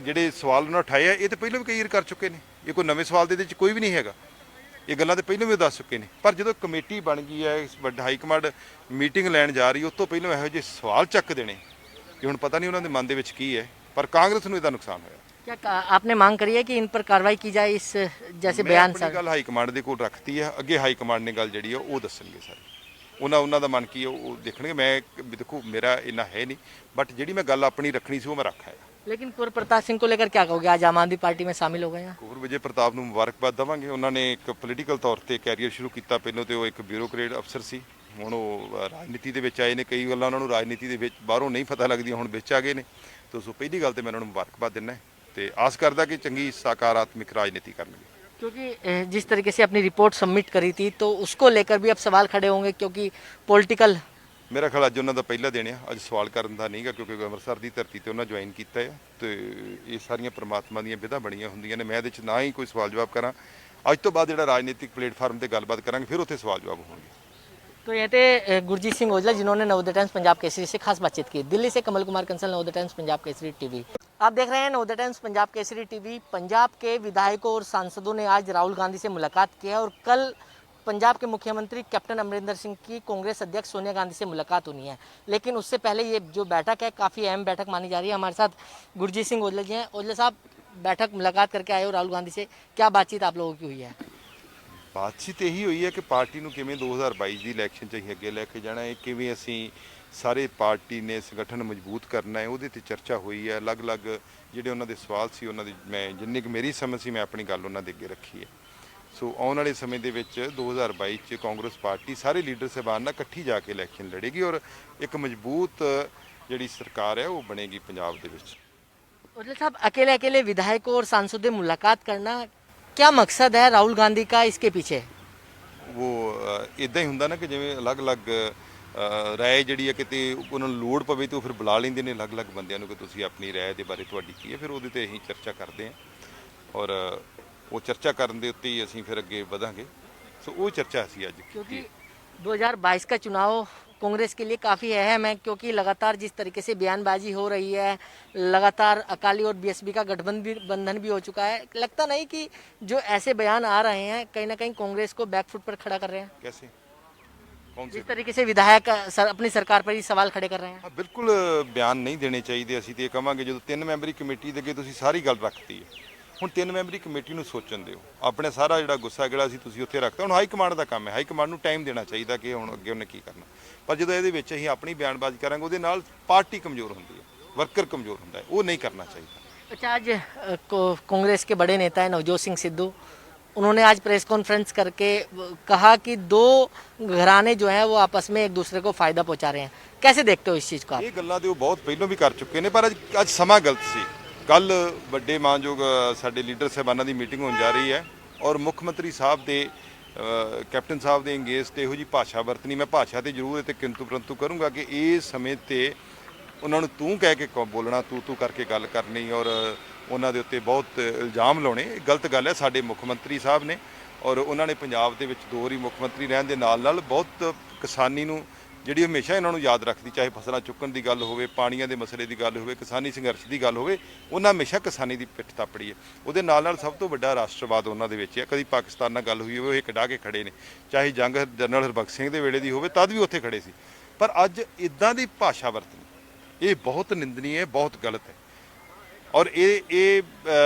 ਜਿਹੜੇ ਸਵਾਲ ਉਹਨਾਂ ਉਠਾਏ ਆ ਇਹ ਤਾਂ ਪਹਿਲਾਂ ਵੀ ਕਈ ਵਾਰ ਕਰ ਚੁੱਕੇ ਨੇ, ਇਹ ਕੋਈ ਨਵੇਂ ਸਵਾਲ ਦੇ ਵਿੱਚ ਕੋਈ ਵੀ ਨਹੀਂ ਹੈਗਾ। ਇਹ ਗੱਲਾਂ ਤਾਂ ਪਹਿਲਾਂ ਵੀ ਉਹ ਦੱਸ ਚੁੱਕੇ ਨੇ। ਪਰ ਜਦੋਂ ਕਮੇਟੀ ਬਣ ਗਈ ਹੈ, ਵੱਡਾ ਹਾਈ ਕਮਾਂਡ ਮੀਟਿੰਗ ਲੈਣ ਜਾ ਰਹੀ, ਉਸ ਤੋਂ ਪਹਿਲਾਂ ਇਹੋ ਜਿਹੇ ਸਵਾਲ ਚੱਕ ਦੇਣੇ ਕਿ ਹੁਣ ਪਤਾ ਨਹੀਂ ਉਹਨਾਂ ਦੇ ਮਨ ਦੇ ਵਿੱਚ ਕੀ ਹੈ। ਪਰ ਕਾਂਗਰਸ ਨੂੰ ਇਹਦਾ ਨੁਕਸਾਨ ਹੋਇਆ। क्या आपने मांग करी है कि इन पर कार्रवाई की जाए इस जैसे ਮੈਂ बयान ਆਪਣੀ ਗੱਲ ਹਾਈ ਕਮਾਂਡ ਦੇ ਕੋਲ ਰੱਖਤੀ ਹੈ, ਅੱਗੇ ਹਾਈ ਕਮਾਂਡ ਨੇ ਗੱਲ ਜਿਹੜੀ ਹੈ ਉਹ ਦੱਸਣਗੇ ਸਾਰੇ। ਉਹਨਾਂ ਦਾ ਮਨ ਕੀ ਹੈ ਉਹ ਦੇਖਣਗੇ। ਮੈਂ ਦੇਖੋ ਮੇਰਾ ਇੰਨਾ ਹੈ ਨਹੀਂ, ਬਟ ਜਿਹੜੀ ਮੈਂ ਗੱਲ ਆਪਣੀ ਰੱਖਣੀ ਸੀ ਉਹ ਮੈਂ ਰੱਖਿਆ ਹੈ। लेकिन कुंवर प्रताप सिंह को लेकर क्या कहोगे? आज आम आदमी पार्टी में शामिल हो गए हैं। ਕੁੰਵਰ ਵਿਜੇ ਪ੍ਰਤਾਪ ਨੂੰ ਮੁਬਾਰਕਬਾਦ ਦੇਵਾਂਗੇ। ਉਹਨਾਂ ਨੇ ਇੱਕ ਪੋਲੀਟੀਕਲ ਤੌਰ ਤੇ ਕੈਰੀਅਰ ਸ਼ੁਰੂ ਕੀਤਾ। ਪਹਿਲਾਂ ਤੇ ਉਹ ਇੱਕ ਬਿਊਰੋਕਰੇਟ ਅਫਸਰ ਸੀ, ਹੁਣ ਉਹ ਰਾਜਨੀਤੀ ਦੇ ਵਿੱਚ ਆਏ ਨੇ। ਕਈ ਗੱਲਾਂ ਉਹਨਾਂ ਨੂੰ ਰਾਜਨੀਤੀ ਦੇ ਵਿੱਚ ਬਾਹਰੋਂ ਨਹੀਂ ਪਤਾ ਲੱਗਦੀਆਂ, ਹੁਣ ਵਿੱਚ ਆ ਗਏ ਨੇ। ਤਾਂ ਸੋ ਪਹਿਲੀ ਗੱਲ ਤੇ ਮੈਂ ਉਹਨਾਂ ਨੂੰ ਮੁਬਾਰਕਬਾਦ ਦਿੰਦਾ ਤੇ ਆਸ ਕਰਦਾ ਕਿ ਚੰਗੀ ਸਕਾਰਾਤਮਕ ਰਾਜਨੀਤੀ ਕਰਨਗੇ। क्योंकि जिस तरीके से अपनी रिपोर्ट सबमिट करी थी तो उसको लेकर भी अब सवाल खड़े होंगे, क्योंकि पॉलिटिकल ਮੇਰਾ ਖਿਆਲ ਅੱਜ ਉਹਨਾਂ ਦਾ ਪਹਿਲਾ ਦਿਨ ਆ। ਅੱਜ ਸਵਾਲ ਕਰਨ ਦਾ ਨਹੀਂਗਾ, ਕਿਉਂਕਿ ਅੰਮ੍ਰਿਤਸਰ ਦੀ ਧਰਤੀ ਤੇ ਉਹਨਾਂ ਜੁਆਇਨ ਕੀਤਾ ਹੈ ਤੇ ਇਹ ਸਾਰੀਆਂ ਪ੍ਰਮਾਤਮਾ ਦੀਆਂ ਵਿਧਾਂ ਬਣੀਆਂ ਹੁੰਦੀਆਂ ਨੇ। ਮੈਂ ਇਹਦੇ 'ਚ ਨਾ ਹੀ ਕੋਈ ਸਵਾਲ ਜਵਾਬ ਕਰਾਂ। ਅੱਜ ਤੋਂ ਬਾਅਦ ਜਿਹੜਾ ਰਾਜਨੀਤਿਕ ਪਲੇਟਫਾਰਮ ਤੇ ਗੱਲਬਾਤ ਕਰਾਂਗੇ, ਫਿਰ ਉੱਥੇ ਸਵਾਲ ਜਵਾਬ ਹੋਣਗੇ। तो ये थे गुरजीत सिंह औजला, जिन्होंने नवोदय टाइम्स पंजाब केसरी से खास बातचीत की। दिल्ली से कमल कुमार कंसल, नवोदय टाइम्स पंजाब केसरी टीवी। आप देख रहे हैं नवोदय टाइम्स पंजाब केसरी टीवी। पंजाब के विधायकों और सांसदों ने आज राहुल गांधी से मुलाकात की है और कल पंजाब के मुख्यमंत्री कैप्टन अमरिंदर सिंह की कांग्रेस अध्यक्ष सोनिया गांधी से मुलाकात होनी है। लेकिन उससे पहले ये जो बैठक है काफ़ी अहम बैठक मानी जा रही है। हमारे साथ गुरजीत सिंह औजला जी हैं। औजला साहब, बैठक मुलाकात करके आए हो राहुल गांधी से, क्या बातचीत आप लोगों की हुई है? ਬਾਤਚੀਤ ਇਹੀ ਹੋਈ ਹੈ ਕਿ ਪਾਰਟੀ ਨੂੰ ਕਿਵੇਂ 2022 ਦੀ ਇਲੈਕਸ਼ਨ 'ਚ ਅਸੀਂ ਅੱਗੇ ਲੈ ਕੇ ਜਾਣਾ ਹੈ, ਕਿਵੇਂ ਅਸੀਂ ਸਾਰੇ ਪਾਰਟੀ ਨੇ ਸੰਗਠਨ ਮਜ਼ਬੂਤ ਕਰਨਾ ਹੈ, ਉਹਦੇ ਤੇ ਚਰਚਾ ਹੋਈ ਹੈ। ਅਲੱਗ-ਅਲੱਗ ਜਿਹੜੇ ਉਹਨਾਂ ਦੇ ਸਵਾਲ ਸੀ, ਉਹਨਾਂ ਦੀ ਮੈਂ ਜਿੰਨੀ ਕੁ ਮੇਰੀ ਸਮਝ ਸੀ ਮੈਂ ਆਪਣੀ ਗੱਲ ਉਹਨਾਂ ਦੇ ਅੱਗੇ ਰੱਖੀ ਹੈ। ਸੋ ਆਉਣ ਵਾਲੇ ਸਮੇਂ ਦੇ ਵਿੱਚ 2022 'ਚ ਕਾਂਗਰਸ ਪਾਰਟੀ ਸਾਰੇ ਲੀਡਰ ਸਾਹਿਬਾਨ ਨਾਲ ਇਕੱਠੀ ਜਾ ਕੇ ਇਲੈਕਸ਼ਨ ਲੜੇਗੀ ਔਰ ਇੱਕ ਮਜ਼ਬੂਤ ਜਿਹੜੀ ਸਰਕਾਰ ਹੈ ਉਹ ਬਣੇਗੀ ਪੰਜਾਬ ਦੇ ਵਿੱਚ। औजला साहब, अकेले अकेले विधायकों और सांसदों से मुलाकात करना क्या मकसद है राहुल गांधी का इसके पीछे? ਉਹ ਇਦਾਂ ਹੀ ਹੁੰਦਾ ਨਾ ਕਿ ਜਿਵੇਂ ਅਲੱਗ-ਅਲੱਗ ਰਾਏ ਜਿਹੜੀ ਹੈ ਕਿਤੇ ਉਹਨਾਂ ਨੂੰ ਲੋੜ ਪਵੇ ਤਾਂ ਉਹ ਫਿਰ ਬੁਲਾ ਲੈਂਦੇ ਨੇ ਅਲੱਗ-ਅਲੱਗ ਬੰਦਿਆਂ ਨੂੰ ਕਿ ਤੁਸੀਂ ਆਪਣੀ ਰਾਏ ਦੇ ਬਾਰੇ ਤੁਹਾਡੀ ਕੀ ਹੈ। ਫਿਰ ਉਹਦੇ ਤੇ ਅਸੀਂ ਚਰਚਾ ਕਰਦੇ ਹਾਂ ਔਰ ਉਹ ਚਰਚਾ ਕਰਨ ਦੇ ਉੱਤੇ ਹੀ ਅਸੀਂ ਫਿਰ ਅੱਗੇ ਵਧਾਂਗੇ। ਸੋ ਉਹ ਚਰਚਾ ਅਸੀਂ ਅੱਜ क्योंकि 2022 का चुनाव कांग्रेस के लिए काफ़ी अहम है, क्योंकि लगातार जिस तरीके से बयानबाजी हो रही है, लगातार अकाली और बीएसपी का गठबंधन भी हो चुका है। लगता नहीं कि जो ऐसे बयान आ रहे हैं कहीं ना कहीं कांग्रेस को बैकफुट पर खड़ा कर रहे हैं? कैसे कौन से जिस तरीके से विधायक अपनी सरकार पर ही सवाल खड़े कर रहे हैं। ਹਾਂ ਬਿਲਕੁਲ ਬਿਆਨ ਨਹੀਂ ਦੇਣੇ ਚਾਹੀਦੇ। ਅਸੀਂ ਤੇ ਇਹ ਕਵਾਂਗੇ ਜਦੋਂ 3 ਮੈਂਬਰੀ ਕਮੇਟੀ ਦੇ ਅੱਗੇ ਤੁਸੀਂ ਸਾਰੀ ਗੱਲ ਰੱਖਤੀ ਹੈ, ਹੁਣ 3 ਮੈਂਬਰੀ ਕਮੇਟੀ ਨੂੰ ਸੋਚਣ ਦਿਓ। ਆਪਣੇ ਸਾਰਾ ਜਿਹੜਾ ਗੁੱਸਾ ਜਿਹੜਾ ਸੀ ਤੁਸੀਂ ਉੱਥੇ ਰੱਖਤਾ। ਹੁਣ ਹਾਈ ਕਮਾਂਡ ਦਾ ਕੰਮ ਹੈ, ਹਾਈ ਕਮਾਂਡ ਨੂੰ ਟਾਈਮ ਦੇਣਾ ਚਾਹੀਦਾ ਕਿ ਹੁਣ ਅੱਗੇ ਉਹਨੇ ਕੀ ਕਰਨਾ। ਪਰ ਜਦੋਂ ਇਹਦੇ ਵਿੱਚ ਅਸੀਂ ਆਪਣੀ ਬਿਆਨਬਾਜ਼ੀ ਕਰਾਂਗੇ ਉਹਦੇ ਨਾਲ ਪਾਰਟੀ ਕਮਜ਼ੋਰ ਹੁੰਦੀ ਹੈ, ਵਰਕਰ ਕਮਜ਼ੋਰ ਹੁੰਦਾ ਹੈ, ਉਹ ਨਹੀਂ ਕਰਨਾ ਚਾਹੀਦਾ। अच्छा, आज कांग्रेस के बड़े नेता है नवजोत सिंह सिद्धू, उन्होंने आज प्रेस कॉन्फ्रेंस करके कहा कि दो घराने जो हैं वो आपस में एक दूसरे को फायदा पहुंचा रहे हैं। कैसे देखते हो इस चीज़ को आप? ਇਹ ਗੱਲਾਂ ਤੇ ਉਹ ਬਹੁਤ ਪਹਿਲਾਂ ਵੀ ਕਰ ਚੁੱਕੇ ਨੇ, ਪਰ ਅੱਜ ਸਮਾਂ ਗਲਤ ਸੀ। ਕੱਲ ਵੱਡੇ ਮਾਨਯੋਗ ਸਾਡੇ ਲੀਡਰ ਸਾਹਿਬਾਨਾਂ ਦੀ ਮੀਟਿੰਗ ਹੋਣ ਜਾ ਰਹੀ ਹੈ ਔਰ ਮੁੱਖ ਮੰਤਰੀ ਸਾਹਿਬ ਦੇ ਕੈਪਟਨ ਸਾਹਿਬ ਦੇ ਅੰਗੇਜ ਤੇ ਇਹੋ ਜੀ ਭਾਸ਼ਾ ਵਰਤਣੀ। ਮੈਂ ਭਾਸ਼ਾ ਤੇ ਜ਼ਰੂਰ ਤੇ ਕਿੰਤੂ ਪਰੰਤੂ ਕਰੂੰਗਾ ਕਿ ਇਸ ਸਮੇਂ ਤੇ ਉਹਨਾਂ ਨੂੰ ਤੂੰ ਕਹਿ ਕੇ ਬੋਲਣਾ, ਤੂੰ ਕਰਕੇ ਗੱਲ ਕਰਨੀ ਔਰ ਉਹਨਾਂ ਦੇ ਉੱਤੇ ਬਹੁਤ ਇਲਜ਼ਾਮ ਲਾਉਣੇ, ਇਹ ਗਲਤ ਗੱਲ ਹੈ। ਸਾਡੇ ਮੁੱਖ ਮੰਤਰੀ ਸਾਹਿਬ ਨੇ ਔਰ ਉਹਨਾਂ ਨੇ ਪੰਜਾਬ ਦੇ ਵਿੱਚ 2 ਵਾਰੀ ਮੁੱਖ ਮੰਤਰੀ ਰਹਿਣ ਦੇ ਨਾਲ ਬਹੁਤ ਕਿਸਾਨੀ ਨੂੰ ਜਿਹੜੀ ਹਮੇਸ਼ਾ ਇਹਨਾਂ ਨੂੰ ਯਾਦ ਰੱਖਦੀ, ਚਾਹੇ ਫਸਲਾਂ ਚੁੱਕਣ ਦੀ ਗੱਲ ਹੋਵੇ, ਪਾਣੀਆਂ ਦੇ ਮਸਲੇ ਦੀ ਗੱਲ ਹੋਵੇ, ਕਿਸਾਨੀ ਸੰਘਰਸ਼ ਦੀ ਗੱਲ ਹੋਵੇ, ਉਹਨਾਂ ਹਮੇਸ਼ਾ ਕਿਸਾਨੀ ਦੀ ਪਿੱਠ ਥਾਪੜੀ ਹੈ। ਉਹਦੇ ਨਾਲ ਸਭ ਤੋਂ ਵੱਡਾ ਰਾਸ਼ਟਰਵਾਦ ਉਹਨਾਂ ਦੇ ਵਿੱਚ ਹੈ। ਕਦੀ ਪਾਕਿਸਤਾਨ ਨਾਲ ਗੱਲ ਹੋਈ ਹੋਵੇ, ਉਹ ਇੱਕ ਡਾਹ ਕੇ ਖੜੇ ਨੇ, ਚਾਹੇ ਜੰਗ ਜਨਰਲ ਹਰਬਖਸ਼ ਸਿੰਘ ਦੇ ਵੇਲੇ ਦੀ ਹੋਵੇ, ਤਦ ਵੀ ਉੱਥੇ ਖੜੇ ਸੀ। ਪਰ ਅੱਜ ਇਦਾਂ ਦੀ ਭਾਸ਼ਾ ਵਰਤਣੀ ਇਹ ਬਹੁਤ ਨਿੰਦਨੀ ਹੈ, ਬਹੁਤ ਗਲਤ ਹੈ। ਔਰ ਇਹ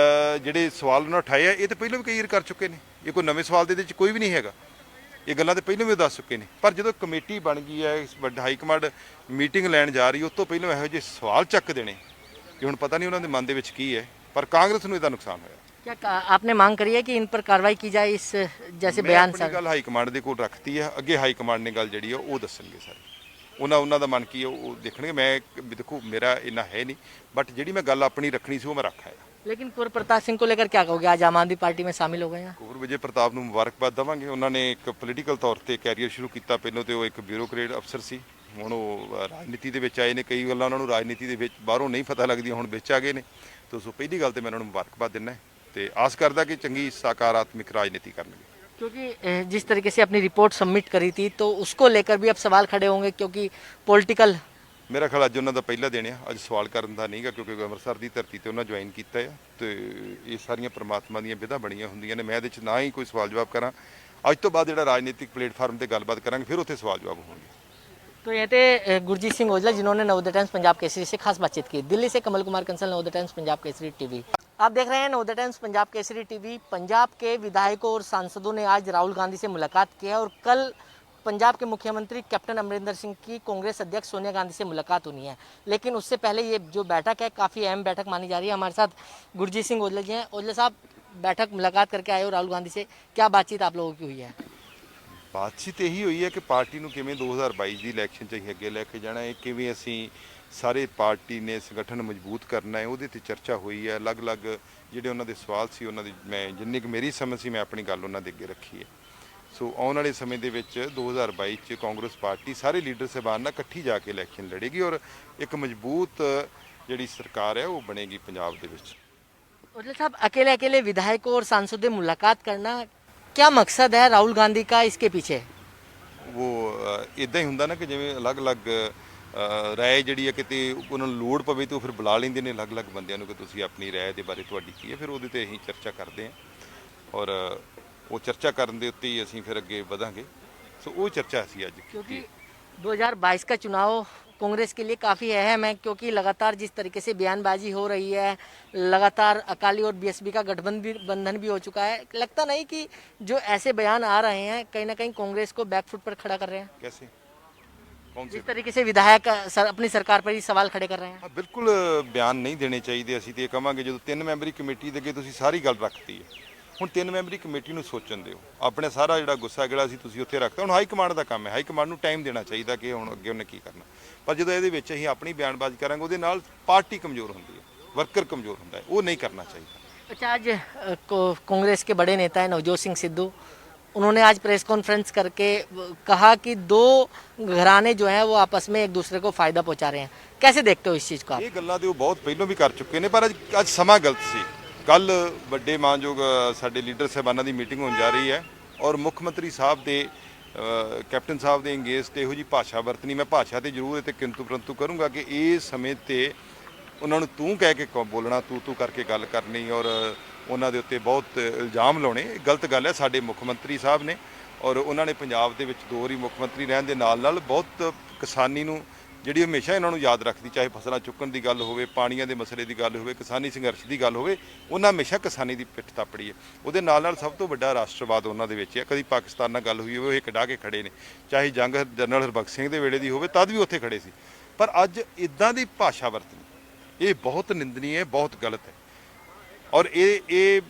ਜਿਹੜੇ ਸਵਾਲ ਉਹਨਾਂ ਉਠਾਏ ਆ, ਇਹ ਤਾਂ ਪਹਿਲਾਂ ਵੀ ਕਈ ਵਾਰ ਕਰ ਚੁੱਕੇ ਨੇ। ਇਹ ਕੋਈ ਨਵੇਂ ਸਵਾਲ ਦੇ ਵਿੱਚ ਕੋਈ ਵੀ ਨਹੀਂ ਹੈਗਾ। ਇਹ ਗੱਲਾਂ ਤਾਂ ਪਹਿਲਾਂ ਵੀ ਦੱਸ ਚੁੱਕੇ ਨੇ। ਪਰ ਜਦੋਂ ਕਮੇਟੀ ਬਣ ਗਈ ਹੈ, ਵੱਡਾ ਹਾਈ ਕਮਾਂਡ ਮੀਟਿੰਗ ਲੈਣ ਜਾ ਰਹੀ, ਉਸ ਤੋਂ ਪਹਿਲਾਂ ਇਹੋ ਜਿਹੇ ਸਵਾਲ ਚੱਕ ਦੇਣੇ, ਕਿ ਹੁਣ ਪਤਾ ਨਹੀਂ ਉਹਨਾਂ ਦੇ ਮਨ ਦੇ ਵਿੱਚ ਕੀ ਹੈ। ਪਰ ਕਾਂਗਰਸ ਨੂੰ ਇਹਦਾ ਨੁਕਸਾਨ ਹੋਇਆ। क्या आपने मांग करी है कि इन पर कार्रवाई की जाए, इस जैसे बयान ਆਪਣੀ ਗੱਲ ਹਾਈ ਕਮਾਂਡ ਦੇ ਕੋਲ ਰੱਖਤੀ ਹੈ। ਅੱਗੇ ਹਾਈ ਕਮਾਂਡ ਨੇ ਗੱਲ ਜਿਹੜੀ ਆ ਉਹ ਦੱਸਣਗੇ ਸਾਰੇ। ਉਹਨਾਂ ਦਾ ਮਨ ਕੀ ਹੈ ਉਹ ਦੇਖਣਗੇ। ਮੈਂ ਦੇਖੋ ਮੇਰਾ ਇੰਨਾ ਹੈ ਨਹੀਂ, ਬਟ ਜਿਹੜੀ ਮੈਂ ਗੱਲ ਆਪਣੀ ਰੱਖਣੀ ਸੀ ਉਹ ਮੈਂ ਰੱਖਾ ਹੈ। लेकिन कुंवर प्रताप सिंह को लेकर क्या कहोगे? आज आम आदमी पार्टी में शामिल हो गए हैं। ਕੁੰਵਰ ਵਿਜੇ ਪ੍ਰਤਾਪ ਨੂੰ ਮੁਬਾਰਕਬਾਦ ਦੇਵਾਂਗੇ। ਉਹਨਾਂ ਨੇ ਇੱਕ ਪੋਲੀਟੀਕਲ ਤੌਰ ਤੇ ਕੈਰੀਅਰ ਸ਼ੁਰੂ ਕੀਤਾ। ਪਹਿਲਾਂ ਤੇ ਉਹ ਇੱਕ ਬਿਊਰੋਕਰੇਟ ਅਫਸਰ ਸੀ, ਹੁਣ ਉਹ ਰਾਜਨੀਤੀ ਦੇ ਵਿੱਚ ਆਏ ਨੇ। ਕਈ ਗੱਲਾਂ ਉਹਨਾਂ ਨੂੰ ਰਾਜਨੀਤੀ ਦੇ ਵਿੱਚ ਬਾਹਰੋਂ ਨਹੀਂ ਪਤਾ ਲੱਗਦੀਆਂ, ਹੁਣ ਵਿੱਚ ਆ ਗਏ ਨੇ। ਤੋਂ ਸੋ ਪਹਿਲੀ ਗੱਲ ਤੇ ਮੈਂ ਉਹਨਾਂ ਨੂੰ ਮੁਬਾਰਕਬਾਦ ਦਿੰਦਾ ਤੇ ਆਸ ਕਰਦਾ ਕਿ ਚੰਗੀ ਸਕਾਰਾਤਮਕ ਰਾਜਨੀਤੀ ਕਰਨਗੇ। क्योंकि जिस तरीके से अपनी रिपोर्ट सबमिट करी थी तो उसको लेकर भी अब सवाल खड़े होंगे, क्योंकि पॉलिटिकल ਮੇਰਾ ਖਿਆਲ ਅੱਜ ਉਹਨਾਂ ਦਾ ਪਹਿਲਾ ਦਿਨ ਆ। ਅੱਜ ਸਵਾਲ ਕਰਨ ਦਾ ਨਹੀਂਗਾ, ਕਿਉਂਕਿ ਅੰਮ੍ਰਿਤਸਰ ਦੀ ਧਰਤੀ ਤੇ ਉਹਨਾਂ ਜੁਆਇਨ ਕੀਤਾ ਆ ਤੇ ਇਹ ਸਾਰੀਆਂ ਪ੍ਰਮਾਤਮਾ ਦੀਆਂ ਵਿਧਾਂ ਬਣੀਆਂ ਹੁੰਦੀਆਂ ਨੇ। ਮੈਂ ਇਹਦੇ 'ਚ ਨਾ ਹੀ ਕੋਈ ਸਵਾਲ ਜਵਾਬ ਕਰਾਂ। ਅੱਜ ਤੋਂ ਬਾਅਦ ਜਿਹੜਾ ਰਾਜਨੀਤਿਕ ਪਲੇਟਫਾਰਮ ਤੇ ਗੱਲਬਾਤ ਕਰਾਂਗੇ, ਫਿਰ ਉੱਥੇ ਸਵਾਲ ਜਵਾਬ ਹੋਣਗੇ। तो ये थे गुरजीत सिंह औजला, जिन्होंने नवोदय टाइम्स पंजाब केसरी से खास बातचीत की। दिल्ली से कमल कुमार कंसल, नवोदय टाइम्स पंजाब केसरी टीवी। आप देख रहे हैं नवोदय टाइम्स पंजाब केसरी टीवी। पंजाब के विधायकों और सांसदों ने आज राहुल गांधी से मुलाकात की है और कल पंजाब के मुख्यमंत्री कैप्टन अमरिंदर सिंह की कांग्रेस अध्यक्ष सोनिया गांधी से मुलाकात होनी है। लेकिन उससे पहले ये जो बैठक है काफ़ी अहम बैठक मानी जा रही है। हमारे साथ गुरजीत सिंह औजला जी हैं। औजला साहब, बैठक मुलाकात करके आए हो राहुल गांधी से, क्या बातचीत आप लोगों की हुई है? ਬਾਤਚੀਤ ਇਹੀ ਹੋਈ ਹੈ ਕਿ ਪਾਰਟੀ ਨੂੰ ਕਿਵੇਂ 2022 ਦੀ ਇਲੈਕਸ਼ਨ 'ਚ ਅਸੀਂ ਅੱਗੇ ਲੈ ਕੇ ਜਾਣਾ ਹੈ, ਕਿਵੇਂ ਅਸੀਂ ਸਾਰੇ ਪਾਰਟੀ ਨੇ ਸੰਗਠਨ ਮਜ਼ਬੂਤ ਕਰਨਾ ਹੈ, ਉਹਦੇ ਤੇ ਚਰਚਾ ਹੋਈ ਹੈ। ਅਲੱਗ-ਅਲੱਗ ਜਿਹੜੇ ਉਹਨਾਂ ਦੇ ਸਵਾਲ ਸੀ, ਉਹਨਾਂ ਦੀ ਮੈਂ ਜਿੰਨੀ ਕੁ ਮੇਰੀ ਸਮਝ ਸੀ, ਮੈਂ ਆਪਣੀ ਗੱਲ ਉਹਨਾਂ ਦੇ ਅੱਗੇ ਰੱਖੀ ਹੈ। ਸੋ ਆਉਣ ਵਾਲੇ ਸਮੇਂ ਦੇ ਵਿੱਚ 2022 'ਚ ਕਾਂਗਰਸ ਪਾਰਟੀ ਸਾਰੇ ਲੀਡਰ ਸਾਹਿਬਾਨ ਨਾਲ ਇਕੱਠੀ ਜਾ ਕੇ ਇਲੈਕਸ਼ਨ ਲੜੇਗੀ ਔਰ ਇੱਕ ਮਜ਼ਬੂਤ ਜਿਹੜੀ ਸਰਕਾਰ ਹੈ ਉਹ ਬਣੇਗੀ ਪੰਜਾਬ ਦੇ ਵਿੱਚ। औजला साहब, अकेले अकेले विधायकों और सांसदों से मुलाकात करना, क्या मकसद है राहुल गांधी का इसके पीछे? ਉਹ ਇਦਾਂ ਹੀ ਹੁੰਦਾ ਨਾ ਕਿ ਜਿਵੇਂ ਅਲੱਗ-ਅਲੱਗ ਰਾਏ ਜਿਹੜੀ ਹੈ, ਕਿਤੇ ਉਹਨਾਂ ਨੂੰ ਲੋੜ ਪਵੇ ਤਾਂ ਉਹ ਫਿਰ ਬੁਲਾ ਲੈਂਦੇ ਨੇ ਅਲੱਗ-ਅਲੱਗ ਬੰਦਿਆਂ ਨੂੰ ਕਿ ਤੁਸੀਂ ਆਪਣੀ ਰਾਏ ਦੇ ਬਾਰੇ ਤੁਹਾਡੀ ਕੀ ਹੈ। ਫਿਰ ਉਹਦੇ ਤੇ ਅਸੀਂ ਚਰਚਾ ਕਰਦੇ ਹਾਂ ਔਰ ਉਹ ਚਰਚਾ ਕਰਨ ਦੇ ਉੱਤੇ ਹੀ ਅਸੀਂ ਫਿਰ ਅੱਗੇ ਵਧਾਂਗੇ। ਸੋ ਉਹ ਚਰਚਾ ਅਸੀਂ ਅੱਜ क्योंकि 2022 का चुनाव कांग्रेस के लिए काफ़ी अहम है, क्योंकि लगातार जिस तरीके से बयानबाजी हो रही है, लगातार अकाली और बीएसपी का गठबंधन भी हो चुका है। लगता नहीं कि जो ऐसे बयान आ रहे हैं कहीं ना कहीं कांग्रेस को बैकफुट पर खड़ा कर रहे हैं? कैसे कौन से जिस तरीके से विधायक अपनी सरकार पर ही सवाल खड़े कर रहे हैं। ਹਾਂ ਬਿਲਕੁਲ ਬਿਆਨ ਨਹੀਂ ਦੇਣੇ ਚਾਹੀਦੇ। ਅਸੀਂ ਤੇ ਇਹ ਕਵਾਂਗੇ ਜਦੋਂ 3 ਮੈਂਬਰੀ ਕਮੇਟੀ ਦੇ ਅੱਗੇ ਤੁਸੀਂ ਸਾਰੀ ਗੱਲ ਰੱਖਤੀ ਹੈ, ਹੁਣ 3 ਮੈਂਬਰੀ ਕਮੇਟੀ ਨੂੰ ਸੋਚਣ ਦਿਓ। ਆਪਣੇ ਸਾਰਾ ਜਿਹੜਾ ਗੁੱਸਾ ਜਿਹੜਾ ਸੀ ਤੁਸੀਂ ਉੱਥੇ ਰੱਖਤਾ। ਹੁਣ ਹਾਈ ਕਮਾਂਡ ਦਾ ਕੰਮ ਹੈ, ਹਾਈ ਕਮਾਂਡ ਨੂੰ ਟਾਈਮ ਦੇਣਾ ਚਾਹੀਦਾ ਕਿ ਹੁਣ ਅੱਗੇ ਉਹਨੇ ਕੀ ਕਰਨਾ। ਪਰ ਜਦੋਂ ਇਹਦੇ ਵਿੱਚ ਅਸੀਂ ਆਪਣੀ ਬਿਆਨਬਾਜ਼ੀ ਕਰਾਂਗੇ, ਉਹਦੇ ਨਾਲ ਪਾਰਟੀ ਕਮਜ਼ੋਰ ਹੁੰਦੀ ਹੈ, ਵਰਕਰ ਕਮਜ਼ੋਰ ਹੁੰਦਾ ਹੈ, ਉਹ ਨਹੀਂ ਕਰਨਾ ਚਾਹੀਦਾ। अच्छा, आज कांग्रेस के बड़े नेता है नवजोत सिंह सिद्धू, उन्होंने आज प्रेस कॉन्फ्रेंस करके कहा कि दो घराने जो हैं वो आपस में एक दूसरे को फ़ायदा पहुंचा रहे हैं। कैसे देखते हो इस चीज़ को आप? ਇਹ ਗੱਲਾਂ ਤੇ ਉਹ ਬਹੁਤ ਪਹਿਲਾਂ ਵੀ ਕਰ ਚੁੱਕੇ ਨੇ, ਪਰ ਅੱਜ ਸਮਾਂ ਗਲਤ ਸੀ। ਕੱਲ ਵੱਡੇ ਮਾਨਯੋਗ ਸਾਡੇ ਲੀਡਰ ਸਾਹਿਬਾਨਾਂ ਦੀ ਮੀਟਿੰਗ ਹੋਣ ਜਾ ਰਹੀ ਹੈ ਔਰ ਮੁੱਖ ਮੰਤਰੀ ਸਾਹਿਬ ਦੇ ਕੈਪਟਨ ਸਾਹਿਬ ਦੇ ਅੰਗੇਜ ਤੇ ਇਹੋ ਜੀ ਭਾਸ਼ਾ ਵਰਤਣੀ। ਮੈਂ ਭਾਸ਼ਾ ਤੇ ਜ਼ਰੂਰ ਤੇ ਕਿੰਤੂ ਪਰੰਤੂ ਕਰੂੰਗਾ ਕਿ ਇਸ ਸਮੇਂ ਤੇ ਉਹਨਾਂ ਨੂੰ ਤੂੰ ਕਹਿ ਕੇ ਬੋਲਣਾ, ਤੂੰ ਕਰਕੇ ਗੱਲ ਕਰਨੀ ਔਰ ਉਹਨਾਂ ਦੇ ਉੱਤੇ ਬਹੁਤ ਇਲਜ਼ਾਮ ਲਾਉਣੇ, ਇਹ ਗਲਤ ਗੱਲ ਹੈ। ਸਾਡੇ ਮੁੱਖ ਮੰਤਰੀ ਸਾਹਿਬ ਨੇ ਔਰ ਉਹਨਾਂ ਨੇ ਪੰਜਾਬ ਦੇ ਵਿੱਚ 2 ਵਾਰੀ ਮੁੱਖ ਮੰਤਰੀ ਰਹਿਣ ਦੇ ਨਾਲ ਬਹੁਤ ਕਿਸਾਨੀ ਨੂੰ ਜਿਹੜੀ ਹਮੇਸ਼ਾ ਇਹਨਾਂ ਨੂੰ ਯਾਦ ਰੱਖਦੀ, ਚਾਹੇ ਫਸਲਾਂ ਚੁੱਕਣ ਦੀ ਗੱਲ ਹੋਵੇ, ਪਾਣੀਆਂ ਦੇ ਮਸਲੇ ਦੀ ਗੱਲ ਹੋਵੇ, ਕਿਸਾਨੀ ਸੰਘਰਸ਼ ਦੀ ਗੱਲ ਹੋਵੇ, ਉਹਨਾਂ ਹਮੇਸ਼ਾ ਕਿਸਾਨੀ ਦੀ ਪਿੱਠ ਥਾਪੜੀ ਹੈ। ਉਹਦੇ ਨਾਲ ਸਭ ਤੋਂ ਵੱਡਾ ਰਾਸ਼ਟਰਵਾਦ ਉਹਨਾਂ ਦੇ ਵਿੱਚ ਹੈ। ਕਦੀ ਪਾਕਿਸਤਾਨ ਨਾਲ ਗੱਲ ਹੋਈ ਹੋਵੇ, ਉਹ ਇੱਕ ਡਾਹ ਕੇ ਖੜੇ ਨੇ, ਚਾਹੇ ਜੰਗ ਜਨਰਲ ਹਰਬਖਸ਼ ਸਿੰਘ ਦੇ ਵੇਲੇ ਦੀ ਹੋਵੇ, ਤਦ ਵੀ ਉੱਥੇ ਖੜੇ ਸੀ। ਪਰ ਅੱਜ ਇਦਾਂ ਦੀ ਭਾਸ਼ਾ ਵਰਤਣੀ ਇਹ ਬਹੁਤ ਨਿੰਦਨੀ ਹੈ, ਬਹੁਤ ਗਲਤ ਹੈ। ਔਰ ਇਹ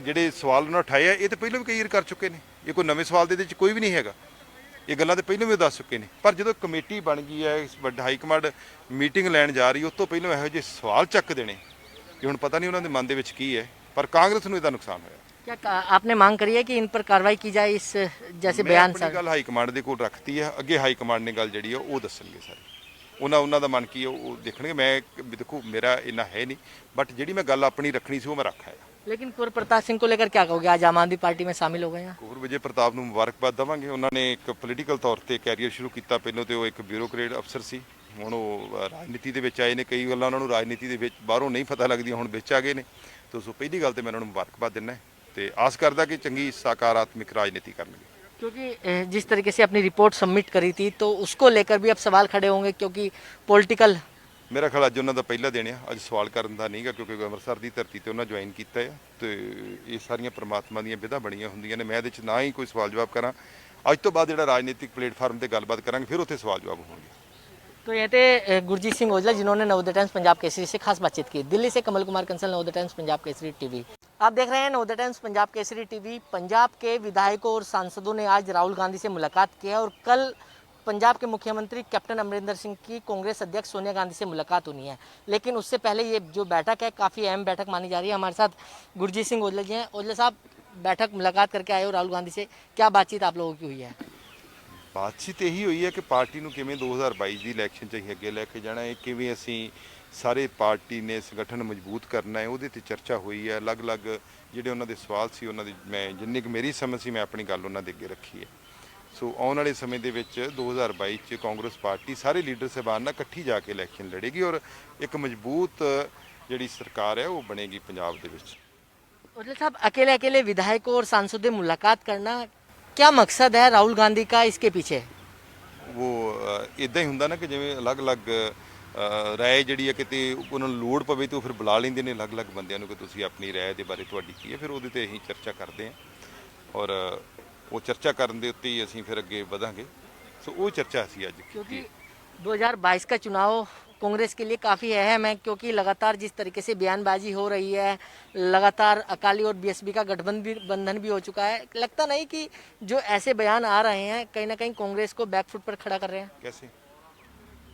ਜਿਹੜੇ ਸਵਾਲ ਉਹਨਾਂ ਉਠਾਏ ਆ, ਇਹ ਤਾਂ ਪਹਿਲਾਂ ਵੀ ਕਈ ਵਾਰ ਕਰ ਚੁੱਕੇ ਨੇ। ਇਹ ਕੋਈ ਨਵੇਂ ਸਵਾਲ ਦੇ ਵਿੱਚ ਕੋਈ ਵੀ ਨਹੀਂ ਹੈਗਾ। ਇਹ ਗੱਲਾਂ ਤਾਂ ਪਹਿਲਾਂ ਵੀ ਦੱਸ ਚੁੱਕੇ ਨੇ। ਪਰ ਜਦੋਂ ਕਮੇਟੀ ਬਣ ਗਈ ਹੈ, ਵੱਡਾ ਹਾਈ ਕਮਾਂਡ ਮੀਟਿੰਗ ਲੈਣ ਜਾ ਰਹੀ, ਉਸ ਤੋਂ ਪਹਿਲਾਂ ਇਹੋ ਜਿਹੇ ਸਵਾਲ ਚੱਕ ਦੇਣੇ, ਕਿ ਹੁਣ ਪਤਾ ਨਹੀਂ ਉਹਨਾਂ ਦੇ ਮਨ ਦੇ ਵਿੱਚ ਕੀ ਹੈ। ਪਰ ਕਾਂਗਰਸ ਨੂੰ ਇਹਦਾ ਨੁਕਸਾਨ ਹੋਇਆ। क्या आपने मांग करी है कि इन पर कार्रवाई की जाए, इस जैसे ਮੈਂ बयान ਆਪਣੀ ਗੱਲ ਹਾਈ ਕਮਾਂਡ ਦੇ ਕੋਲ ਰੱਖਤੀ ਹੈ। ਅੱਗੇ ਹਾਈ ਕਮਾਂਡ ਨੇ ਗੱਲ ਜਿਹੜੀ ਹੈ ਉਹ ਦੱਸਣਗੇ ਸਾਰੇ। ਉਹਨਾਂ ਦਾ ਮਨ ਕੀ ਹੈ ਉਹ ਦੇਖਣਗੇ। ਮੈਂ ਦੇਖੋ ਮੇਰਾ ਇੰਨਾ ਹੈ ਨਹੀਂ, ਬਟ ਜਿਹੜੀ ਮੈਂ ਗੱਲ ਆਪਣੀ ਰੱਖਣੀ ਸੀ ਉਹ ਮੈਂ ਰੱਖਾ ਹੈ। लेकिन कुंवर प्रताप सिंह को लेकर क्या कहोगे, आज आम आदमी पार्टी में शामिल हो गए हैं। ਕੁੰਵਰ ਵਿਜੇ ਪ੍ਰਤਾਪ ਨੂੰ ਮੁਬਾਰਕਬਾਦ ਦੇਵਾਂਗੇ। ਉਹਨਾਂ ਨੇ ਇੱਕ ਪੋਲੀਟੀਕਲ ਤੌਰ ਤੇ ਕੈਰੀਅਰ ਸ਼ੁਰੂ ਕੀਤਾ। ਪਹਿਲਾਂ ਤੇ ਉਹ ਇੱਕ ਬਿਊਰੋਕਰੇਟ ਅਫਸਰ ਸੀ, ਹੁਣ ਉਹ ਰਾਜਨੀਤੀ ਦੇ ਵਿੱਚ ਆਏ ਨੇ। ਕਈ ਗੱਲਾਂ ਉਹਨਾਂ ਨੂੰ ਰਾਜਨੀਤੀ ਦੇ ਵਿੱਚ ਬਾਹਰੋਂ ਨਹੀਂ ਪਤਾ ਲੱਗਦੀਆਂ, ਹੁਣ ਵਿੱਚ ਆ ਗਏ ਨੇ। ਤੇ ਸੋ ਪਹਿਲੀ ਗੱਲ ਤੇ ਮੈਂ ਉਹਨਾਂ ਨੂੰ ਮੁਬਾਰਕਬਾਦ ਦਿੰਦਾ ਤੇ ਆਸ ਕਰਦਾ ਕਿ ਚੰਗੀ ਸਕਾਰਾਤਮਕ ਰਾਜਨੀਤੀ ਕਰਨਗੇ। क्योंकि जिस तरीके से अपनी रिपोर्ट सबमिट करी थी तो उसको लेकर भी अब सवाल खड़े होंगे, क्योंकि पॉलिटिकल। ਮੇਰਾ ਖਿਆਲ ਅੱਜ ਉਹਨਾਂ ਦਾ ਪਹਿਲਾ ਦਿਨ ਆ, ਅੱਜ ਸਵਾਲ ਕਰਨ ਦਾ ਨਹੀਂਗਾ, ਕਿਉਂਕਿ ਅੰਮ੍ਰਿਤਸਰ ਦੀ ਧਰਤੀ ਤੇ ਉਹਨਾਂ ਜੁਆਇਨ ਕੀਤਾ ਆ ਤੇ ਇਹ ਸਾਰੀਆਂ ਪ੍ਰਮਾਤਮਾ ਦੀਆਂ ਵਿਧਾ ਬਣੀਆਂ ਹੁੰਦੀਆਂ ਨੇ। ਮੈਂ ਇਹਦੇ ਵਿੱਚ ਨਾ ਹੀ ਕੋਈ ਸਵਾਲ ਜਵਾਬ ਕਰਾਂ। ਅੱਜ ਤੋਂ ਬਾਅਦ ਜਿਹੜਾ ਰਾਜਨੀਤਿਕ ਪਲੇਟਫਾਰਮ ਤੇ ਗੱਲਬਾਤ ਕਰਾਂਗੇ, ਫਿਰ ਉੱਥੇ ਸਵਾਲ ਜਵਾਬ ਹੋਣਗੇ। तो ये थे गुरजीत सिंह औजला, जिन्होंने नवोदय टाइम्स पंजाब केसरी से खास बातचीत की। दिल्ली से कमल कुमार कंसल, नवोदय टाइम्स पंजाब केसरी टीवी। आप देख रहे हैं नवोदय टाइम्स पंजाब केसरी टीवी। पंजाब के विधायकों और सांसदों ने आज राहुल गांधी से मुलाकात की है और कल पंजाब के मुख्यमंत्री कैप्टन अमरिंदर सिंह की कांग्रेस अध्यक्ष सोनिया गांधी से मुलाकात होनी है। लेकिन उससे पहले ये जो बैठक है काफ़ी अहम बैठक मानी जा रही है। हमारे साथ गुरजीत सिंह औजला जी हैं। औजला साहब, बैठक मुलाकात करके आए हो राहुल गांधी से, क्या बातचीत आप लोगों की हुई है? ਬਾਤਚੀਤ ਇਹੀ ਹੋਈ ਹੈ ਕਿ ਪਾਰਟੀ ਨੂੰ ਕਿਵੇਂ 2022 ਦੀ ਇਲੈਕਸ਼ਨ 'ਚ ਅਸੀਂ ਅੱਗੇ ਲੈ ਕੇ ਜਾਣਾ ਹੈ, ਕਿਵੇਂ ਅਸੀਂ ਸਾਰੇ ਪਾਰਟੀ ਨੇ ਸੰਗਠਨ ਮਜ਼ਬੂਤ ਕਰਨਾ ਹੈ, ਉਹਦੇ ਤੇ ਚਰਚਾ ਹੋਈ ਹੈ। ਅਲੱਗ-ਅਲੱਗ ਜਿਹੜੇ ਉਹਨਾਂ ਦੇ ਸਵਾਲ ਸੀ, ਉਹਨਾਂ ਦੀ ਮੈਂ ਜਿੰਨੀ ਕੁ ਮੇਰੀ ਸਮਝ ਸੀ ਮੈਂ ਆਪਣੀ ਗੱਲ ਉਹਨਾਂ ਦੇ ਅੱਗੇ ਰੱਖੀ ਹੈ। ਸੋ ਆਉਣ ਵਾਲੇ ਸਮੇਂ ਦੇ ਵਿੱਚ 2022 'ਚ ਕਾਂਗਰਸ ਪਾਰਟੀ ਸਾਰੇ ਲੀਡਰ ਸਾਹਿਬਾਨ ਨਾਲ ਇਕੱਠੀ ਜਾ ਕੇ ਇਲੈਕਸ਼ਨ ਲੜੇਗੀ ਔਰ ਇੱਕ ਮਜ਼ਬੂਤ ਜਿਹੜੀ ਸਰਕਾਰ ਹੈ ਉਹ ਬਣੇਗੀ ਪੰਜਾਬ ਦੇ ਵਿੱਚ। औजला साहब, अकेले अकेले विधायकों और सांसदों से मुलाकात करना, क्या मकसद है राहुल गांधी का इसके पीछे? ਉਹ ਇਦਾਂ ਹੀ ਹੁੰਦਾ ਨਾ ਕਿ ਜਿਵੇਂ ਅਲੱਗ-ਅਲੱਗ ਰਾਏ ਜਿਹੜੀ ਹੈ ਕਿਤੇ ਉਹਨਾਂ ਨੂੰ ਲੋੜ ਪਵੇ ਤਾਂ ਉਹ ਫਿਰ ਬੁਲਾ ਲੈਂਦੇ ਨੇ ਅਲੱਗ-ਅਲੱਗ ਬੰਦਿਆਂ ਨੂੰ ਕਿ ਤੁਸੀਂ ਆਪਣੀ ਰਾਏ ਦੇ ਬਾਰੇ ਤੁਹਾਡੀ ਕੀ ਹੈ, ਫਿਰ ਉਹਦੇ ਤੇ ਅਸੀਂ ਚਰਚਾ ਕਰਦੇ ਹਾਂ ਔਰ ਉਹ ਚਰਚਾ ਕਰਨ ਦੇ ਉੱਤੇ ਹੀ ਅਸੀਂ ਫਿਰ ਅੱਗੇ ਵਧਾਂਗੇ। ਸੋ ਉਹ ਚਰਚਾ ਅਸੀਂ ਅੱਜ क्योंकि 2022 का चुनाव कांग्रेस के लिए काफ़ी अहम है, क्योंकि लगातार जिस तरीके से बयानबाजी हो रही है, लगातार अकाली और बीएसपी का गठबंधन भी हो चुका है। लगता नहीं कि जो ऐसे बयान आ रहे हैं कहीं ना कहीं कांग्रेस को बैकफुट पर खड़ा कर रहे हैं? कैसे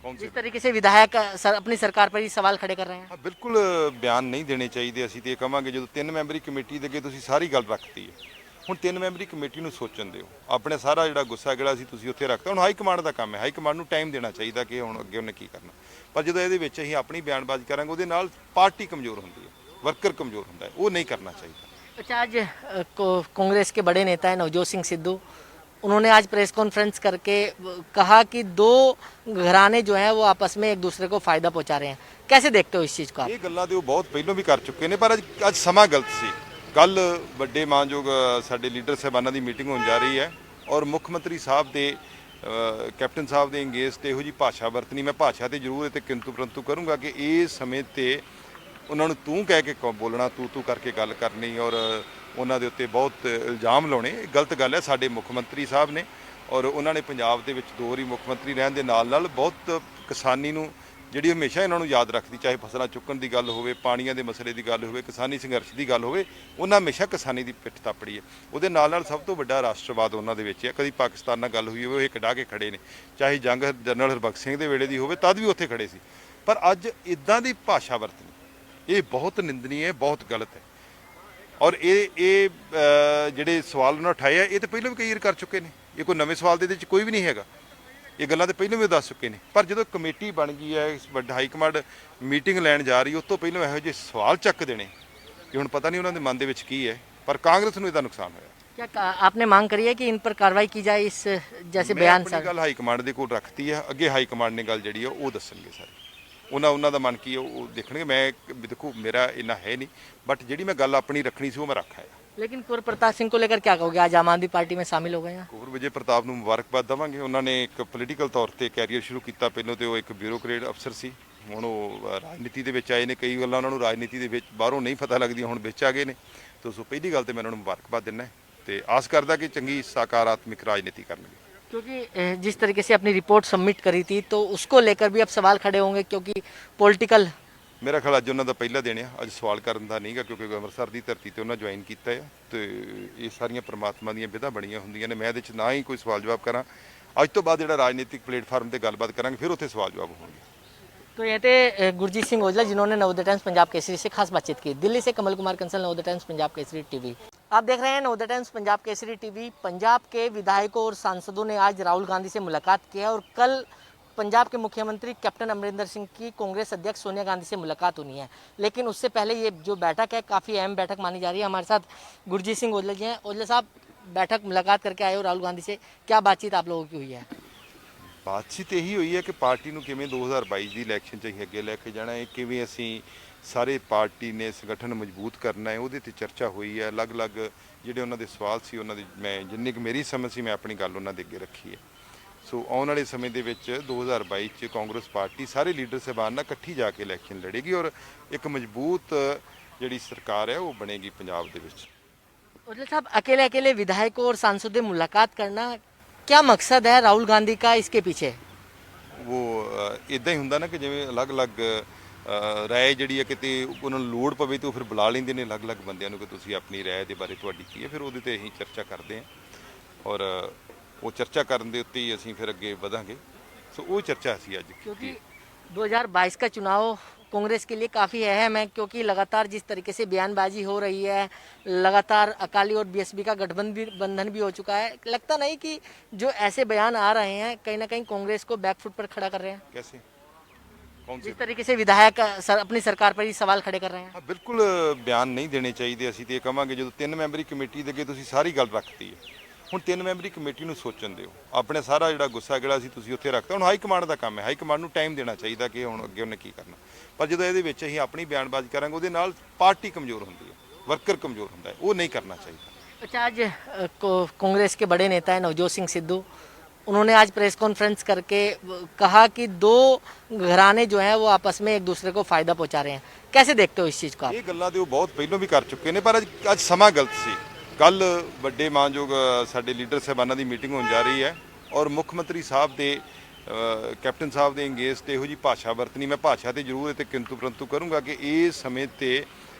कौन से जिस तरीके से विधायक अपनी सरकार पर ही सवाल खड़े कर रहे हैं। ਹਾਂ ਬਿਲਕੁਲ ਬਿਆਨ ਨਹੀਂ ਦੇਣੇ ਚਾਹੀਦੇ। ਅਸੀਂ ਤੇ ਇਹ ਕਵਾਂਗੇ ਜਦੋਂ 3 ਮੈਂਬਰੀ ਕਮੇਟੀ ਦੇ ਅੱਗੇ ਤੁਸੀਂ ਸਾਰੀ ਗੱਲ ਰੱਖਤੀ ਹੈ, ਹੁਣ 3 ਮੈਂਬਰੀ ਕਮੇਟੀ ਨੂੰ ਸੋਚਣ ਦਿਓ। ਆਪਣੇ ਸਾਰਾ ਜਿਹੜਾ ਗੁੱਸਾ ਜਿਹੜਾ ਸੀ ਤੁਸੀਂ ਉੱਥੇ ਰੱਖਤਾ। ਹੁਣ ਹਾਈ ਕਮਾਂਡ ਦਾ ਕੰਮ ਹੈ, ਹਾਈ ਕਮਾਂਡ ਨੂੰ ਟਾਈਮ ਦੇਣਾ ਚਾਹੀਦਾ ਕਿ ਹੁਣ ਅੱਗੇ ਉਹਨੇ ਕੀ ਕਰਨਾ। ਪਰ ਜਦੋਂ ਇਹਦੇ ਵਿੱਚ ਅਸੀਂ ਆਪਣੀ ਬਿਆਨਬਾਜ਼ੀ ਕਰਾਂਗੇ ਉਹਦੇ ਨਾਲ ਪਾਰਟੀ ਕਮਜ਼ੋਰ ਹੁੰਦੀ ਹੈ, ਵਰਕਰ ਕਮਜ਼ੋਰ ਹੁੰਦਾ ਹੈ, ਉਹ ਨਹੀਂ ਕਰਨਾ ਚਾਹੀਦਾ। अच्छा, आज कांग्रेस के बड़े नेता है नवजोत सिंह सिद्धू, उन्होंने आज प्रेस कॉन्फ्रेंस करके कहा कि दो घराने जो हैं वो आपस में एक दूसरे को फायदा पहुंचा रहे हैं। कैसे देखते हो इस चीज़ को आप? ਇਹ ਗੱਲਾਂ ਤੇ ਉਹ ਬਹੁਤ ਪਹਿਲਾਂ ਵੀ ਕਰ ਚੁੱਕੇ ਨੇ, ਪਰ ਅੱਜ ਸਮਾਂ ਗਲਤ ਸੀ। ਕੱਲ ਵੱਡੇ ਮਾਨਯੋਗ ਸਾਡੇ ਲੀਡਰ ਸਾਹਿਬਾਨਾਂ ਦੀ ਮੀਟਿੰਗ ਹੋਣ ਜਾ ਰਹੀ ਹੈ ਔਰ ਮੁੱਖ ਮੰਤਰੀ ਸਾਹਿਬ ਦੇ ਕੈਪਟਨ ਸਾਹਿਬ ਦੇ ਅੰਗੇਜ ਤੇ ਇਹੋ ਜੀ ਭਾਸ਼ਾ ਵਰਤਣੀ, ਮੈਂ ਭਾਸ਼ਾ ਤੇ ਜ਼ਰੂਰ ਤੇ ਕਿੰਤੂ ਪਰੰਤੂ ਕਰੂੰਗਾ ਕਿ ਇਸ ਸਮੇਂ ਤੇ ਉਹਨਾਂ ਨੂੰ ਤੂੰ ਕਹਿ ਕੇ ਬੋਲਣਾ, ਤੂੰ ਕਰਕੇ ਗੱਲ ਕਰਨੀ ਔਰ ਉਹਨਾਂ ਦੇ ਉੱਤੇ ਬਹੁਤ ਇਲਜ਼ਾਮ ਲਾਉਣੇ, ਇਹ ਗਲਤ ਗੱਲ ਹੈ। ਸਾਡੇ ਮੁੱਖ ਮੰਤਰੀ ਸਾਹਿਬ ਨੇ ਔਰ ਉਹਨਾਂ ਨੇ ਪੰਜਾਬ ਦੇ ਵਿੱਚ 2 ਵਾਰੀ ਮੁੱਖ ਮੰਤਰੀ ਰਹਿਣ ਦੇ ਨਾਲ ਬਹੁਤ ਕਿਸਾਨੀ ਨੂੰ ਜਿਹੜੀ ਹਮੇਸ਼ਾ ਇਹਨਾਂ ਨੂੰ ਯਾਦ ਰੱਖਦੀ, ਚਾਹੇ ਫਸਲਾਂ ਚੁੱਕਣ ਦੀ ਗੱਲ ਹੋਵੇ, ਪਾਣੀਆਂ ਦੇ ਮਸਲੇ ਦੀ ਗੱਲ ਹੋਵੇ, ਕਿਸਾਨੀ ਸੰਘਰਸ਼ ਦੀ ਗੱਲ ਹੋਵੇ, ਉਹਨਾਂ ਹਮੇਸ਼ਾ ਕਿਸਾਨੀ ਦੀ ਪਿੱਠ ਥਾਪੜੀ ਹੈ। ਉਹਦੇ ਨਾਲ ਸਭ ਤੋਂ ਵੱਡਾ ਰਾਸ਼ਟਰਵਾਦ ਉਹਨਾਂ ਦੇ ਵਿੱਚ ਹੈ। ਕਦੀ ਪਾਕਿਸਤਾਨ ਨਾਲ ਗੱਲ ਹੋਈ ਹੋਵੇ, ਉਹ ਇਹ ਕਢਾ ਕੇ ਖੜੇ ਨੇ, ਚਾਹੇ ਜੰਗ ਜਨਰਲ ਹਰਬਖਸ਼ ਸਿੰਘ ਦੇ ਵੇਲੇ ਦੀ ਹੋਵੇ ਤਦ ਵੀ ਉੱਥੇ ਖੜੇ ਸੀ। ਪਰ ਅੱਜ ਇਦਾਂ ਦੀ ਭਾਸ਼ਾ ਵਰਤਣੀ ਇਹ ਬਹੁਤ ਨਿੰਦਨੀ ਹੈ, ਬਹੁਤ ਗਲਤ ਹੈ। ਔਰ ਇਹ ਜਿਹੜੇ ਸਵਾਲ ਉਹਨਾਂ ਉਠਾਏ ਆ ਇਹ ਤਾਂ ਪਹਿਲਾਂ ਵੀ ਕਈ ਵਾਰ ਕਰ ਚੁੱਕੇ ਨੇ, ਇਹ ਕੋਈ ਨਵੇਂ ਸਵਾਲ ਦੇ ਇਹਦੇ 'ਚ ਕੋਈ ਵੀ ਨਹੀਂ ਹੈਗਾ। ਇਹ ਗੱਲਾਂ ਤੇ ਪਹਿਲਾਂ ਵੀ ਦੱਸ ਚੁੱਕੇ ਨੇ, ਪਰ ਜਦੋਂ ਕਮੇਟੀ ਬਣ ਗਈ ਹੈ, ਵੱਡਾ ਹਾਈ ਕਮਾਂਡ ਮੀਟਿੰਗ ਲੈਣ ਜਾ ਰਹੀ, ਉਸ ਤੋਂ ਪਹਿਲਾਂ ਇਹੋ ਜਿਹੇ ਸਵਾਲ ਚੱਕ ਦੇਣੇ ਕਿ ਹੁਣ ਪਤਾ ਨਹੀਂ ਉਹਨਾਂ ਦੇ ਮਨ ਦੇ ਵਿੱਚ ਕੀ ਹੈ। ਪਰ ਕਾਂਗਰਸ ਨੂੰ ਇਹਦਾ ਨੁਕਸਾਨ ਹੋਇਆ। क्या आपने मांग करी है कि इन पर कार्रवाई की जाए, इस जैसे ਮੈਂ बयान ਆਪਣੀ ਗੱਲ ਹਾਈ ਕਮਾਂਡ ਦੇ ਕੋਲ ਰੱਖਤੀ ਹੈ, ਅੱਗੇ ਹਾਈ ਕਮਾਂਡ ਨੇ ਗੱਲ ਜਿਹੜੀ ਹੈ ਉਹ ਦੱਸਣਗੇ ਸਾਰੇ। ਉਹਨਾਂ ਦਾ ਮਨ ਕੀ ਹੈ ਉਹ ਦੇਖਣਗੇ। ਮੈਂ ਦੇਖੋ ਮੇਰਾ ਇੰਨਾ ਹੈ ਨਹੀਂ, ਬਟ ਜਿਹੜੀ ਮੈਂ ਗੱਲ ਆਪਣੀ ਰੱਖਣੀ ਸੀ ਉਹ ਮੈਂ ਰੱਖ ਆਇਆ। लेकिन कुंवर प्रताप सिंह को लेकर क्या कहोगे, आज आम आदमी पार्टी में शामिल हो गए हैं? ਕੁੰਵਰ ਵਿਜੇ ਪ੍ਰਤਾਪ ਨੂੰ ਮੁਬਾਰਕਬਾਦ ਦੇਵਾਂਗੇ। ਉਹਨਾਂ ਨੇ ਇੱਕ ਪੋਲੀਟੀਕਲ ਤੌਰ ਤੇ ਕੈਰੀਅਰ ਸ਼ੁਰੂ ਕੀਤਾ। ਪਹਿਲਾਂ ਤੇ ਉਹ ਇੱਕ ਬਿਊਰੋਕਰੇਟ ਅਫਸਰ ਸੀ, ਹੁਣ ਉਹ ਰਾਜਨੀਤੀ ਦੇ ਵਿੱਚ ਆਏ ਨੇ। ਕਈ ਗੱਲਾਂ ਉਹਨਾਂ ਨੂੰ ਰਾਜਨੀਤੀ ਦੇ ਵਿੱਚ ਬਾਹਰੋਂ ਨਹੀਂ ਪਤਾ ਲੱਗਦੀਆਂ, ਹੁਣ ਵਿੱਚ ਆ ਗਏ ਨੇ। ਤੇ ਸੋ ਪਹਿਲੀ ਗੱਲ ਤੇ ਮੈਂ ਉਹਨਾਂ ਨੂੰ ਮੁਬਾਰਕਬਾਦ ਦਿੰਦਾ ਤੇ ਆਸ ਕਰਦਾ ਕਿ ਚੰਗੀ ਸਕਾਰਾਤਮਕ ਰਾਜਨੀਤੀ ਕਰਨਗੇ। क्योंकि जिस तरीके से अपनी रिपोर्ट सबमिट करी थी तो उसको लेकर भी अब सवाल खड़े होंगे, क्योंकि पॉलिटिकल। ਮੇਰਾ ਖਿਆਲ ਅੱਜ ਉਹਨਾਂ ਦਾ ਪਹਿਲਾ ਦਿਨ ਆ, ਅੱਜ ਸਵਾਲ ਕਰਨ ਦਾ ਨਹੀਂਗਾ, ਕਿਉਂਕਿ ਅੰਮ੍ਰਿਤਸਰ ਦੀ ਧਰਤੀ ਤੇ ਉਹਨਾਂ ਜੁਆਇਨ ਕੀਤਾ ਹੈ ਤੇ ਇਹ ਸਾਰੀਆਂ ਪ੍ਰਮਾਤਮਾ ਦੀਆਂ ਵਿਧਾ ਬਣੀਆਂ ਹੁੰਦੀਆਂ ਨੇ। ਮੈਂ ਇਹਦੇ 'ਚ ਨਾ ਹੀ ਕੋਈ ਸਵਾਲ ਜਵਾਬ ਕਰਾਂ। ਅੱਜ ਤੋਂ ਬਾਅਦ ਜਿਹੜਾ ਰਾਜਨੀਤਿਕ ਪਲੇਟਫਾਰਮ ਤੇ ਗੱਲਬਾਤ ਕਰਾਂਗੇ, ਫਿਰ ਉੱਥੇ ਸਵਾਲ ਜਵਾਬ ਹੋਣਗੇ। तो ये थे गुरजीत सिंह औजला, जिन्होंने नवोदय टाइम्स पंजाब केसरी से खास बातचीत की। दिल्ली से कमल कुमार कंसल, नवोदय टाइम्स पंजाब केसरी टीवी। आप देख रहे हैं नवोदय टाइम्स पंजाब केसरी टीवी। पंजाब के विधायकों और सांसदों ने आज राहुल गांधी से मुलाकात की है और कल पंजाब के मुख्यमंत्री कैप्टन अमरिंदर सिंह की कांग्रेस अध्यक्ष सोनिया गांधी से मुलाकात होनी है, लेकिन उससे पहले ये जो बैठक है काफ़ी अहम बैठक मानी जा रही है। हमारे साथ गुरजीत सिंह औजला जी हैं। औजला साहब, बैठक मुलाकात करके आए हो राहुल गांधी से, क्या बातचीत आप लोगों की हुई है? ਬਾਤਚੀਤ ਇਹੀ ਹੋਈ ਹੈ ਕਿ ਪਾਰਟੀ ਨੂੰ ਕਿਵੇਂ 2022 ਦੀ ਇਲੈਕਸ਼ਨ 'ਚ ਅਸੀਂ ਅੱਗੇ ਲੈ ਕੇ ਜਾਣਾ ਹੈ, ਕਿਵੇਂ ਅਸੀਂ ਸਾਰੇ ਪਾਰਟੀ ਨੇ ਸੰਗਠਨ ਮਜ਼ਬੂਤ ਕਰਨਾ ਹੈ, ਉਹਦੇ ਤੇ ਚਰਚਾ ਹੋਈ ਹੈ। ਅਲੱਗ-ਅਲੱਗ ਜਿਹੜੇ ਉਹਨਾਂ ਦੇ ਸਵਾਲ ਸੀ, ਉਹਨਾਂ ਦੀ ਮੈਂ ਜਿੰਨੀ ਕੁ ਮੇਰੀ ਸਮਝ ਸੀ ਮੈਂ ਆਪਣੀ ਗੱਲ ਉਹਨਾਂ ਦੇ ਅੱਗੇ ਰੱਖੀ ਹੈ। ਸੋ ਆਉਣ ਵਾਲੇ ਸਮੇਂ ਦੇ ਵਿੱਚ 2022 'ਚ ਕਾਂਗਰਸ ਪਾਰਟੀ ਸਾਰੇ ਲੀਡਰ ਸਾਹਿਬਾਨ ਨਾਲ ਇਕੱਠੀ ਜਾ ਕੇ ਇਲੈਕਸ਼ਨ ਲੜੇਗੀ ਔਰ ਇੱਕ ਮਜ਼ਬੂਤ ਜਿਹੜੀ ਸਰਕਾਰ ਹੈ ਉਹ ਬਣੇਗੀ ਪੰਜਾਬ ਦੇ ਵਿੱਚ। औजला साहब, अकेले अकेले विधायकों और सांसदों से मुलाकात करना, क्या मकसद है राहुल गांधी का इसके पीछे? ਉਹ ਇਦਾਂ ਹੀ ਹੁੰਦਾ ਨਾ ਕਿ ਜਿਵੇਂ ਅਲੱਗ-ਅਲੱਗ ਰਾਏ ਜਿਹੜੀ ਹੈ ਕਿਤੇ ਉਹਨਾਂ ਨੂੰ ਲੋੜ ਪਵੇ ਤਾਂ ਉਹ ਫਿਰ ਬੁਲਾ ਲੈਂਦੇ ਨੇ ਅਲੱਗ-ਅਲੱਗ ਬੰਦਿਆਂ ਨੂੰ ਕਿ ਤੁਸੀਂ ਆਪਣੀ ਰਾਏ ਦੇ ਬਾਰੇ ਤੁਹਾਡੀ ਕੀ ਹੈ, ਫਿਰ ਉਹਦੇ ਤੇ ਅਸੀਂ ਚਰਚਾ ਕਰਦੇ ਹਾਂ ਔਰ ਉਹ ਚਰਚਾ ਕਰਨ ਦੇ ਉੱਤੇ ਹੀ ਅਸੀਂ ਫਿਰ ਅੱਗੇ ਵਧਾਂਗੇ। ਸੋ ਉਹ ਚਰਚਾ ਸੀ ਅੱਜ। क्योंकि 2022 का चुनाव कांग्रेस के लिए काफ़ी अहम है, क्योंकि लगातार जिस तरीके से बयानबाजी हो रही है, लगातार अकाली और बीएसपी का गठबंधन भी हो चुका है, लगता नहीं कि जो ऐसे बयान आ रहे हैं कहीं ना कहीं कांग्रेस को बैकफुट पर खड़ा कर रहे हैं? कैसे कौन से जिस तरीके से विधायक अपनी सरकार पर ही सवाल खड़े कर रहे हैं। ਹਾਂ ਬਿਲਕੁਲ ਬਿਆਨ ਨਹੀਂ ਦੇਣੇ ਚਾਹੀਦੇ। ਅਸੀਂ ਤੇ ਇਹ ਕਵਾਂਗੇ ਜਦੋਂ 3 ਮੈਂਬਰੀ ਕਮੇਟੀ ਦੇ ਅੱਗੇ ਤੁਸੀਂ ਸਾਰੀ ਗੱਲ ਰੱਖਤੀ ਹੈ, ਹੁਣ 3 ਮੈਂਬਰੀ ਕਮੇਟੀ ਨੂੰ ਸੋਚਣ ਦਿਓ। ਆਪਣੇ ਸਾਰਾ ਜਿਹੜਾ ਗੁੱਸਾ ਜਿਹੜਾ ਸੀ ਤੁਸੀਂ ਉੱਥੇ ਰੱਖਤਾ। ਹੁਣ ਹਾਈ ਕਮਾਂਡ ਦਾ ਕੰਮ ਹੈ, ਹਾਈ ਕਮਾਂਡ ਨੂੰ ਟਾਈਮ ਦੇਣਾ ਚਾਹੀਦਾ ਕਿ ਹੁਣ ਅੱਗੇ ਉਹਨੇ ਕੀ ਕਰਨਾ। ਪਰ ਜਦੋਂ ਇਹਦੇ ਵਿੱਚ ਅਸੀਂ ਆਪਣੀ ਬਿਆਨਬਾਜ਼ੀ ਕਰਾਂਗੇ ਉਹਦੇ ਨਾਲ ਪਾਰਟੀ ਕਮਜ਼ੋਰ ਹੁੰਦੀ ਹੈ, ਵਰਕਰ ਕਮਜ਼ੋਰ ਹੁੰਦਾ ਹੈ, ਉਹ ਨਹੀਂ ਕਰਨਾ ਚਾਹੀਦਾ। अच्छा, आज कांग्रेस के बड़े नेता है नवजोत सिंह सिद्धू, उन्होंने आज प्रेस कॉन्फ्रेंस करके कहा कि दो घराने जो हैं वो आपस में एक दूसरे को फायदा पहुंचा रहे हैं। कैसे देखते हो इस चीज़ को आप? ਇਹ ਗੱਲਾਂ ਤੇ ਉਹ ਬਹੁਤ ਪਹਿਲਾਂ ਵੀ ਕਰ ਚੁੱਕੇ ਨੇ, ਪਰ ਅੱਜ ਸਮਾਂ ਗਲਤ ਸੀ। ਕੱਲ ਵੱਡੇ ਮਾਨਯੋਗ ਸਾਡੇ ਲੀਡਰ ਸਾਹਿਬਾਨਾਂ ਦੀ ਮੀਟਿੰਗ ਹੋਣ ਜਾ ਰਹੀ ਹੈ ਔਰ ਮੁੱਖ ਮੰਤਰੀ ਸਾਹਿਬ ਦੇ ਕੈਪਟਨ ਸਾਹਿਬ ਦੇ ਅੰਗੇਜ ਤੇ ਇਹੋ ਜੀ ਭਾਸ਼ਾ ਵਰਤਣੀ, ਮੈਂ ਭਾਸ਼ਾ ਤੇ ਜ਼ਰੂਰ ਤੇ ਕਿੰਤੂ ਪਰੰਤੂ ਕਰੂੰਗਾ ਕਿ ਇਸ ਸਮੇਂ ਤੇ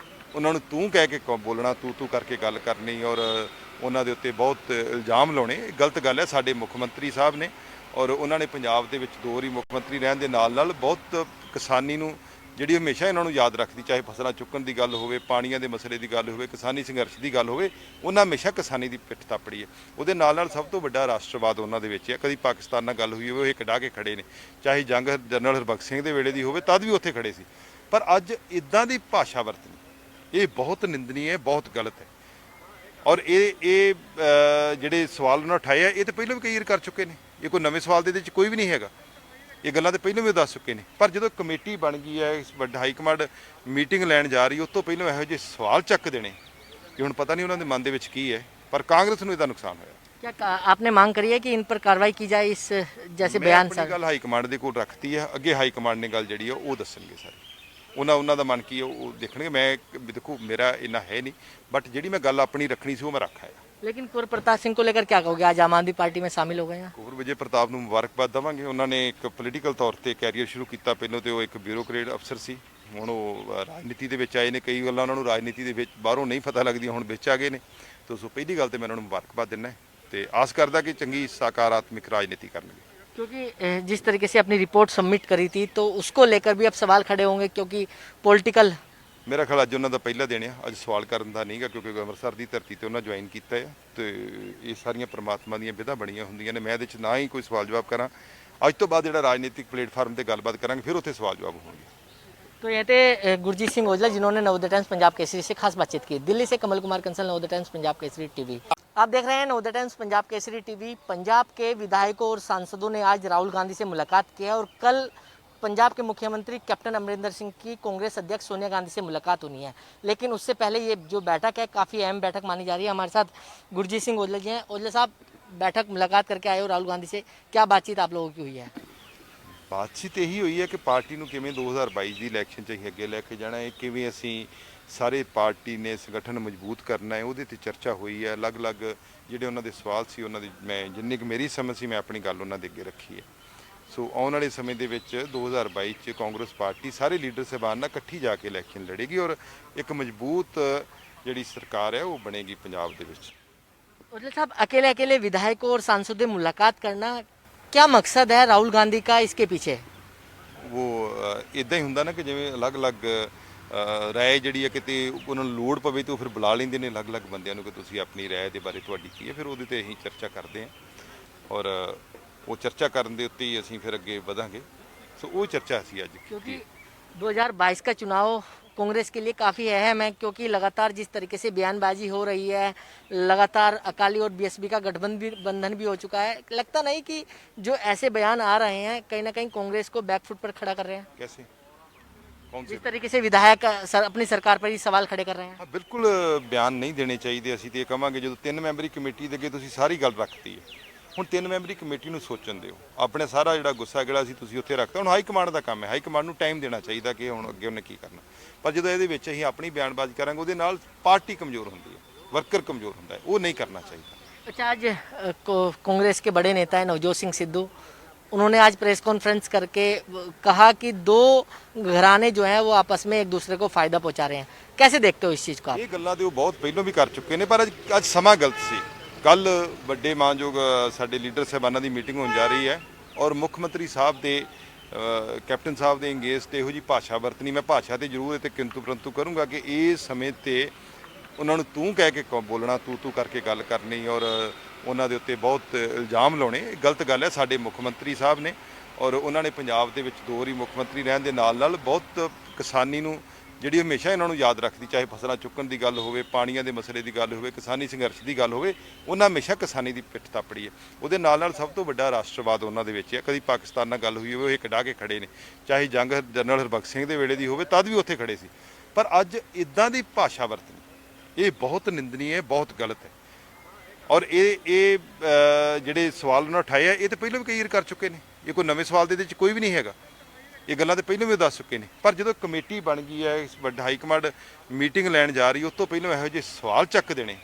ਉਹਨਾਂ ਨੂੰ ਤੂੰ ਕਹਿ ਕੇ ਬੋਲਣਾ, ਤੂੰ ਕਰਕੇ ਗੱਲ ਕਰਨੀ ਔਰ ਉਹਨਾਂ ਦੇ ਉੱਤੇ ਬਹੁਤ ਇਲਜ਼ਾਮ ਲਾਉਣੇ, ਗਲਤ ਗੱਲ ਹੈ। ਸਾਡੇ ਮੁੱਖ ਮੰਤਰੀ ਸਾਹਿਬ ਨੇ ਔਰ ਉਹਨਾਂ ਨੇ ਪੰਜਾਬ ਦੇ ਵਿੱਚ 2 ਵਾਰੀ ਮੁੱਖ ਮੰਤਰੀ ਰਹਿਣ ਦੇ ਨਾਲ ਨਾਲ ਬਹੁਤ ਕਿਸਾਨੀ ਨੂੰ ਜਿਹੜੀ ਹਮੇਸ਼ਾ ਇਹਨਾਂ ਨੂੰ ਯਾਦ ਰੱਖਦੀ, ਚਾਹੇ ਫਸਲਾਂ ਚੁੱਕਣ ਦੀ ਗੱਲ ਹੋਵੇ, ਪਾਣੀਆਂ ਦੇ ਮਸਲੇ ਦੀ ਗੱਲ ਹੋਵੇ, ਕਿਸਾਨੀ ਸੰਘਰਸ਼ ਦੀ ਗੱਲ ਹੋਵੇ, ਉਹਨਾਂ ਹਮੇਸ਼ਾ ਕਿਸਾਨੀ ਦੀ ਪਿੱਠ ਥਾਪੜੀ ਹੈ। ਉਹਦੇ ਨਾਲ ਨਾਲ ਸਭ ਤੋਂ ਵੱਡਾ ਰਾਸ਼ਟਰਵਾਦ ਉਹਨਾਂ ਦੇ ਵਿੱਚ ਹੈ। ਕਦੀ ਪਾਕਿਸਤਾਨ ਨਾਲ ਗੱਲ ਹੋਈ ਹੋਵੇ ਉਹ ਇਹ ਕਢਾ ਕੇ ਖੜੇ ਨੇ, ਚਾਹੇ ਜੰਗ ਜਨਰਲ ਹਰਬਖਸ਼ ਸਿੰਘ ਦੇ ਵੇਲੇ ਦੀ ਹੋਵੇ ਤਦ ਵੀ ਉੱਥੇ ਖੜੇ ਸੀ। ਪਰ ਅੱਜ ਇਦਾਂ ਦੀ ਭਾਸ਼ਾ ਵਰਤਣੀ ਇਹ ਬਹੁਤ ਨਿੰਦਨੀय ਹੈ, ਬਹੁਤ ਗਲਤ ਹੈ। ਔਰ ਇਹ ਜਿਹੜੇ ਸਵਾਲ ਉਹਨਾਂ ਉਠਾਏ ਆ ਇਹ ਤਾਂ ਪਹਿਲਾਂ ਵੀ ਕਈ ਵਾਰ ਕਰ ਚੁੱਕੇ ਨੇ, ਇਹ ਕੋਈ ਨਵੇਂ ਸਵਾਲ ਦੇ ਵਿੱਚ ਕੋਈ ਵੀ ਨਹੀਂ ਹੈਗਾ। ਇਹ ਗੱਲਾਂ ਤੇ ਪਹਿਲਾਂ ਵੀ ਦੱਸ ਚੁੱਕੇ ਨੇ, ਪਰ ਜਦੋਂ ਕਮੇਟੀ ਬਣ ਗਈ ਹੈ, ਇਸ ਵੱਡਾ ਹਾਈ ਕਮਾਂਡ ਮੀਟਿੰਗ ਲੈਣ ਜਾ ਰਹੀ, ਉਸ ਤੋਂ ਪਹਿਲਾਂ ਇਹੋ ਜਿਹੇ ਸਵਾਲ ਚੱਕ ਦੇਣੇ ਕਿ ਹੁਣ ਪਤਾ ਨਹੀਂ ਉਹਨਾਂ ਦੇ ਮਨ ਦੇ ਵਿੱਚ ਕੀ ਹੈ। ਪਰ ਕਾਂਗਰਸ ਨੂੰ ਇਹਦਾ ਨੁਕਸਾਨ ਹੋਇਆ। क्या आपने मांग करी है कि इन पर कार्रवाई की जाए, इस जैसे ਮੈਂ बयान ਆਪਣੀ ਗੱਲ ਹਾਈ ਕਮਾਂਡ ਦੇ ਕੋਲ ਰੱਖਤੀ ਹੈ, ਅੱਗੇ ਹਾਈ ਕਮਾਂਡ ਨੇ ਗੱਲ ਜਿਹੜੀ ਆ ਉਹ ਦੱਸਣਗੇ ਸਾਰੇ। ਉਹਨਾਂ ਦਾ ਮਨ ਕੀ ਹੈ ਉਹ ਦੇਖਣਗੇ। ਮੈਂ ਦੇਖੋ ਮੇਰਾ ਇੰਨਾ ਹੈ ਨਹੀਂ, ਬਟ ਜਿਹੜੀ ਮੈਂ ਗੱਲ ਆਪਣੀ ਰੱਖਣੀ ਸੀ ਉਹ ਮੈਂ ਰੱਖ ਆਇਆ। लेकिन कुंवर प्रताप सिंह को लेकर क्या कहोगे? आज आम आदमी पार्टी में शामिल हो गए हैं। ਕੁੰਵਰ ਵਿਜੇ ਪ੍ਰਤਾਪ ਨੂੰ ਮੁਬਾਰਕਬਾਦ ਦੇਵਾਂਗੇ। ਉਹਨਾਂ ਨੇ ਇੱਕ ਪੋਲੀਟੀਕਲ ਤੌਰ ਤੇ ਕੈਰੀਅਰ ਸ਼ੁਰੂ ਕੀਤਾ। ਪਹਿਲਾਂ ਤੇ ਉਹ ਇੱਕ ਬਿਊਰੋਕਰੇਟ ਅਫਸਰ ਸੀ, ਹੁਣ ਉਹ ਰਾਜਨੀਤੀ ਦੇ ਵਿੱਚ ਆਏ ਨੇ। ਕਈ ਗੱਲਾਂ ਉਹਨਾਂ ਨੂੰ ਰਾਜਨੀਤੀ ਦੇ ਵਿੱਚ ਬਾਹਰੋਂ ਨਹੀਂ ਪਤਾ ਲੱਗਦੀਆਂ, ਹੁਣ ਵਿੱਚ ਆ ਗਏ ਨੇ। ਤਾਂ ਸੋ ਪਹਿਲੀ ਗੱਲ ਤੇ ਮੈਂ ਉਹਨਾਂ ਨੂੰ ਮੁਬਾਰਕਬਾਦ ਦਿੰਦਾ ਤੇ ਆਸ ਕਰਦਾ ਕਿ ਚੰਗੀ ਸਕਾਰਾਤਮਕ ਰਾਜਨੀਤੀ ਕਰਨਗੇ। क्योंकि जिस तरीके से अपनी रिपोर्ट सबमिट करी थी तो उसको लेकर भी अब सवाल खड़े होंगे, क्योंकि पॉलिटिकल ਮੇਰਾ ਖਿਆਲ ਅੱਜ ਉਹਨਾਂ ਦਾ ਪਹਿਲਾ ਦਿਨ ਆ, ਅੱਜ ਸਵਾਲ ਕਰਨ ਦਾ ਨਹੀਂਗਾ, ਕਿਉਂਕਿ ਅੰਮ੍ਰਿਤਸਰ ਦੀ ਧਰਤੀ ਤੇ ਉਹਨਾਂ ਜੁਆਇਨ ਕੀਤਾ ਹੈ ਤੇ ਇਹ ਸਾਰੀਆਂ ਪ੍ਰਮਾਤਮਾ ਦੀਆਂ ਵਿਧਾ ਬਣੀਆਂ ਹੁੰਦੀਆਂ ਨੇ। ਮੈਂ ਇਹਦੇ 'ਚ ਨਾ ਹੀ ਕੋਈ ਸਵਾਲ ਜਵਾਬ ਕਰਾਂ। ਅੱਜ ਤੋਂ ਬਾਅਦ ਜਿਹੜਾ ਰਾਜਨੀਤਿਕ ਪਲੇਟਫਾਰਮ ਤੇ ਗੱਲਬਾਤ ਕਰਾਂਗੇ, ਫਿਰ ਉੱਥੇ ਸਵਾਲ ਜਵਾਬ ਹੋਣਗੇ। तो ये थे गुरजीत सिंह औजला, जिन्होंने नवोदय टाइम्स पंजाब केसरी से खास बातचीत की। दिल्ली से कमल कुमार कंसल, नवोदय टाइम्स पंजाब केसरी टीवी। आप देख रहे हैं नवोदय टाइम्स पंजाब केसरी टीवी। पंजाब के विधायकों और सांसदों ने आज राहुल गांधी से मुलाकात की है और कल पंजाब के मुख्यमंत्री कैप्टन अमरिंदर सिंह की कांग्रेस अध्यक्ष सोनिया गांधी से मुलाकात होनी है, लेकिन उससे पहले ये जो बैठक है काफ़ी अहम बैठक मानी जा रही है। हमारे साथ गुरजीत सिंह औजला जी हैं। औजला साहब, बैठक मुलाकात करके आए हो राहुल गांधी से, क्या बातचीत आप लोगों की हुई है? ਬਾਤਚੀਤ ਇਹੀ ਹੋਈ ਹੈ ਕਿ ਪਾਰਟੀ ਨੂੰ ਕਿਵੇਂ 2022 ਦੀ ਇਲੈਕਸ਼ਨ 'ਚ ਅਸੀਂ ਅੱਗੇ ਲੈ ਕੇ ਜਾਣਾ ਹੈ, ਕਿਵੇਂ ਅਸੀਂ ਸਾਰੇ ਪਾਰਟੀ ਨੇ ਸੰਗਠਨ ਮਜ਼ਬੂਤ ਕਰਨਾ ਹੈ, ਉਹਦੇ ਤੇ ਚਰਚਾ ਹੋਈ ਹੈ। ਅਲੱਗ-ਅਲੱਗ ਜਿਹੜੇ ਉਹਨਾਂ ਦੇ ਸਵਾਲ ਸੀ, ਉਹਨਾਂ ਦੀ ਮੈਂ ਜਿੰਨੀ ਕੁ ਮੇਰੀ ਸਮਝ ਸੀ ਮੈਂ ਆਪਣੀ ਗੱਲ ਉਹਨਾਂ ਦੇ ਅੱਗੇ ਰੱਖੀ ਹੈ। ਸੋ ਆਉਣ ਵਾਲੇ ਸਮੇਂ ਦੇ ਵਿੱਚ 2022 'ਚ ਕਾਂਗਰਸ ਪਾਰਟੀ ਸਾਰੇ ਲੀਡਰ ਸਾਹਿਬਾਨ ਨਾਲ ਇਕੱਠੀ ਜਾ ਕੇ ਇਲੈਕਸ਼ਨ ਲੜੇਗੀ ਔਰ ਇੱਕ ਮਜ਼ਬੂਤ ਜਿਹੜੀ ਸਰਕਾਰ ਹੈ ਉਹ ਬਣੇਗੀ ਪੰਜਾਬ ਦੇ ਵਿੱਚ। औजला साहब, अकेले अकेले विधायकों और सांसदों से मुलाकात करना, क्या मकसद है राहुल गांधी का इसके पीछे? ਉਹ ਇਦਾਂ ਹੀ ਹੁੰਦਾ ਨਾ ਕਿ ਜਿਵੇਂ ਅਲੱਗ-ਅਲੱਗ ਰਾਏ ਜਿਹੜੀ ਹੈ ਕਿਤੇ ਉਹਨਾਂ ਨੂੰ ਲੋੜ ਪਵੇ ਤਾਂ ਉਹ ਫਿਰ ਬੁਲਾ ਲੈਂਦੇ ਨੇ ਅਲੱਗ-ਅਲੱਗ ਬੰਦਿਆਂ ਨੂੰ ਕਿ ਤੁਸੀਂ ਆਪਣੀ ਰਾਏ ਦੇ ਬਾਰੇ ਤੁਹਾਡੀ ਕੀ ਹੈ, ਫਿਰ ਉਹਦੇ ਤੇ ਅਸੀਂ ਚਰਚਾ ਕਰਦੇ ਹਾਂ ਔਰ ਉਹ ਚਰਚਾ ਕਰਨ ਦੇ ਉੱਤੇ ਹੀ ਅਸੀਂ ਫਿਰ ਅੱਗੇ ਵਧਾਂਗੇ। ਸੋ ਉਹ ਚਰਚਾ ਸੀ ਅੱਜ। क्योंकि 2022 का चुनाव कांग्रेस के लिए काफ़ी अहम है, क्योंकि लगातार जिस तरीके से बयानबाजी हो रही है, लगातार अकाली और बीएसपी का गठबंधन भी हो चुका है, लगता नहीं कि जो ऐसे बयान आ रहे हैं कहीं ना कहीं कांग्रेस को बैकफुट पर खड़ा कर रहे हैं? कैसे कौन से जिस तरीके से विधायक अपनी सरकार पर ही सवाल खड़े कर रहे हैं। ਹਾਂ ਬਿਲਕੁਲ ਬਿਆਨ ਨਹੀਂ ਦੇਣੇ ਚਾਹੀਦੇ। ਅਸੀਂ ਤੇ ਇਹ ਕਵਾਂਗੇ ਜਦੋਂ 3 ਮੈਂਬਰੀ ਕਮੇਟੀ ਦੇ ਅੱਗੇ ਤੁਸੀਂ ਸਾਰੀ ਗੱਲ ਰੱਖਤੀ ਹੈ, ਹੁਣ 3 ਮੈਂਬਰੀ ਕਮੇਟੀ ਨੂੰ ਸੋਚਣ ਦਿਓ। ਆਪਣੇ ਸਾਰਾ ਜਿਹੜਾ ਗੁੱਸਾ ਜਿਹੜਾ ਸੀ ਤੁਸੀਂ ਉੱਥੇ ਰੱਖਤਾ। ਹੁਣ ਹਾਈ ਕਮਾਂਡ ਦਾ ਕੰਮ ਹੈ, ਹਾਈ ਕਮਾਂਡ ਨੂੰ ਟਾਈਮ ਦੇਣਾ ਚਾਹੀਦਾ ਕਿ ਹੁਣ ਅੱਗੇ ਉਹਨੇ ਕੀ ਕਰਨਾ। ਪਰ ਜਦੋਂ ਇਹਦੇ ਵਿੱਚ ਅਸੀਂ ਆਪਣੀ ਬਿਆਨਬਾਜ਼ੀ ਕਰਾਂਗੇ ਉਹਦੇ ਨਾਲ ਪਾਰਟੀ ਕਮਜ਼ੋਰ ਹੁੰਦੀ ਹੈ, ਵਰਕਰ ਕਮਜ਼ੋਰ ਹੁੰਦਾ ਹੈ, ਉਹ ਨਹੀਂ ਕਰਨਾ ਚਾਹੀਦਾ। अच्छा, आज कांग्रेस के बड़े नेता है नवजोत सिंह सिद्धू, उन्होंने आज प्रेस कॉन्फ्रेंस करके कहा कि दो घराने जो हैं वो आपस में एक दूसरे को फायदा पहुंचा रहे हैं। कैसे देखते हो इस चीज़ को आप? ਇਹ ਗੱਲਾਂ ਤੇ ਉਹ ਬਹੁਤ ਪਹਿਲਾਂ ਵੀ ਕਰ ਚੁੱਕੇ ਨੇ, ਪਰ ਅੱਜ ਸਮਾਂ ਗਲਤ ਸੀ। ਕੱਲ ਵੱਡੇ ਮਾਨਯੋਗ ਸਾਡੇ ਲੀਡਰ ਸਾਹਿਬਾਨਾਂ ਦੀ ਮੀਟਿੰਗ ਹੋਣ ਜਾ ਰਹੀ ਹੈ ਔਰ ਮੁੱਖ ਮੰਤਰੀ ਸਾਹਿਬ ਦੇ ਕੈਪਟਨ ਸਾਹਿਬ ਦੇ ਅੰਗੇਜ ਤੇ ਇਹੋ ਜੀ ਭਾਸ਼ਾ ਵਰਤਣੀ। ਮੈਂ ਭਾਸ਼ਾ ਤੇ ਜ਼ਰੂਰ ਤੇ ਕਿੰਤੂ ਪਰੰਤੂ ਕਰੂੰਗਾ ਕਿ ਇਸ ਸਮੇਂ ਤੇ ਉਹਨਾਂ ਨੂੰ ਤੂੰ ਕਹਿ ਕੇ ਬੋਲਣਾ, ਤੂੰ ਕਰਕੇ ਗੱਲ ਕਰਨੀ ਔਰ ਉਹਨਾਂ ਦੇ ਉੱਤੇ ਬਹੁਤ ਇਲਜ਼ਾਮ ਲਾਉਣੇ, ਇਹ ਗਲਤ ਗੱਲ ਹੈ। ਸਾਡੇ ਮੁੱਖ ਮੰਤਰੀ ਸਾਹਿਬ ਨੇ ਔਰ ਉਹਨਾਂ ਨੇ ਪੰਜਾਬ ਦੇ ਵਿੱਚ 2 ਵਾਰੀ ਮੁੱਖ ਮੰਤਰੀ ਰਹਿਣ ਦੇ ਨਾਲ ਬਹੁਤ ਕਿਸਾਨੀ ਨੂੰ ਜਿਹੜੀ ਹਮੇਸ਼ਾ ਇਹਨਾਂ ਨੂੰ ਯਾਦ ਰੱਖਦੀ, ਚਾਹੇ ਫਸਲਾਂ ਚੁੱਕਣ ਦੀ ਗੱਲ ਹੋਵੇ, ਪਾਣੀਆਂ ਦੇ ਮਸਲੇ ਦੀ ਗੱਲ ਹੋਵੇ, ਕਿਸਾਨੀ ਸੰਘਰਸ਼ ਦੀ ਗੱਲ ਹੋਵੇ, ਉਹਨਾਂ ਹਮੇਸ਼ਾ ਕਿਸਾਨੀ ਦੀ ਪਿੱਠ ਥਾਪੜੀ ਹੈ। ਉਹਦੇ ਨਾਲ ਸਭ ਤੋਂ ਵੱਡਾ ਰਾਸ਼ਟਰਵਾਦ ਉਹਨਾਂ ਦੇ ਵਿੱਚ ਹੈ। ਕਦੀ ਪਾਕਿਸਤਾਨ ਨਾਲ ਗੱਲ ਹੋਈ ਹੋਵੇ ਉਹ ਇੱਕ ਡਾਹ ਕੇ ਖੜੇ ਨੇ, ਚਾਹੇ ਜੰਗ ਜਨਰਲ ਹਰਬਖਸ਼ ਸਿੰਘ ਦੇ ਵੇਲੇ ਦੀ ਹੋਵੇ ਤਦ ਵੀ ਉੱਥੇ ਖੜੇ ਸੀ। ਪਰ ਅੱਜ ਇਦਾਂ ਦੀ ਭਾਸ਼ਾ ਵਰਤਣੀ ਇਹ ਬਹੁਤ ਨਿੰਦਨੀय ਹੈ, ਬਹੁਤ ਗਲਤ ਹੈ। ਔਰ ਇਹ ਜਿਹੜੇ ਸਵਾਲ ਉਹਨਾਂ ਉਠਾਏ ਆ ਇਹ ਤਾਂ ਪਹਿਲਾਂ ਵੀ ਕਈ ਵਾਰ ਕਰ ਚੁੱਕੇ ਨੇ। ਇਹ ਕੋਈ ਨਵੇਂ ਸਵਾਲ ਦੇ ਵਿੱਚ ਕੋਈ ਵੀ ਨਹੀਂ ਹੈਗਾ। ਇਹ ਗੱਲਾਂ ਤਾਂ ਪਹਿਲਾਂ ਵੀ ਉਹ ਦੱਸ ਚੁੱਕੇ ਨੇ। ਪਰ ਜਦੋਂ ਕਮੇਟੀ ਬਣ ਗਈ ਹੈ, ਵੱਡਾ ਹਾਈ ਕਮਾਂਡ ਮੀਟਿੰਗ ਲੈਣ ਜਾ ਰਹੀ, ਉਸ ਤੋਂ ਪਹਿਲਾਂ ਇਹੋ ਜਿਹੇ ਸਵਾਲ ਚੱਕ ਦੇਣੇ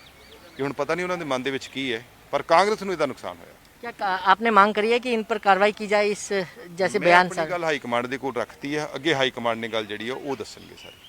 ਕਿ ਹੁਣ ਪਤਾ ਨਹੀਂ ਉਹਨਾਂ ਦੇ ਮਨ ਦੇ ਵਿੱਚ ਕੀ ਹੈ। ਪਰ ਕਾਂਗਰਸ ਨੂੰ ਇਹਦਾ ਨੁਕਸਾਨ ਹੋਇਆ। क्या आपने मांग करी है कि इन पर कार्रवाई की जाए, इस जैसे ਮੈਂ बयान ਆਪਣੀ ਗੱਲ ਹਾਈ ਕਮਾਂਡ ਦੇ ਕੋਲ ਰੱਖਤੀ ਹੈ। ਅੱਗੇ ਹਾਈ ਕਮਾਂਡ ਨੇ ਗੱਲ ਜਿਹੜੀ ਹੈ ਉਹ ਦੱਸਣਗੇ ਸਾਰੇ।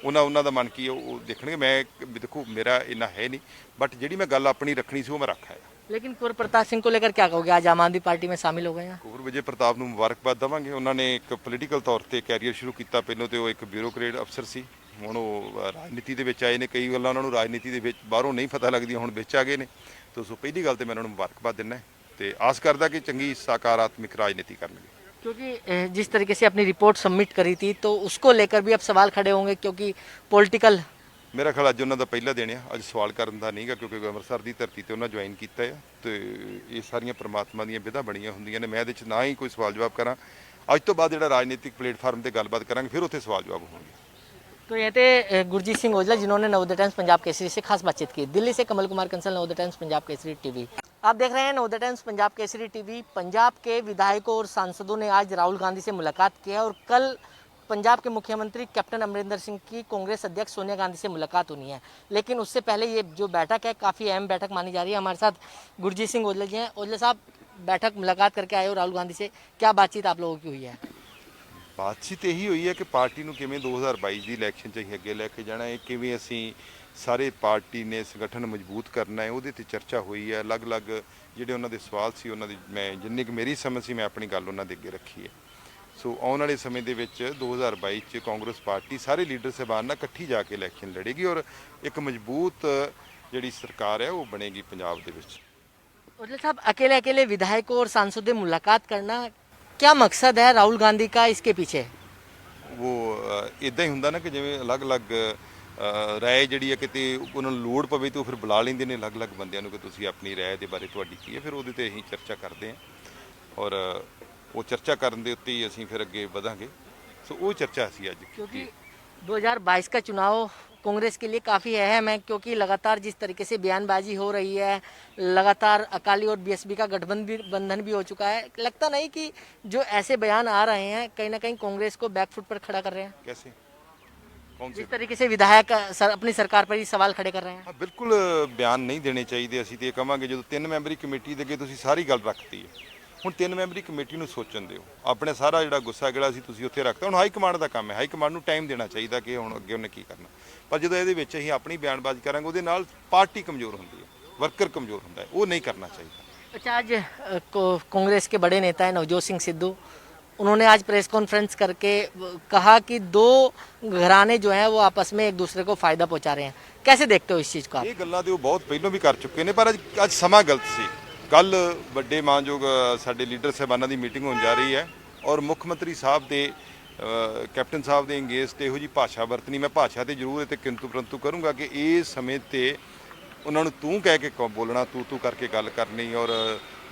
ਉਹਨਾਂ ਦਾ ਮਨ ਕੀ ਹੈ ਉਹ ਦੇਖਣਗੇ। ਮੈਂ ਦੇਖੋ ਮੇਰਾ ਇੰਨਾ ਹੈ ਨਹੀਂ, ਬਟ ਜਿਹੜੀ ਮੈਂ ਗੱਲ ਆਪਣੀ ਰੱਖਣੀ ਸੀ ਉਹ ਮੈਂ ਰੱਖਿਆ ਹੈ। लेकिन कुंवर प्रताप सिंह को लेकर क्या कहोगे? आज आम आदमी पार्टी में शामिल हो गए हैं। ਕੁੰਵਰ ਵਿਜੇ ਪ੍ਰਤਾਪ ਨੂੰ ਮੁਬਾਰਕਬਾਦ ਦੇਵਾਂਗੇ। ਉਹਨਾਂ ਨੇ ਇੱਕ ਪੋਲੀਟੀਕਲ ਤੌਰ ਤੇ ਕੈਰੀਅਰ ਸ਼ੁਰੂ ਕੀਤਾ। ਪਹਿਲਾਂ ਤੇ ਉਹ ਇੱਕ ਬਿਊਰੋਕਰੇਟ ਅਫਸਰ ਸੀ, ਹੁਣ ਉਹ ਰਾਜਨੀਤੀ ਦੇ ਵਿੱਚ ਆਏ ਨੇ। ਕਈ ਗੱਲਾਂ ਉਹਨਾਂ ਨੂੰ ਰਾਜਨੀਤੀ ਦੇ ਵਿੱਚ ਬਾਹਰੋਂ ਨਹੀਂ ਪਤਾ ਲੱਗਦੀਆਂ, ਹੁਣ ਵਿੱਚ ਆ ਗਏ ਨੇ। ਤਾਂ ਸੋ ਪਹਿਲੀ ਗੱਲ ਤੇ ਮੈਂ ਉਹਨਾਂ ਨੂੰ ਮੁਬਾਰਕਬਾਦ ਦਿੰਦਾ ਤੇ ਆਸ ਕਰਦਾ ਕਿ ਚੰਗੀ ਸਕਾਰਾਤਮਕ ਰਾਜਨੀਤੀ ਕਰਨਗੇ। क्योंकि जिस तरीके से अपनी रिपोर्ट सबमिट करी थी तो उसको लेकर भी अब सवाल खड़े होंगे, क्योंकि पॉलिटिकल ਮੇਰਾ ਖਿਆਲ ਅੱਜ ਉਹਨਾਂ ਦਾ ਪਹਿਲਾ ਦਿਨ ਆ। ਅੱਜ ਸਵਾਲ ਕਰਨ ਦਾ ਨਹੀਂਗਾ, ਕਿਉਂਕਿ ਅੰਮ੍ਰਿਤਸਰ ਦੀ ਧਰਤੀ ਤੇ ਉਹਨਾਂ ਜੁਆਇਨ ਕੀਤਾ ਹੈ ਤੇ ਇਹ ਸਾਰੀਆਂ ਪ੍ਰਮਾਤਮਾ ਦੀਆਂ ਵਿਧਾਂ ਬਣੀਆਂ ਹੁੰਦੀਆਂ ਨੇ। ਮੈਂ ਇਹਦੇ 'ਚ ਨਾ ਹੀ ਕੋਈ ਸਵਾਲ ਜਵਾਬ ਕਰਾਂ। ਅੱਜ ਤੋਂ ਬਾਅਦ ਜਿਹੜਾ ਰਾਜਨੀਤਿਕ ਪਲੇਟਫਾਰਮ ਤੇ ਗੱਲਬਾਤ ਕਰਾਂਗੇ, ਫਿਰ ਉੱਥੇ ਸਵਾਲ ਜਵਾਬ ਹੋਣਗੇ। तो ये थे गुरजीत सिंह औजला, जिन्होंने नवोदय टाइम्स पंजाब केसरी से खास बातचीत की। दिल्ली से कमल कुमार कंसल, नवोदय टाइम्स पंजाब केसरी टीवी। आप देख रहे हैं नवोदय टाइम्स पंजाब केसरी टीवी। पंजाब के विधायकों और सांसदों ने आज राहुल गांधी से मुलाकात की है और कल पंजाब के मुख्यमंत्री कैप्टन अमरिंदर सिंह की कांग्रेस अध्यक्ष सोनिया गांधी से मुलाकात होनी है। लेकिन उससे पहले ये जो बैठक है काफ़ी अहम बैठक मानी जा रही है। हमारे साथ गुरजीत सिंह औजला जी हैं। औजला साहब, बैठक मुलाकात करके आए हो राहुल गांधी से, क्या बातचीत आप लोगों की हुई है? ਬਾਤਚੀਤ ਇਹੀ ਹੋਈ ਹੈ ਕਿ ਪਾਰਟੀ ਨੂੰ ਕਿਵੇਂ 2022 ਦੀ ਇਲੈਕਸ਼ਨ 'ਚ ਅਸੀਂ ਅੱਗੇ ਲੈ ਕੇ ਜਾਣਾ ਹੈ, ਕਿਵੇਂ ਅਸੀਂ ਸਾਰੇ ਪਾਰਟੀ ਨੇ ਸੰਗਠਨ ਮਜ਼ਬੂਤ ਕਰਨਾ ਹੈ, ਉਹਦੇ ਤੇ ਚਰਚਾ ਹੋਈ ਹੈ। ਅਲੱਗ-ਅਲੱਗ ਜਿਹੜੇ ਉਹਨਾਂ ਦੇ ਸਵਾਲ ਸੀ ਉਹਨਾਂ ਦੀ ਮੈਂ ਜਿੰਨੀ ਕੁ ਮੇਰੀ ਸਮਝ ਸੀ ਮੈਂ ਆਪਣੀ ਗੱਲ ਉਹਨਾਂ ਦੇ ਅੱਗੇ ਰੱਖੀ ਹੈ। ਸੋ ਆਉਣ ਵਾਲੇ ਸਮੇਂ ਦੇ ਵਿੱਚ 2022 'ਚ ਕਾਂਗਰਸ ਪਾਰਟੀ ਸਾਰੇ ਲੀਡਰ ਸਾਹਿਬਾਨ ਨਾਲ ਇਕੱਠੀ ਜਾ ਕੇ ਇਲੈਕਸ਼ਨ ਲੜੇਗੀ ਔਰ ਇੱਕ ਮਜ਼ਬੂਤ ਜਿਹੜੀ ਸਰਕਾਰ ਹੈ ਉਹ ਬਣੇਗੀ ਪੰਜਾਬ ਦੇ ਵਿੱਚ। औजला साहब, अकेले अकेले विधायकों और सांसदों से मुलाकात करना क्या मकसद है राहुल गांधी का इसके पीछे? ਉਹ ਇਦਾਂ ਹੀ ਹੁੰਦਾ ਨਾ ਕਿ ਜਿਵੇਂ ਅਲੱਗ-ਅਲੱਗ ਰਾਏ ਜਿਹੜੀ ਹੈ ਕਿਤੇ ਉਹਨਾਂ ਨੂੰ ਲੋੜ ਪਵੇ ਤਾਂ ਉਹ ਫਿਰ ਬੁਲਾ ਲੈਂਦੇ ਨੇ ਅਲੱਗ-ਅਲੱਗ ਬੰਦਿਆਂ ਨੂੰ ਕਿ ਤੁਸੀਂ ਆਪਣੀ ਰਾਏ ਦੇ ਬਾਰੇ ਤੁਹਾਡੀ ਕੀ ਹੈ। ਫਿਰ ਉਹਦੇ ਤੇ ਅਸੀਂ ਚਰਚਾ ਕਰਦੇ ਹਾਂ ਔਰ ਉਹ ਚਰਚਾ ਕਰਨ ਦੇ ਉੱਤੇ ਹੀ ਅਸੀਂ ਫਿਰ ਅੱਗੇ ਵਧਾਂਗੇ। ਸੋ ਉਹ ਚਰਚਾ ਸੀ ਅੱਜ। क्योंकि 2022 का चुनाव कांग्रेस के लिए काफ़ी अहम है, क्योंकि लगातार जिस तरीके से बयानबाजी हो रही है, लगातार अकाली और बीएसपी का गठबंधन भी हो चुका है, लगता नहीं कि जो ऐसे बयान आ रहे हैं कहीं ना कहीं कांग्रेस को बैकफुट पर खड़ा कर रहे हैं? कैसे कौन से जिस तरीके से विधायक अपनी सरकार पर ही सवाल खड़े कर रहे हैं। ਹਾਂ ਬਿਲਕੁਲ ਬਿਆਨ ਨਹੀਂ ਦੇਣੇ ਚਾਹੀਦੇ। ਅਸੀਂ ਤੇ ਇਹ ਕਵਾਂਗੇ ਜਦੋਂ 3 ਮੈਂਬਰੀ ਕਮੇਟੀ ਦੇ ਅੱਗੇ ਤੁਸੀਂ ਸਾਰੀ ਗੱਲ ਰੱਖਤੀ ਹੈ, ਹੁਣ 3 ਮੈਂਬਰੀ ਕਮੇਟੀ ਨੂੰ ਸੋਚਣ ਦਿਓ। ਆਪਣੇ ਸਾਰਾ ਜਿਹੜਾ ਗੁੱਸਾ ਜਿਹੜਾ ਸੀ ਤੁਸੀਂ ਉੱਥੇ ਰੱਖਤਾ। ਹੁਣ ਹਾਈ ਕਮਾਂਡ ਦਾ ਕੰਮ ਹੈ, ਹਾਈ ਕਮਾਂਡ ਨੂੰ ਟਾਈਮ ਦੇਣਾ ਚਾਹੀਦਾ ਕਿ ਹੁਣ ਅੱਗੇ ਉਹਨੇ ਕੀ ਕਰਨਾ। ਪਰ ਜਦੋਂ ਇਹਦੇ ਵਿੱਚ ਅਸੀਂ ਆਪਣੀ ਬਿਆਨਬਾਜ਼ੀ ਕਰਾਂਗੇ ਉਹਦੇ ਨਾਲ ਪਾਰਟੀ ਕਮਜ਼ੋਰ ਹੁੰਦੀ ਹੈ, ਵਰਕਰ ਕਮਜ਼ੋਰ ਹੁੰਦਾ ਹੈ, ਉਹ ਨਹੀਂ ਕਰਨਾ ਚਾਹੀਦਾ। अच्छा, आज कांग्रेस के बड़े नेता है नवजोत सिंह सिद्धू, उन्होंने आज प्रेस कॉन्फ्रेंस करके कहा कि दो घराने जो हैं वो आपस में एक दूसरे को फायदा पहुंचा रहे हैं। कैसे देखते हो इस चीज़ को आप? ਇਹ ਗੱਲਾਂ ਤੇ ਉਹ ਬਹੁਤ ਪਹਿਲਾਂ ਵੀ ਕਰ ਚੁੱਕੇ ਨੇ, ਪਰ ਅੱਜ ਸਮਾਂ ਗਲਤ ਸੀ। ਕੱਲ ਵੱਡੇ ਮਾਨਯੋਗ ਸਾਡੇ ਲੀਡਰ ਸਾਹਿਬਾਨਾਂ ਦੀ ਮੀਟਿੰਗ ਹੋਣ ਜਾ ਰਹੀ ਹੈ ਔਰ ਮੁੱਖ ਮੰਤਰੀ ਸਾਹਿਬ ਦੇ ਕੈਪਟਨ ਸਾਹਿਬ ਦੇ ਅੰਗੇਜ ਤੇ ਇਹੋ ਜੀ ਭਾਸ਼ਾ ਵਰਤਣੀ। ਮੈਂ ਭਾਸ਼ਾ ਤੇ ਜ਼ਰੂਰ ਤੇ ਕਿੰਤੂ ਪਰੰਤੂ ਕਰੂੰਗਾ ਕਿ ਇਸ ਸਮੇਂ ਤੇ ਉਹਨਾਂ ਨੂੰ ਤੂੰ ਕਹਿ ਕੇ ਬੋਲਣਾ, ਤੂੰ ਕਰਕੇ ਗੱਲ ਕਰਨੀ ਔਰ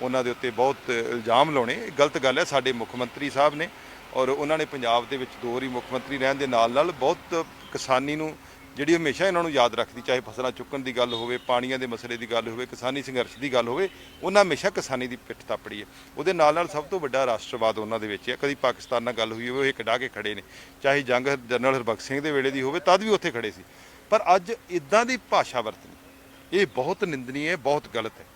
ਉਹਨਾਂ ਦੇ ਉੱਤੇ ਬਹੁਤ ਇਲਜ਼ਾਮ ਲਾਉਣੇ, ਗਲਤ ਗੱਲ ਹੈ। ਸਾਡੇ ਮੁੱਖ ਮੰਤਰੀ ਸਾਹਿਬ ਨੇ ਔਰ ਉਹਨਾਂ ਨੇ ਪੰਜਾਬ ਦੇ ਵਿੱਚ 2 ਵਾਰੀ ਮੁੱਖ ਮੰਤਰੀ ਰਹਿਣ ਦੇ ਨਾਲ ਬਹੁਤ ਕਿਸਾਨੀ ਨੂੰ ਜਿਹੜੀ ਹਮੇਸ਼ਾ ਇਹਨਾਂ ਨੂੰ ਯਾਦ ਰੱਖਦੀ, ਚਾਹੇ ਫਸਲਾਂ ਚੁੱਕਣ ਦੀ ਗੱਲ ਹੋਵੇ, ਪਾਣੀਆਂ ਦੇ ਮਸਲੇ ਦੀ ਗੱਲ ਹੋਵੇ, ਕਿਸਾਨੀ ਸੰਘਰਸ਼ ਦੀ ਗੱਲ ਹੋਵੇ, ਉਹਨਾਂ ਹਮੇਸ਼ਾ ਕਿਸਾਨੀ ਦੀ ਪਿੱਠ ਥਾਪੜੀ ਹੈ। ਉਹਦੇ ਨਾਲ ਸਭ ਤੋਂ ਵੱਡਾ ਰਾਸ਼ਟਰਵਾਦ ਉਹਨਾਂ ਦੇ ਵਿੱਚ ਹੈ। ਕਦੀ ਪਾਕਿਸਤਾਨ ਨਾਲ ਗੱਲ ਹੋਈ ਹੋਵੇ, ਉਹ ਇਹ ਕਢਾ ਕੇ ਖੜੇ ਨੇ, ਚਾਹੇ ਜੰਗ ਜਨਰਲ ਹਰਬਖਸ਼ ਸਿੰਘ ਦੇ ਵੇਲੇ ਦੀ ਹੋਵੇ ਤਦ ਵੀ ਉੱਥੇ ਖੜੇ ਸੀ। ਪਰ ਅੱਜ ਇਦਾਂ ਦੀ ਭਾਸ਼ਾ ਵਰਤਣੀ ਇਹ ਬਹੁਤ ਨਿੰਦਨੀ ਹੈ, ਬਹੁਤ ਗਲਤ ਹੈ।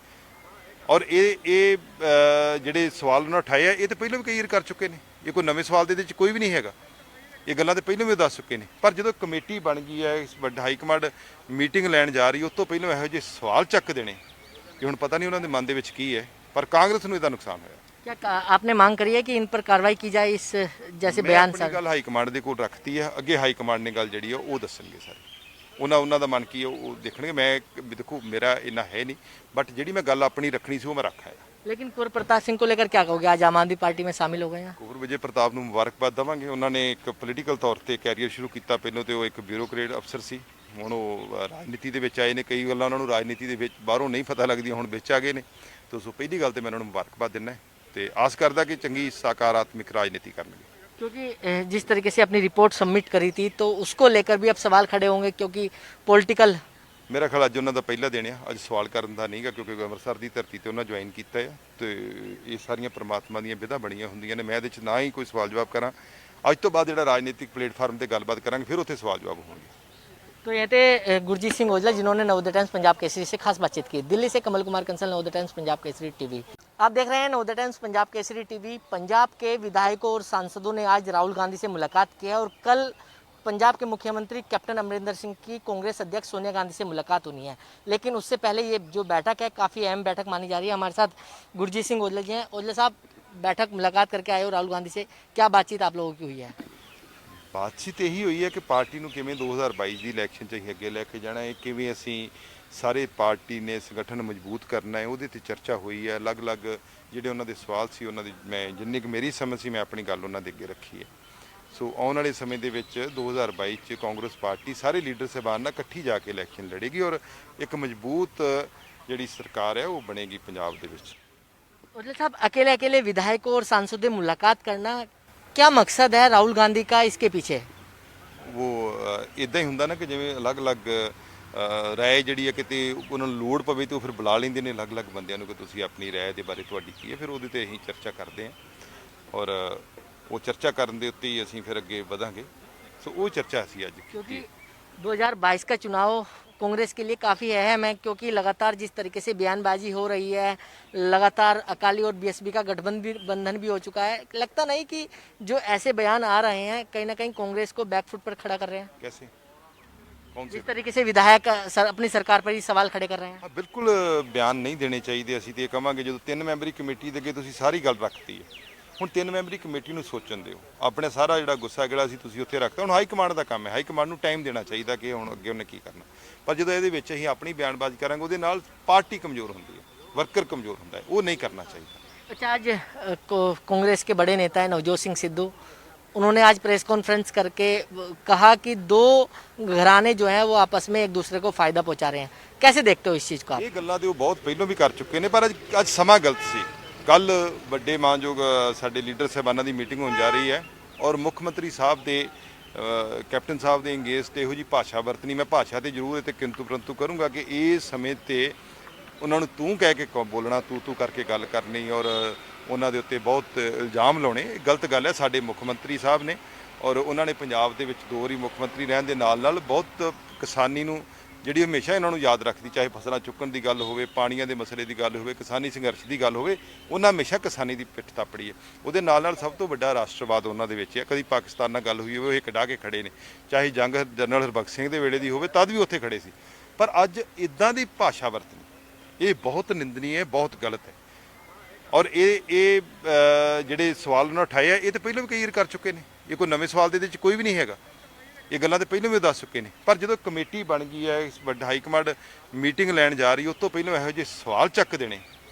ਔਰ ਇਹ ਜਿਹੜੇ ਸਵਾਲ ਉਹਨਾਂ ਉਠਾਏ ਆ ਇਹ ਤਾਂ ਪਹਿਲਾਂ ਵੀ ਕਈ ਵਾਰ ਕਰ ਚੁੱਕੇ ਨੇ, ਇਹ ਕੋਈ ਨਵੇਂ ਸਵਾਲ ਦੇ ਵਿੱਚ ਕੋਈ ਵੀ ਨਹੀਂ ਹੈਗਾ। ਇਹ ਗੱਲਾਂ ਤਾਂ ਪਹਿਲਾਂ ਵੀ ਦੱਸ ਚੁੱਕੇ ਨੇ। ਪਰ ਜਦੋਂ ਕਮੇਟੀ ਬਣ ਗਈ ਹੈ, ਇਸ ਵੱਡਾ ਹਾਈ ਕਮਾਂਡ ਮੀਟਿੰਗ ਲੈਣ ਜਾ ਰਹੀ, ਉਸ ਤੋਂ ਪਹਿਲਾਂ ਇਹੋ ਜਿਹੇ ਸਵਾਲ ਚੱਕ ਦੇਣੇ ਕਿ ਹੁਣ ਪਤਾ ਨਹੀਂ ਉਹਨਾਂ ਦੇ ਮਨ ਦੇ ਵਿੱਚ ਕੀ ਹੈ। ਪਰ ਕਾਂਗਰਸ ਨੂੰ ਇਹਦਾ ਨੁਕਸਾਨ ਹੋਇਆ। क्या आपने मांग करी है कि इन पर कार्रवाई की जाए, इस जैसे बयान ਆਪਣੀ ਗੱਲ ਹਾਈ ਕਮਾਂਡ ਦੇ ਕੋਲ ਰੱਖਤੀ ਹੈ, ਅੱਗੇ ਹਾਈ ਕਮਾਂਡ ਨੇ ਗੱਲ ਜਿਹੜੀ ਹੈ ਉਹ ਦੱਸਣਗੇ ਸਾਰੇ। ਉਹਨਾਂ ਦਾ ਮਨ ਕੀ ਹੈ ਉਹ ਦੇਖਣਗੇ। ਮੈਂ ਦੇਖੋ ਮੇਰਾ ਇੰਨਾ ਹੈ ਨਹੀਂ, ਬਟ ਜਿਹੜੀ ਮੈਂ ਗੱਲ ਆਪਣੀ ਰੱਖਣੀ ਸੀ ਉਹ ਮੈਂ ਰੱਖ ਆਇਆ। लेकिन कुंवर प्रताप सिंह को लेकर क्या कहोगे? आज आम आदमी पार्टी में शामिल हो गए हैं। ਕੁੰਵਰ ਵਿਜੇ ਪ੍ਰਤਾਪ ਨੂੰ ਮੁਬਾਰਕਬਾਦ ਦੇਵਾਂਗੇ। ਉਹਨਾਂ ਨੇ ਇੱਕ ਪੋਲੀਟੀਕਲ ਤੌਰ ਤੇ ਕੈਰੀਅਰ ਸ਼ੁਰੂ ਕੀਤਾ। ਪਹਿਲਾਂ ਤੇ ਉਹ ਇੱਕ ਬਿਊਰੋਕਰੇਟ ਅਫਸਰ ਸੀ, ਹੁਣ ਉਹ ਰਾਜਨੀਤੀ ਦੇ ਵਿੱਚ ਆਏ ਨੇ। ਕਈ ਗੱਲਾਂ ਉਹਨਾਂ ਨੂੰ ਰਾਜਨੀਤੀ ਦੇ ਵਿੱਚ ਬਾਹਰੋਂ ਨਹੀਂ ਪਤਾ ਲੱਗਦੀਆਂ, ਹੁਣ ਵਿੱਚ ਆ ਗਏ ਨੇ। ਤੇ ਸੋ ਪਹਿਲੀ ਗੱਲ ਤੇ ਮੈਂ ਉਹਨਾਂ ਨੂੰ ਮੁਬਾਰਕਬਾਦ ਦਿੰਦਾ ਤੇ ਆਸ ਕਰਦਾ ਕਿ ਚੰਗੀ ਸਕਾਰਾਤਮਕ ਰਾਜਨੀਤੀ ਕਰਨਗੇ। क्योंकि जिस तरीके से अपनी रिपोर्ट सबमिट करी थी तो उसको लेकर भी अब सवाल खड़े होंगे, क्योंकि पॉलिटिकल ਮੇਰਾ ਖਿਆਲ ਅੱਜ ਉਹਨਾਂ ਦਾ ਪਹਿਲਾ ਦਿਨ ਆ, ਅੱਜ ਸਵਾਲ ਕਰਨ ਦਾ ਨਹੀਂਗਾ, ਕਿਉਂਕਿ ਅੰਮ੍ਰਿਤਸਰ ਦੀ ਧਰਤੀ ਤੇ ਉਹਨਾਂ ਜੁਆਇਨ ਕੀਤਾ ਹੈ ਤੇ ਇਹ ਸਾਰੀਆਂ ਪ੍ਰਮਾਤਮਾ ਦੀਆਂ ਵਿਧਾਂ ਬਣੀਆਂ ਹੁੰਦੀਆਂ ਨੇ। ਮੈਂ ਇਹਦੇ 'ਚ ਨਾ ਹੀ ਕੋਈ ਸਵਾਲ ਜਵਾਬ ਕਰਾਂ। ਅੱਜ ਤੋਂ ਬਾਅਦ ਜਿਹੜਾ ਰਾਜਨੀਤਿਕ ਪਲੇਟਫਾਰਮ ਤੇ ਗੱਲਬਾਤ ਕਰਾਂਗੇ, ਫਿਰ ਉੱਥੇ ਸਵਾਲ ਜਵਾਬ ਹੋਣਗੇ। तो ये थे गुरजीत सिंह औजला, जिन्होंने नवोदय टाइम्स पंजाब केसरी से खास बातचीत की। दिल्ली से कमल कुमार कंसल, नवोदय टाइम्स पंजाब केसरी टीवी। आप देख रहे हैं नवोदय टाइम्स पंजाब केसरी टीवी। पंजाब के विधायकों और सांसदों ने आज राहुल गांधी से मुलाकात की है और कल पंजाब के मुख्यमंत्री कैप्टन अमरिंदर सिंह की कांग्रेस अध्यक्ष सोनिया गांधी से मुलाकात होनी है। लेकिन उससे पहले ये जो बैठक है काफ़ी अहम बैठक मानी जा रही है। हमारे साथ गुरजीत सिंह औजला जी हैं। औजला साहब, बैठक मुलाकात करके आए हो राहुल गांधी से, क्या बातचीत आप लोगों की हुई है? ਬਾਤਚੀਤ ਇਹੀ ਹੋਈ ਹੈ ਕਿ ਪਾਰਟੀ ਨੂੰ ਕਿਵੇਂ 2022 ਦੀ ਇਲੈਕਸ਼ਨ 'ਚ ਅਸੀਂ ਅੱਗੇ ਲੈ ਕੇ ਜਾਣਾ ਹੈ, ਕਿਵੇਂ ਅਸੀਂ ਸਾਰੇ ਪਾਰਟੀ ਨੇ ਸੰਗਠਨ ਮਜ਼ਬੂਤ ਕਰਨਾ ਹੈ, ਉਹਦੇ ਤੇ ਚਰਚਾ ਹੋਈ ਹੈ। ਅਲੱਗ-ਅਲੱਗ ਜਿਹੜੇ ਉਹਨਾਂ ਦੇ ਸਵਾਲ ਸੀ, ਉਹਨਾਂ ਦੀ ਮੈਂ ਜਿੰਨੀ ਕੁ ਮੇਰੀ ਸਮਝ ਸੀ ਮੈਂ ਆਪਣੀ ਗੱਲ ਉਹਨਾਂ ਦੇ ਅੱਗੇ ਰੱਖੀ ਹੈ। ਸੋ ਆਉਣ ਵਾਲੇ ਸਮੇਂ ਦੇ ਵਿੱਚ 2022 'ਚ ਕਾਂਗਰਸ ਪਾਰਟੀ ਸਾਰੇ ਲੀਡਰ ਸਾਹਿਬਾਨ ਨਾਲ ਇਕੱਠੀ ਜਾ ਕੇ ਇਲੈਕਸ਼ਨ ਲੜੇਗੀ ਔਰ ਇੱਕ ਮਜ਼ਬੂਤ ਜਿਹੜੀ ਸਰਕਾਰ ਹੈ ਉਹ ਬਣੇਗੀ ਪੰਜਾਬ ਦੇ ਵਿੱਚ। औजला साहब, अकेले अकेले विधायकों और सांसदों से मुलाकात करना, क्या मकसद है राहुल गांधी का इसके पीछे? ਉਹ ਇਦਾਂ ਹੀ ਹੁੰਦਾ ਨਾ ਕਿ ਜਿਵੇਂ ਅਲੱਗ-ਅਲੱਗ ਰਾਏ ਜਿਹੜੀ ਹੈ ਕਿਤੇ ਉਹਨਾਂ ਨੂੰ ਲੋੜ ਪਵੇ ਤੇ ਉਹ ਫਿਰ ਬੁਲਾ ਲੈਂਦੇ ਨੇ ਅਲੱਗ-ਅਲੱਗ ਬੰਦਿਆਂ ਨੂੰ ਕਿ ਤੁਸੀਂ ਆਪਣੀ ਰਾਏ ਦੇ ਬਾਰੇ ਤੁਹਾਡੀ ਕੀ ਹੈ। ਫਿਰ ਉਹਦੇ ਤੇ ਅਸੀਂ ਚਰਚਾ ਕਰਦੇ ਹਾਂ ਔਰ ਉਹ ਚਰਚਾ ਕਰਨ ਦੇ ਉੱਤੇ ਹੀ ਅਸੀਂ ਫਿਰ ਅੱਗੇ ਵਧਾਂਗੇ। ਸੋ ਉਹ ਚਰਚਾ ਅਸੀਂ ਅੱਜ क्योंकि 2022 का चुनाव कांग्रेस के लिए काफ़ी अहम है, क्योंकि लगातार जिस तरीके से बयानबाजी हो रही है, लगातार अकाली और बीएसपी का गठबंधन भी हो चुका है। लगता नहीं कि जो ऐसे बयान आ रहे हैं कहीं ना कहीं कांग्रेस को बैकफुट पर खड़ा कर रहे हैं? कैसे कौन से जिस तरीके से विधायक अपनी सरकार पर ही सवाल खड़े कर रहे हैं। ਹਾਂ ਬਿਲਕੁਲ ਬਿਆਨ ਨਹੀਂ ਦੇਣੇ ਚਾਹੀਦੇ। ਅਸੀਂ ਤੇ ਇਹ ਕਹਾਂਗੇ ਜਦੋਂ 3 ਮੈਂਬਰੀ ਕਮੇਟੀ ਦੇ ਅੱਗੇ ਤੁਸੀਂ ਸਾਰੀ ਗੱਲ ਰੱਖਤੀ ਹੈ, ਹੁਣ 3 ਮੈਂਬਰੀ ਕਮੇਟੀ ਨੂੰ ਸੋਚਣ ਦਿਓ। ਆਪਣੇ ਸਾਰਾ ਜਿਹੜਾ ਗੁੱਸਾ ਜਿਹੜਾ ਸੀ ਤੁਸੀਂ ਉੱਥੇ ਰੱਖਤਾ। ਹੁਣ ਹਾਈ ਕਮਾਂਡ ਦਾ ਕੰਮ ਹੈ, ਹਾਈ ਕਮਾਂਡ ਨੂੰ ਟਾਈਮ ਦੇਣਾ ਚਾਹੀਦਾ ਕਿ ਹੁਣ ਅੱਗੇ ਉਹਨੇ ਕੀ ਕਰਨਾ। ਪਰ ਜਦੋਂ ਇਹਦੇ ਵਿੱਚ ਅਸੀਂ ਆਪਣੀ ਬਿਆਨਬਾਜ਼ੀ ਕਰਾਂਗੇ ਉਹਦੇ ਨਾਲ ਪਾਰਟੀ ਕਮਜ਼ੋਰ ਹੁੰਦੀ ਹੈ, ਵਰਕਰ ਕਮਜ਼ੋਰ ਹੁੰਦਾ ਹੈ, ਉਹ ਨਹੀਂ ਕਰਨਾ ਚਾਹੀਦਾ। अच्छा, आज कांग्रेस के बड़े नेता है नवजोत सिंह सिद्धू, उन्होंने आज प्रेस कॉन्फ्रेंस करके कहा कि 2 घराने जो हैं वो आपस में एक दूसरे को फ़ायदा पहुंचा रहे हैं। कैसे देखते हो इस चीज़ को आप? ਇਹ ਗੱਲਾਂ ਤੇ ਉਹ ਬਹੁਤ ਪਹਿਲਾਂ ਵੀ ਕਰ ਚੁੱਕੇ ਨੇ, ਪਰ ਅੱਜ ਸਮਾਂ ਗਲਤ ਸੀ। ਕੱਲ ਵੱਡੇ ਮਾਨਯੋਗ ਸਾਡੇ ਲੀਡਰ ਸਾਹਿਬਾਨਾਂ ਦੀ ਮੀਟਿੰਗ ਹੋਣ ਜਾ ਰਹੀ ਹੈ ਔਰ ਮੁੱਖ ਮੰਤਰੀ ਸਾਹਿਬ ਦੇ ਕੈਪਟਨ ਸਾਹਿਬ ਦੇ ਅੰਗੇਜ ਤੇ ਇਹੋ ਜੀ ਭਾਸ਼ਾ ਵਰਤਣੀ। ਮੈਂ ਭਾਸ਼ਾ ਤੇ ਜ਼ਰੂਰ ਤੇ ਕਿੰਤੂ ਪਰੰਤੂ ਕਰੂੰਗਾ ਕਿ ਇਸ ਸਮੇਂ ਤੇ ਉਹਨਾਂ ਨੂੰ ਤੂੰ ਕਹਿ ਕੇ ਬੋਲਣਾ, ਤੂੰ ਕਰਕੇ ਗੱਲ ਕਰਨੀ ਔਰ ਉਹਨਾਂ ਦੇ ਉੱਤੇ ਬਹੁਤ ਇਲਜ਼ਾਮ ਲਾਉਣੇ, ਗਲਤ ਗੱਲ ਹੈ। ਸਾਡੇ ਮੁੱਖ ਮੰਤਰੀ ਸਾਹਿਬ ਨੇ ਔਰ ਉਹਨਾਂ ਨੇ ਪੰਜਾਬ ਦੇ ਵਿੱਚ 2 ਵਾਰੀ ਮੁੱਖ ਮੰਤਰੀ ਰਹਿਣ ਦੇ ਨਾਲ ਬਹੁਤ ਕਿਸਾਨੀ ਨੂੰ ਜਿਹੜੀ ਹਮੇਸ਼ਾ ਇਹਨਾਂ ਨੂੰ ਯਾਦ ਰੱਖਦੀ, ਚਾਹੇ ਫਸਲਾਂ ਚੁੱਕਣ ਦੀ ਗੱਲ ਹੋਵੇ, ਪਾਣੀਆਂ ਦੇ ਮਸਲੇ ਦੀ ਗੱਲ ਹੋਵੇ, ਕਿਸਾਨੀ ਸੰਘਰਸ਼ ਦੀ ਗੱਲ ਹੋਵੇ, ਉਹਨਾਂ ਹਮੇਸ਼ਾ ਕਿਸਾਨੀ ਦੀ ਪਿੱਠ ਥਾਪੜੀ ਹੈ। ਉਹਦੇ ਨਾਲ ਸਭ ਤੋਂ ਵੱਡਾ ਰਾਸ਼ਟਰਵਾਦ ਉਹਨਾਂ ਦੇ ਵਿੱਚ ਹੈ। ਕਦੀ ਪਾਕਿਸਤਾਨ ਨਾਲ ਗੱਲ ਹੋਈ ਹੋਵੇ, ਉਹ ਇਹ ਕਢਾ ਕੇ ਖੜੇ ਨੇ, ਚਾਹੇ ਜੰਗ ਜਨਰਲ ਹਰਬਖਸ਼ ਸਿੰਘ ਦੇ ਵੇਲੇ ਦੀ ਹੋਵੇ ਤਦ ਵੀ ਉੱਥੇ ਖੜੇ ਸੀ। ਪਰ ਅੱਜ ਇਦਾਂ ਦੀ ਭਾਸ਼ਾ ਵਰਤਣੀ ਇਹ ਬਹੁਤ ਨਿੰਦਨੀ ਹੈ, ਬਹੁਤ ਗਲਤ ਹੈ। ਔਰ ਇਹ ਜਿਹੜੇ ਸਵਾਲ ਉਹਨਾਂ ਉਠਾਏ ਆ ਇਹ ਤਾਂ ਪਹਿਲਾਂ ਵੀ ਕਈ ਵਾਰ ਕਰ ਚੁੱਕੇ ਨੇ, ਇਹ ਕੋਈ ਨਵੇਂ ਸਵਾਲ ਦੇ ਵਿੱਚ ਕੋਈ ਵੀ ਨਹੀਂ ਹੈਗਾ। ਇਹ ਗੱਲਾਂ ਤਾਂ ਪਹਿਲਾਂ ਵੀ ਦੱਸ ਚੁੱਕੇ ਨੇ। ਪਰ ਜਦੋਂ ਕਮੇਟੀ ਬਣ ਗਈ ਹੈ, ਇਸ ਵੱਡਾ ਹਾਈ ਕਮਾਂਡ ਮੀਟਿੰਗ ਲੈਣ ਜਾ ਰਹੀ, ਉਸ ਤੋਂ ਪਹਿਲਾਂ ਇਹੋ ਜਿਹੇ ਸਵਾਲ ਚੱਕ ਦੇਣੇ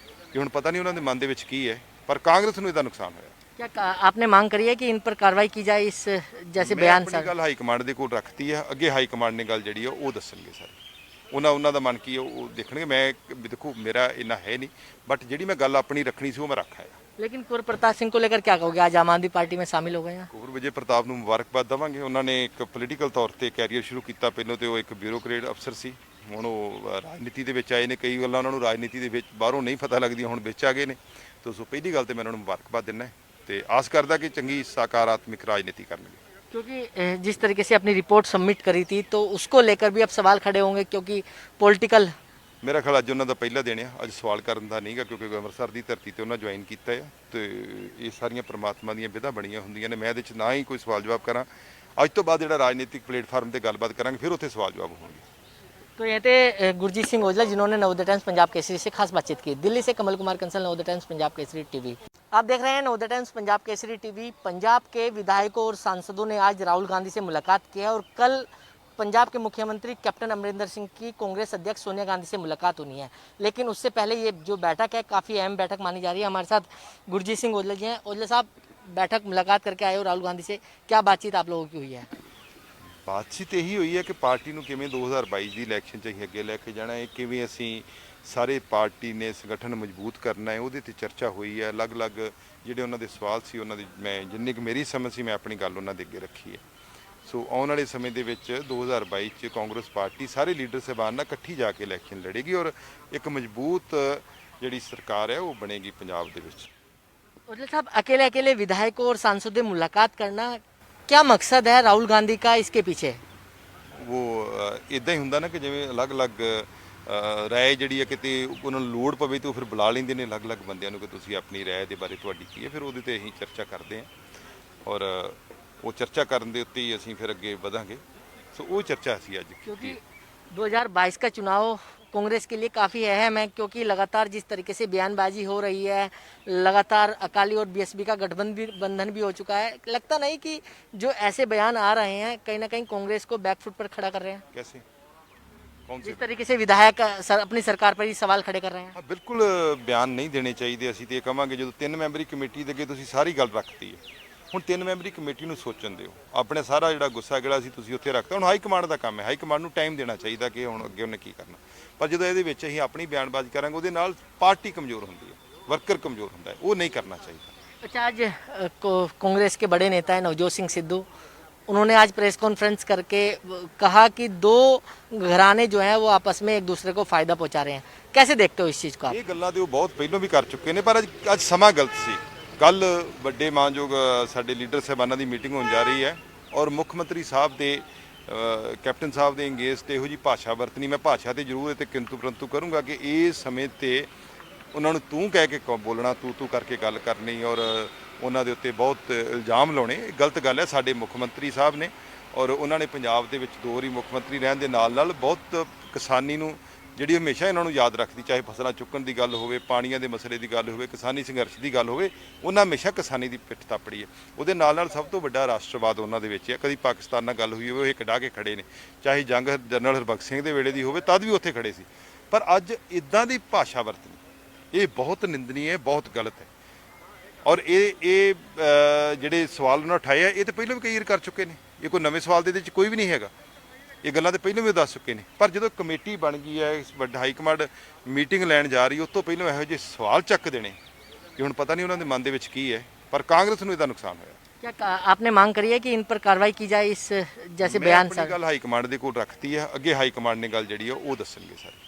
ਕਿ ਹੁਣ ਪਤਾ ਨਹੀਂ ਉਹਨਾਂ ਦੇ ਮਨ ਦੇ ਵਿੱਚ ਕੀ ਹੈ, ਪਰ ਕਾਂਗਰਸ ਨੂੰ ਇਹਦਾ ਨੁਕਸਾਨ ਹੋਇਆ। क्या आपने मांग करी है कि इन पर कार्रवाई की जाए इस जैसे ਮੈਂ बयान ਆਪਣੀ ਗੱਲ ਹਾਈ ਕਮਾਂਡ ਦੇ ਕੋਲ ਰੱਖਤੀ ਹੈ, ਅੱਗੇ ਹਾਈ ਕਮਾਂਡ ਨੇ ਗੱਲ ਜਿਹੜੀ ਆ ਉਹ ਦੱਸਣਗੇ ਸਾਰੇ। ਉਹਨਾਂ ਦਾ ਮਨ ਕੀ ਹੈ ਉਹ ਦੇਖਣਗੇ। ਮੈਂ ਵੀ ਦੇਖੋ ਮੇਰਾ ਇੰਨਾ ਹੈ ਨਹੀਂ, ਬਟ ਜਿਹੜੀ ਮੈਂ ਗੱਲ ਆਪਣੀ ਰੱਖਣੀ ਸੀ ਉਹ ਮੈਂ ਰੱਖ ਆਇਆ। लेकिन कुंवर प्रताप सिंह को लेकर क्या कहोगे, आज आम आदमी पार्टी में शामिल हो गए हैं? ਕੁੰਵਰ ਵਿਜੇ ਪ੍ਰਤਾਪ ਨੂੰ ਮੁਬਾਰਕਬਾਦ ਦੇਵਾਂਗੇ। ਉਹਨਾਂ ਨੇ ਇੱਕ ਪੋਲੀਟੀਕਲ ਤੌਰ ਤੇ ਕੈਰੀਅਰ ਸ਼ੁਰੂ ਕੀਤਾ। ਪਹਿਲਾਂ ਤੇ ਉਹ ਇੱਕ ਬਿਊਰੋਕਰੇਟ ਅਫਸਰ ਸੀ, ਹੁਣ ਉਹ ਰਾਜਨੀਤੀ ਦੇ ਵਿੱਚ ਆਏ ਨੇ। ਕਈ ਗੱਲਾਂ ਉਹਨਾਂ ਨੂੰ ਰਾਜਨੀਤੀ ਦੇ ਵਿੱਚ ਬਾਹਰੋਂ ਨਹੀਂ ਪਤਾ ਲੱਗਦੀਆਂ, ਹੁਣ ਵਿੱਚ ਆ ਗਏ ਨੇ। ਤੇ ਸੋ ਪਹਿਲੀ ਗੱਲ ਤੇ ਮੈਂ ਉਹਨਾਂ ਨੂੰ ਮੁਬਾਰਕਬਾਦ ਦਿੰਦਾ ਤੇ ਆਸ ਕਰਦਾ ਕਿ ਚੰਗੀ ਸਕਾਰਾਤਮਕ ਰਾਜਨੀਤੀ ਕਰਨਗੇ। क्योंकि जिस तरीके से अपनी रिपोर्ट सबमिट करी थी तो उसको लेकर भी अब सवाल खड़े होंगे, क्योंकि पॉलिटिकल ਮੇਰਾ ਖਿਆਲ ਅੱਜ ਉਹਨਾਂ ਦਾ ਪਹਿਲਾ ਦਿਨ ਆ, ਅੱਜ ਸਵਾਲ ਕਰਨ ਦਾ ਨਹੀਂਗਾ, ਕਿਉਂਕਿ ਅੰਮ੍ਰਿਤਸਰ ਦੀ ਧਰਤੀ ਤੇ ਉਹਨਾਂ ਜੁਆਇਨ ਕੀਤਾ ਹੈ ਤੇ ਇਹ ਸਾਰੀਆਂ ਪ੍ਰਮਾਤਮਾ ਦੀਆਂ ਵਿਧਾ ਬਣੀਆਂ ਹੁੰਦੀਆਂ ਨੇ। ਮੈਂ ਇਹਦੇ ਵਿੱਚ ਨਾ ਹੀ ਕੋਈ ਸਵਾਲ ਜਵਾਬ ਕਰਾਂ। ਅੱਜ ਤੋਂ ਬਾਅਦ ਜਿਹੜਾ ਰਾਜਨੀਤਿਕ ਪਲੇਟਫਾਰਮ ਤੇ ਗੱਲਬਾਤ ਕਰਾਂਗੇ, ਫਿਰ ਉੱਥੇ ਸਵਾਲ ਜਵਾਬ ਹੋਣਗੇ। तो ये थे गुरजीत सिंह औजला, जिन्होंने नवोदय टाइम्स पंजाब केसरी से खास बातचीत की। दिल्ली से कमल कुमार कंसल, नवोदय टाइम्स पंजाब केसरी टीवी। आप देख रहे हैं नवोदय टाइम्स पंजाब केसरी टीवी। पंजाब के विधायकों और सांसदों ने आज राहुल गांधी से मुलाकात की है और कल पंजाब के मुख्यमंत्री कैप्टन अमरिंदर सिंह की कांग्रेस अध्यक्ष सोनिया गांधी से मुलाकात होनी है। लेकिन उससे पहले ये जो बैठक है काफ़ी अहम बैठक मानी जा रही है। हमारे साथ गुरजीत सिंह औजला जी हैं। औजला साहब, बैठक मुलाकात करके आए हो राहुल गांधी से, क्या बातचीत आप लोगों की हुई है? ਬਾਤਚੀਤ ਇਹੀ ਹੋਈ ਹੈ ਕਿ ਪਾਰਟੀ ਨੂੰ ਕਿਵੇਂ 2022 ਦੀ ਇਲੈਕਸ਼ਨ 'ਚ ਅਸੀਂ ਅੱਗੇ ਲੈ ਕੇ ਜਾਣਾ ਹੈ, ਕਿਵੇਂ ਅਸੀਂ ਸਾਰੇ ਪਾਰਟੀ ਨੇ ਸੰਗਠਨ ਮਜ਼ਬੂਤ ਕਰਨਾ ਹੈ, ਉਹਦੇ ਤੇ ਚਰਚਾ ਹੋਈ ਹੈ। ਅਲੱਗ-ਅਲੱਗ ਜਿਹੜੇ ਉਹਨਾਂ ਦੇ ਸਵਾਲ ਸੀ, ਉਹਨਾਂ ਦੀ ਮੈਂ ਜਿੰਨੀ ਕੁ ਮੇਰੀ ਸਮਝ ਸੀ ਮੈਂ ਆਪਣੀ ਗੱਲ ਉਹਨਾਂ ਦੇ ਅੱਗੇ ਰੱਖੀ ਹੈ। ਸੋ ਆਉਣ ਵਾਲੇ ਸਮੇਂ ਦੇ ਵਿੱਚ 2022 'ਚ ਕਾਂਗਰਸ ਪਾਰਟੀ ਸਾਰੇ ਲੀਡਰ ਸਾਹਿਬਾਨ ਨਾਲ ਇਕੱਠੀ ਜਾ ਕੇ ਇਲੈਕਸ਼ਨ ਲੜੇਗੀ ਔਰ ਇੱਕ ਮਜ਼ਬੂਤ ਜਿਹੜੀ ਸਰਕਾਰ ਹੈ ਉਹ ਬਣੇਗੀ ਪੰਜਾਬ ਦੇ ਵਿੱਚ। औजला साहब, अकेले अकेले विधायकों और सांसदों से मुलाकात करना, क्या मकसद है राहुल गांधी का इसके पीछे? ਉਹ ਇਦਾਂ ਹੀ ਹੁੰਦਾ ਨਾ ਕਿ ਜਿਵੇਂ ਅਲੱਗ-ਅਲੱਗ ਰਾਏ ਜਿਹੜੀ ਹੈ ਕਿਤੇ ਉਹਨਾਂ ਨੂੰ ਲੋੜ ਪਵੇ ਤਾਂ ਉਹ ਫਿਰ ਬੁਲਾ ਲੈਂਦੇ ਨੇ ਅਲੱਗ-ਅਲੱਗ ਬੰਦਿਆਂ ਨੂੰ ਕਿ ਤੁਸੀਂ ਆਪਣੀ ਰਾਏ ਦੇ ਬਾਰੇ ਤੁਹਾਡੀ ਕੀ ਹੈ, ਫਿਰ ਉਹਦੇ ਤੇ ਅਸੀਂ ਚਰਚਾ ਕਰਦੇ ਹਾਂ ਔਰ ਉਹ ਚਰਚਾ ਕਰਨ ਦੇ ਉੱਤੇ ਹੀ ਅਸੀਂ ਫਿਰ ਅੱਗੇ ਵਧਾਂਗੇ। ਸੋ ਉਹ ਚਰਚਾ ਅਸੀਂ ਅੱਜ क्योंकि 2022 का चुनाव कांग्रेस के लिए काफ़ी अहम है, क्योंकि लगातार जिस तरीके से बयानबाजी हो रही है, लगातार अकाली और बीएसपी का गठबंधन भी हो चुका है। लगता नहीं कि जो ऐसे बयान आ रहे हैं कहीं ना कहीं कांग्रेस को बैकफुट पर खड़ा कर रहे हैं? कैसे कौन से जिस तरीके से विधायक अपनी सरकार पर ही सवाल खड़े कर रहे हैं। ਹਾਂ ਬਿਲਕੁਲ ਬਿਆਨ ਨਹੀਂ ਦੇਣੇ ਚਾਹੀਦੇ। ਅਸੀਂ ਤੇ ਇਹ ਕਵਾਂਗੇ ਜਦੋਂ 3 ਮੈਂਬਰੀ ਕਮੇਟੀ ਦੇ ਅੱਗੇ ਤੁਸੀਂ ਸਾਰੀ ਗੱਲ ਰੱਖਤੀ ਹੈ, ਹੁਣ 3 ਮੈਂਬਰੀ ਕਮੇਟੀ ਨੂੰ ਸੋਚਣ ਦਿਓ। ਆਪਣੇ ਸਾਰਾ ਜਿਹੜਾ ਗੁੱਸਾ ਜਿਹੜਾ ਸੀ ਤੁਸੀਂ ਉੱਥੇ ਰੱਖਤਾ। ਹੁਣ ਹਾਈ ਕਮਾਂਡ ਦਾ ਕੰਮ ਹੈ, ਹਾਈ ਕਮਾਂਡ ਨੂੰ ਟਾਈਮ ਦੇਣਾ ਚਾਹੀਦਾ ਕਿ ਹੁਣ ਅੱਗੇ ਉਹਨੇ ਕੀ ਕਰਨਾ। ਪਰ ਜਦੋਂ ਇਹਦੇ ਵਿੱਚ ਅਸੀਂ ਆਪਣੀ ਬਿਆਨਬਾਜ਼ੀ ਕਰਾਂਗੇ ਉਹਦੇ ਨਾਲ ਪਾਰਟੀ ਕਮਜ਼ੋਰ ਹੁੰਦੀ ਹੈ, ਵਰਕਰ ਕਮਜ਼ੋਰ ਹੁੰਦਾ ਹੈ, ਉਹ ਨਹੀਂ ਕਰਨਾ ਚਾਹੀਦਾ। अच्छा, आज कांग्रेस के बड़े नेता है नवजोत सिंह सिद्धू, उन्होंने आज प्रेस कॉन्फ्रेंस करके कहा कि दो घराने जो हैं वो आपस में एक दूसरे को फायदा पहुंचा रहे हैं। कैसे देखते हो इस चीज़ को आप? ਇਹ ਗੱਲਾਂ ਤੇ ਉਹ ਬਹੁਤ ਪਹਿਲਾਂ ਵੀ ਕਰ ਚੁੱਕੇ ਨੇ, ਪਰ ਅੱਜ ਸਮਾਂ ਗਲਤ ਸੀ। ਕੱਲ ਵੱਡੇ ਮਾਨਯੋਗ ਸਾਡੇ ਲੀਡਰ ਸਾਹਿਬਾਨਾਂ ਦੀ ਮੀਟਿੰਗ ਹੋਣ ਜਾ ਰਹੀ ਹੈ ਔਰ ਮੁੱਖ ਮੰਤਰੀ ਸਾਹਿਬ ਦੇ ਕੈਪਟਨ ਸਾਹਿਬ ਦੇ ਅੰਗੇਜ ਤੇ ਇਹੋ ਜੀ ਭਾਸ਼ਾ ਵਰਤਣੀ। ਮੈਂ ਭਾਸ਼ਾ ਤੇ ਜ਼ਰੂਰ ਤੇ ਕਿੰਤੂ ਪਰੰਤੂ ਕਰੂੰਗਾ ਕਿ ਇਸ ਸਮੇਂ ਤੇ ਉਹਨਾਂ ਨੂੰ ਤੂੰ ਕਹਿ ਕੇ ਬੋਲਣਾ, ਤੂੰ ਕਰਕੇ ਗੱਲ ਕਰਨੀ ਔਰ ਉਹਨਾਂ ਦੇ ਉੱਤੇ ਬਹੁਤ ਇਲਜ਼ਾਮ ਲਾਉਣੇ, ਇਹ ਗਲਤ ਗੱਲ ਹੈ। ਸਾਡੇ ਮੁੱਖ ਮੰਤਰੀ ਸਾਹਿਬ ਨੇ ਔਰ ਉਹਨਾਂ ਨੇ ਪੰਜਾਬ ਦੇ ਵਿੱਚ 2 ਵਾਰੀ ਮੁੱਖ ਮੰਤਰੀ ਰਹਿਣ ਦੇ ਨਾਲ ਬਹੁਤ ਕਿਸਾਨੀ ਨੂੰ ਜਿਹੜੀ ਹਮੇਸ਼ਾ ਇਹਨਾਂ ਨੂੰ ਯਾਦ ਰੱਖਦੀ, ਚਾਹੇ ਫਸਲਾਂ ਚੁੱਕਣ ਦੀ ਗੱਲ ਹੋਵੇ, ਪਾਣੀਆਂ ਦੇ ਮਸਲੇ ਦੀ ਗੱਲ ਹੋਵੇ, ਕਿਸਾਨੀ ਸੰਘਰਸ਼ ਦੀ ਗੱਲ ਹੋਵੇ, ਉਹਨਾਂ ਹਮੇਸ਼ਾ ਕਿਸਾਨੀ ਦੀ ਪਿੱਠ ਥਾਪੜੀ ਹੈ। ਉਹਦੇ ਨਾਲ ਸਭ ਤੋਂ ਵੱਡਾ ਰਾਸ਼ਟਰਵਾਦ ਉਹਨਾਂ ਦੇ ਵਿੱਚ ਹੈ। ਕਦੀ ਪਾਕਿਸਤਾਨ ਨਾਲ ਗੱਲ ਹੋਈ ਹੋਵੇ, ਉਹ ਇਹ ਕਢਾ ਕੇ ਖੜੇ ਨੇ, ਚਾਹੇ ਜੰਗ ਜਨਰਲ ਹਰਬਖਸ਼ ਸਿੰਘ ਦੇ ਵੇਲੇ ਦੀ ਹੋਵੇ ਤਦ ਵੀ ਉੱਥੇ ਖੜੇ ਸੀ। ਪਰ ਅੱਜ ਇਦਾਂ ਦੀ ਭਾਸ਼ਾ ਵਰਤਣੀ ਇਹ ਬਹੁਤ ਨਿੰਦਨੀ ਹੈ, ਬਹੁਤ ਗਲਤ ਹੈ। ਔਰ ਇਹ ਜਿਹੜੇ ਸਵਾਲ ਉਹਨਾਂ ਉਠਾਏ ਆ ਇਹ ਤਾਂ ਪਹਿਲਾਂ ਵੀ ਕਈ ਵਾਰ ਕਰ ਚੁੱਕੇ ਨੇ, ਇਹ ਕੋਈ ਨਵੇਂ ਸਵਾਲ ਦੇ ਇਹਦੇ 'ਚ ਕੋਈ ਵੀ ਨਹੀਂ ਹੈਗਾ। ਇਹ ਗੱਲਾਂ ਤੇ ਪਹਿਲਾਂ ਵੀ ਦੱਸ ਚੁੱਕੇ ਨੇ, ਪਰ ਜਦੋਂ ਕਮੇਟੀ ਬਣ ਗਈ ਹੈ, ਵੱਡਾ ਹਾਈ ਕਮਾਂਡ ਮੀਟਿੰਗ ਲੈਣ ਜਾ ਰਹੀ, ਉਸ ਤੋਂ ਪਹਿਲਾਂ ਇਹੋ ਜਿਹੇ ਸਵਾਲ ਚੱਕ ਦੇਣੇ ਕਿ ਹੁਣ ਪਤਾ ਨਹੀਂ ਉਹਨਾਂ ਦੇ ਮਨ ਦੇ ਵਿੱਚ ਕੀ ਹੈ, ਪਰ ਕਾਂਗਰਸ ਨੂੰ ਇਹਦਾ ਨੁਕਸਾਨ ਹੋਇਆ। क्या आपने मांग करी है कि इन पर कार्रवाई की जाए इस जैसे ਮੈਂ बयान ਆਪਣੀ ਗੱਲ ਹਾਈ ਕਮਾਂਡ ਦੇ ਕੋਲ ਰੱਖਤੀ ਹੈ, ਅੱਗੇ ਹਾਈ ਕਮਾਂਡ ਨੇ ਗੱਲ ਜਿਹੜੀ ਹੈ ਉਹ ਦੱਸਣਗੇ ਸਾਰੇ।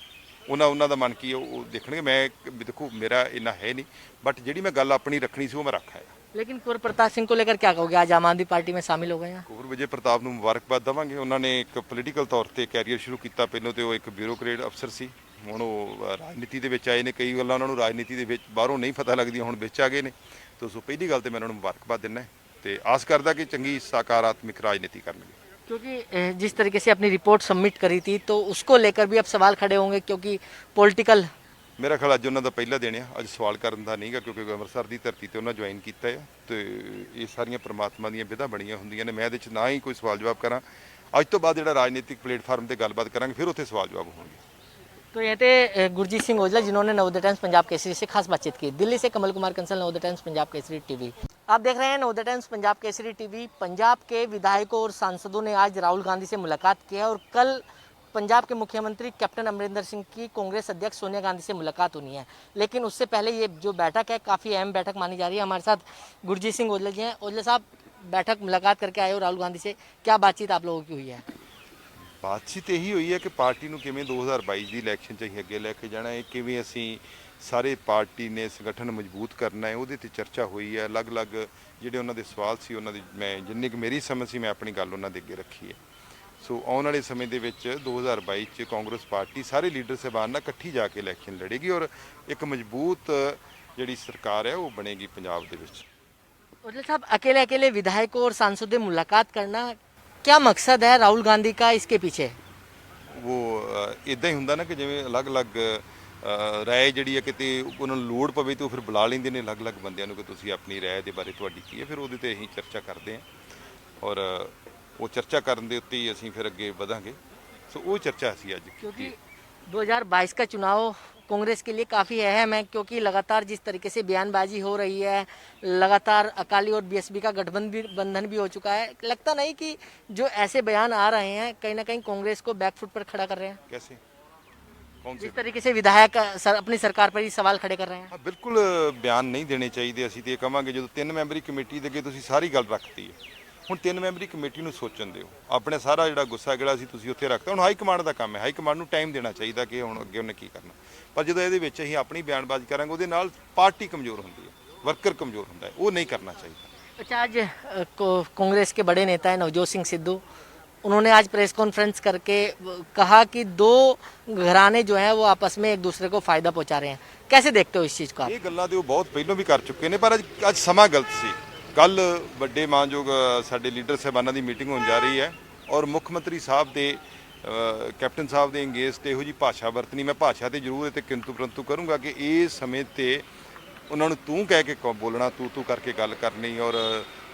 ਉਹਨਾਂ ਦਾ ਮਨ ਕੀ ਹੈ ਉਹ ਦੇਖਣਗੇ। ਮੈਂ ਵੀ ਦੇਖੋ ਮੇਰਾ ਇੰਨਾ ਹੈ ਨਹੀਂ, ਬਟ ਜਿਹੜੀ ਮੈਂ ਗੱਲ ਆਪਣੀ ਰੱਖਣੀ ਸੀ ਉਹ ਮੈਂ ਰੱਖ ਆਇਆ। लेकिन कुंवर प्रताप सिंह को लेकर क्या कहोगे, आज आम आदमी पार्टी में शामिल हो गए हैं? ਕੁੰਵਰ ਵਿਜੇ ਪ੍ਰਤਾਪ ਨੂੰ ਮੁਬਾਰਕਬਾਦ ਦੇਵਾਂਗੇ। ਉਹਨਾਂ ਨੇ ਇੱਕ ਪੋਲੀਟੀਕਲ ਤੌਰ ਤੇ ਕੈਰੀਅਰ ਸ਼ੁਰੂ ਕੀਤਾ। ਪਹਿਲਾਂ ਤੇ ਉਹ ਇੱਕ ਬਿਊਰੋਕਰੇਟ ਅਫਸਰ ਸੀ, ਹੁਣ ਉਹ ਰਾਜਨੀਤੀ ਦੇ ਵਿੱਚ ਆਏ ਨੇ। ਕਈ ਗੱਲਾਂ ਉਹਨਾਂ ਨੂੰ ਰਾਜਨੀਤੀ ਦੇ ਵਿੱਚ ਬਾਹਰੋਂ ਨਹੀਂ ਪਤਾ ਲੱਗਦੀਆਂ, ਹੁਣ ਵਿੱਚ ਆ ਗਏ ਨੇ। ਤੇ ਸੋ ਪਹਿਲੀ ਗੱਲ ਤੇ ਮੈਂ ਉਹਨਾਂ ਨੂੰ ਮੁਬਾਰਕਬਾਦ ਦਿੰਦਾ ਤੇ ਆਸ ਕਰਦਾ ਕਿ ਚੰਗੀ ਸਕਾਰਾਤਮਕ ਰਾਜਨੀਤੀ ਕਰਨਗੇ। क्योंकि जिस तरीके से अपनी रिपोर्ट सबमिट करी थी तो उसको लेकर भी अब सवाल खड़े होंगे, क्योंकि पॉलिटिकल ਮੇਰਾ ਖਿਆਲ ਅੱਜ ਉਹਨਾਂ ਦਾ ਪਹਿਲਾ ਦਿਨ ਆ, ਅੱਜ ਸਵਾਲ ਕਰਨ ਦਾ ਨਹੀਂਗਾ, ਕਿਉਂਕਿ ਅੰਮ੍ਰਿਤਸਰ ਦੀ ਧਰਤੀ ਤੇ ਉਹਨਾਂ ਜੁਆਇਨ ਕੀਤਾ ਹੈ ਤੇ ਇਹ ਸਾਰੀਆਂ ਪ੍ਰਮਾਤਮਾ ਦੀਆਂ ਵਿਧਾ ਬਣੀਆਂ ਹੁੰਦੀਆਂ ਨੇ। ਮੈਂ ਇਹਦੇ 'ਚ ਨਾ ਹੀ ਕੋਈ ਸਵਾਲ ਜਵਾਬ ਕਰਾਂ। ਅੱਜ ਤੋਂ ਬਾਅਦ ਜਿਹੜਾ ਰਾਜਨੀਤਿਕ ਪਲੇਟਫਾਰਮ ਤੇ ਗੱਲਬਾਤ ਕਰਾਂਗੇ, ਫਿਰ ਉੱਥੇ ਸਵਾਲ ਜਵਾਬ ਹੋਣਗੇ। तो ये थे गुरजीत सिंह औजला जिन्होंने नवोदय टाइम्स पंजाब केसरी से खास बातचीत की। दिल्ली से कमल कुमार कंसल, नवोदय टाइम्स पंजाब केसरी टीवी। आप देख रहे हैं नवोदय टाइम्स पंजाब केसरी टीवी। पंजाब के विधायकों और सांसदों ने आज राहुल गांधी से मुलाकात की है और कल पंजाब के मुख्यमंत्री कैप्टन अमरिंदर सिंह की कांग्रेस अध्यक्ष सोनिया गांधी से मुलाकात होनी है। लेकिन उससे पहले ये जो बैठक है काफ़ी अहम बैठक मानी जा रही है। हमारे साथ गुरजीत सिंह औजला जी हैं। औजला साहब, बैठक मुलाकात करके आए हो राहुल गांधी से, क्या बातचीत आप लोगों की हुई है? ਬਾਤਚੀਤ ਇਹੀ ਹੋਈ ਹੈ ਕਿ ਪਾਰਟੀ ਨੂੰ ਕਿਵੇਂ 2022 ਦੀ ਇਲੈਕਸ਼ਨ 'ਚ ਅਸੀਂ ਅੱਗੇ ਲੈ ਕੇ ਜਾਣਾ ਹੈ, ਕਿਵੇਂ ਅਸੀਂ ਸਾਰੇ ਪਾਰਟੀ ਨੇ ਸੰਗਠਨ ਮਜ਼ਬੂਤ ਕਰਨਾ ਹੈ, ਉਹਦੇ ਤੇ ਚਰਚਾ ਹੋਈ ਹੈ। ਅਲੱਗ-ਅਲੱਗ ਜਿਹੜੇ ਉਹਨਾਂ ਦੇ ਸਵਾਲ ਸੀ, ਉਹਨਾਂ ਦੀ ਮੈਂ ਜਿੰਨੀ ਕੁ ਮੇਰੀ ਸਮਝ ਸੀ ਮੈਂ ਆਪਣੀ ਗੱਲ ਉਹਨਾਂ ਦੇ ਅੱਗੇ ਰੱਖੀ ਹੈ। ਸੋ ਆਉਣ ਵਾਲੇ ਸਮੇਂ ਦੇ ਵਿੱਚ 2022 'ਚ ਕਾਂਗਰਸ ਪਾਰਟੀ ਸਾਰੇ ਲੀਡਰ ਸਾਹਿਬਾਨ ਨਾਲ ਇਕੱਠੀ ਜਾ ਕੇ ਇਲੈਕਸ਼ਨ ਲੜੇਗੀ ਔਰ ਇੱਕ ਮਜ਼ਬੂਤ ਜਿਹੜੀ ਸਰਕਾਰ ਹੈ ਉਹ ਬਣੇਗੀ ਪੰਜਾਬ ਦੇ ਵਿੱਚ। औजला साहब, अकेले अकेले विधायकों और सांसदों से मुलाकात करना, क्या मकसद है राहुल गांधी का इसके पीछे? ਉਹ ਇਦਾਂ ਹੀ ਹੁੰਦਾ ਨਾ ਕਿ ਜਿਵੇਂ ਅਲੱਗ-ਅਲੱਗ ਰਾਏ ਜਿਹੜੀ ਹੈ ਕਿਤੇ ਉਹਨਾਂ ਨੂੰ ਲੋੜ ਪਵੇ ਤਾਂ ਉਹ ਫਿਰ ਬੁਲਾ ਲੈਂਦੇ ਨੇ ਅਲੱਗ-ਅਲੱਗ ਬੰਦਿਆਂ ਨੂੰ ਕਿ ਤੁਸੀਂ ਆਪਣੀ ਰਾਏ ਦੇ ਬਾਰੇ ਤੁਹਾਡੀ ਕੀ ਹੈ, ਫਿਰ ਉਹਦੇ ਤੇ ਅਸੀਂ ਚਰਚਾ ਕਰਦੇ ਹਾਂ ਔਰ ਉਹ ਚਰਚਾ ਕਰਨ ਦੇ ਉੱਤੇ ਹੀ ਅਸੀਂ ਫਿਰ ਅੱਗੇ ਵਧਾਂਗੇ। ਸੋ ਉਹ ਚਰਚਾ ਅਸੀਂ ਅੱਜ क्योंकि ਕੀਤੀ। 2022 का चुनाव कांग्रेस के लिए काफ़ी अहम है, क्योंकि लगातार जिस तरीके से बयानबाजी हो रही है, लगातार अकाली और बीएसपी का गठबंधन भी हो चुका है। लगता नहीं कि जो ऐसे बयान आ रहे हैं कहीं ना कहीं कांग्रेस को बैकफुट पर खड़ा कर रहे हैं? कैसे कौन से जिस तरीके से विधायक अपनी सरकार पर ही सवाल खड़े कर रहे हैं। ਹਾਂ ਬਿਲਕੁਲ ਬਿਆਨ ਨਹੀਂ ਦੇਣੇ ਚਾਹੀਦੇ। ਅਸੀਂ ਤੇ ਇਹ ਕਵਾਂਗੇ ਜਦੋਂ 3 ਮੈਂਬਰੀ ਕਮੇਟੀ ਦੇ ਅੱਗੇ ਤੁਸੀਂ ਸਾਰੀ ਗੱਲ ਰੱਖਤੀ ਹੈ, ਹੁਣ 3 ਮੈਂਬਰੀ ਕਮੇਟੀ ਨੂੰ ਸੋਚਣ ਦਿਓ। ਆਪਣੇ ਸਾਰਾ ਜਿਹੜਾ ਗੁੱਸਾ ਜਿਹੜਾ ਸੀ ਤੁਸੀਂ ਉੱਥੇ ਰੱਖਤਾ। ਹੁਣ ਹਾਈ ਕਮਾਂਡ ਦਾ ਕੰਮ ਹੈ, ਹਾਈ ਕਮਾਂਡ ਨੂੰ ਟਾਈਮ ਦੇਣਾ ਚਾਹੀਦਾ ਕਿ ਹੁਣ ਅੱਗੇ ਉਹਨੇ ਕੀ ਕਰਨਾ। ਪਰ ਜਦੋਂ ਇਹਦੇ ਵਿੱਚ ਅਸੀਂ ਆਪਣੀ ਬਿਆਨਬਾਜ਼ੀ ਕਰਾਂਗੇ ਉਹਦੇ ਨਾਲ ਪਾਰਟੀ ਕਮਜ਼ੋਰ ਹੁੰਦੀ ਹੈ, ਵਰਕਰ ਕਮਜ਼ੋਰ ਹੁੰਦਾ ਹੈ, ਉਹ ਨਹੀਂ ਕਰਨਾ ਚਾਹੀਦਾ। अच्छा, आज कांग्रेस के बड़े नेता है नवजोत सिंह सिद्धू, उन्होंने आज प्रेस कॉन्फ्रेंस करके कहा कि दो घराने जो हैं वो आपस में एक दूसरे को फायदा पहुंचा रहे हैं। कैसे देखते हो इस चीज़ को आप? ਇਹ ਗੱਲਾਂ ਤੇ ਉਹ ਬਹੁਤ ਪਹਿਲਾਂ ਵੀ ਕਰ ਚੁੱਕੇ ਨੇ, ਪਰ ਅੱਜ ਸਮਾਂ ਗਲਤ ਸੀ। ਕੱਲ ਵੱਡੇ ਮਾਨਯੋਗ ਸਾਡੇ ਲੀਡਰ ਸਾਹਿਬਾਨਾਂ ਦੀ ਮੀਟਿੰਗ ਹੋਣ ਜਾ ਰਹੀ ਹੈ ਔਰ ਮੁੱਖ ਮੰਤਰੀ ਸਾਹਿਬ ਦੇ ਕੈਪਟਨ ਸਾਹਿਬ ਦੇ ਅੰਗੇਜ ਤੇ ਇਹੋ ਜੀ ਭਾਸ਼ਾ ਵਰਤਣੀ, ਮੈਂ ਭਾਸ਼ਾ ਤੇ ਜ਼ਰੂਰ ਤੇ ਕਿੰਤੂ ਪਰੰਤੂ ਕਰੂੰਗਾ ਕਿ ਇਸ ਸਮੇਂ ਤੇ ਉਹਨਾਂ ਨੂੰ ਤੂੰ ਕਹਿ ਕੇ ਬੋਲਣਾ, ਤੂੰ ਕਰਕੇ ਗੱਲ ਕਰਨੀ ਔਰ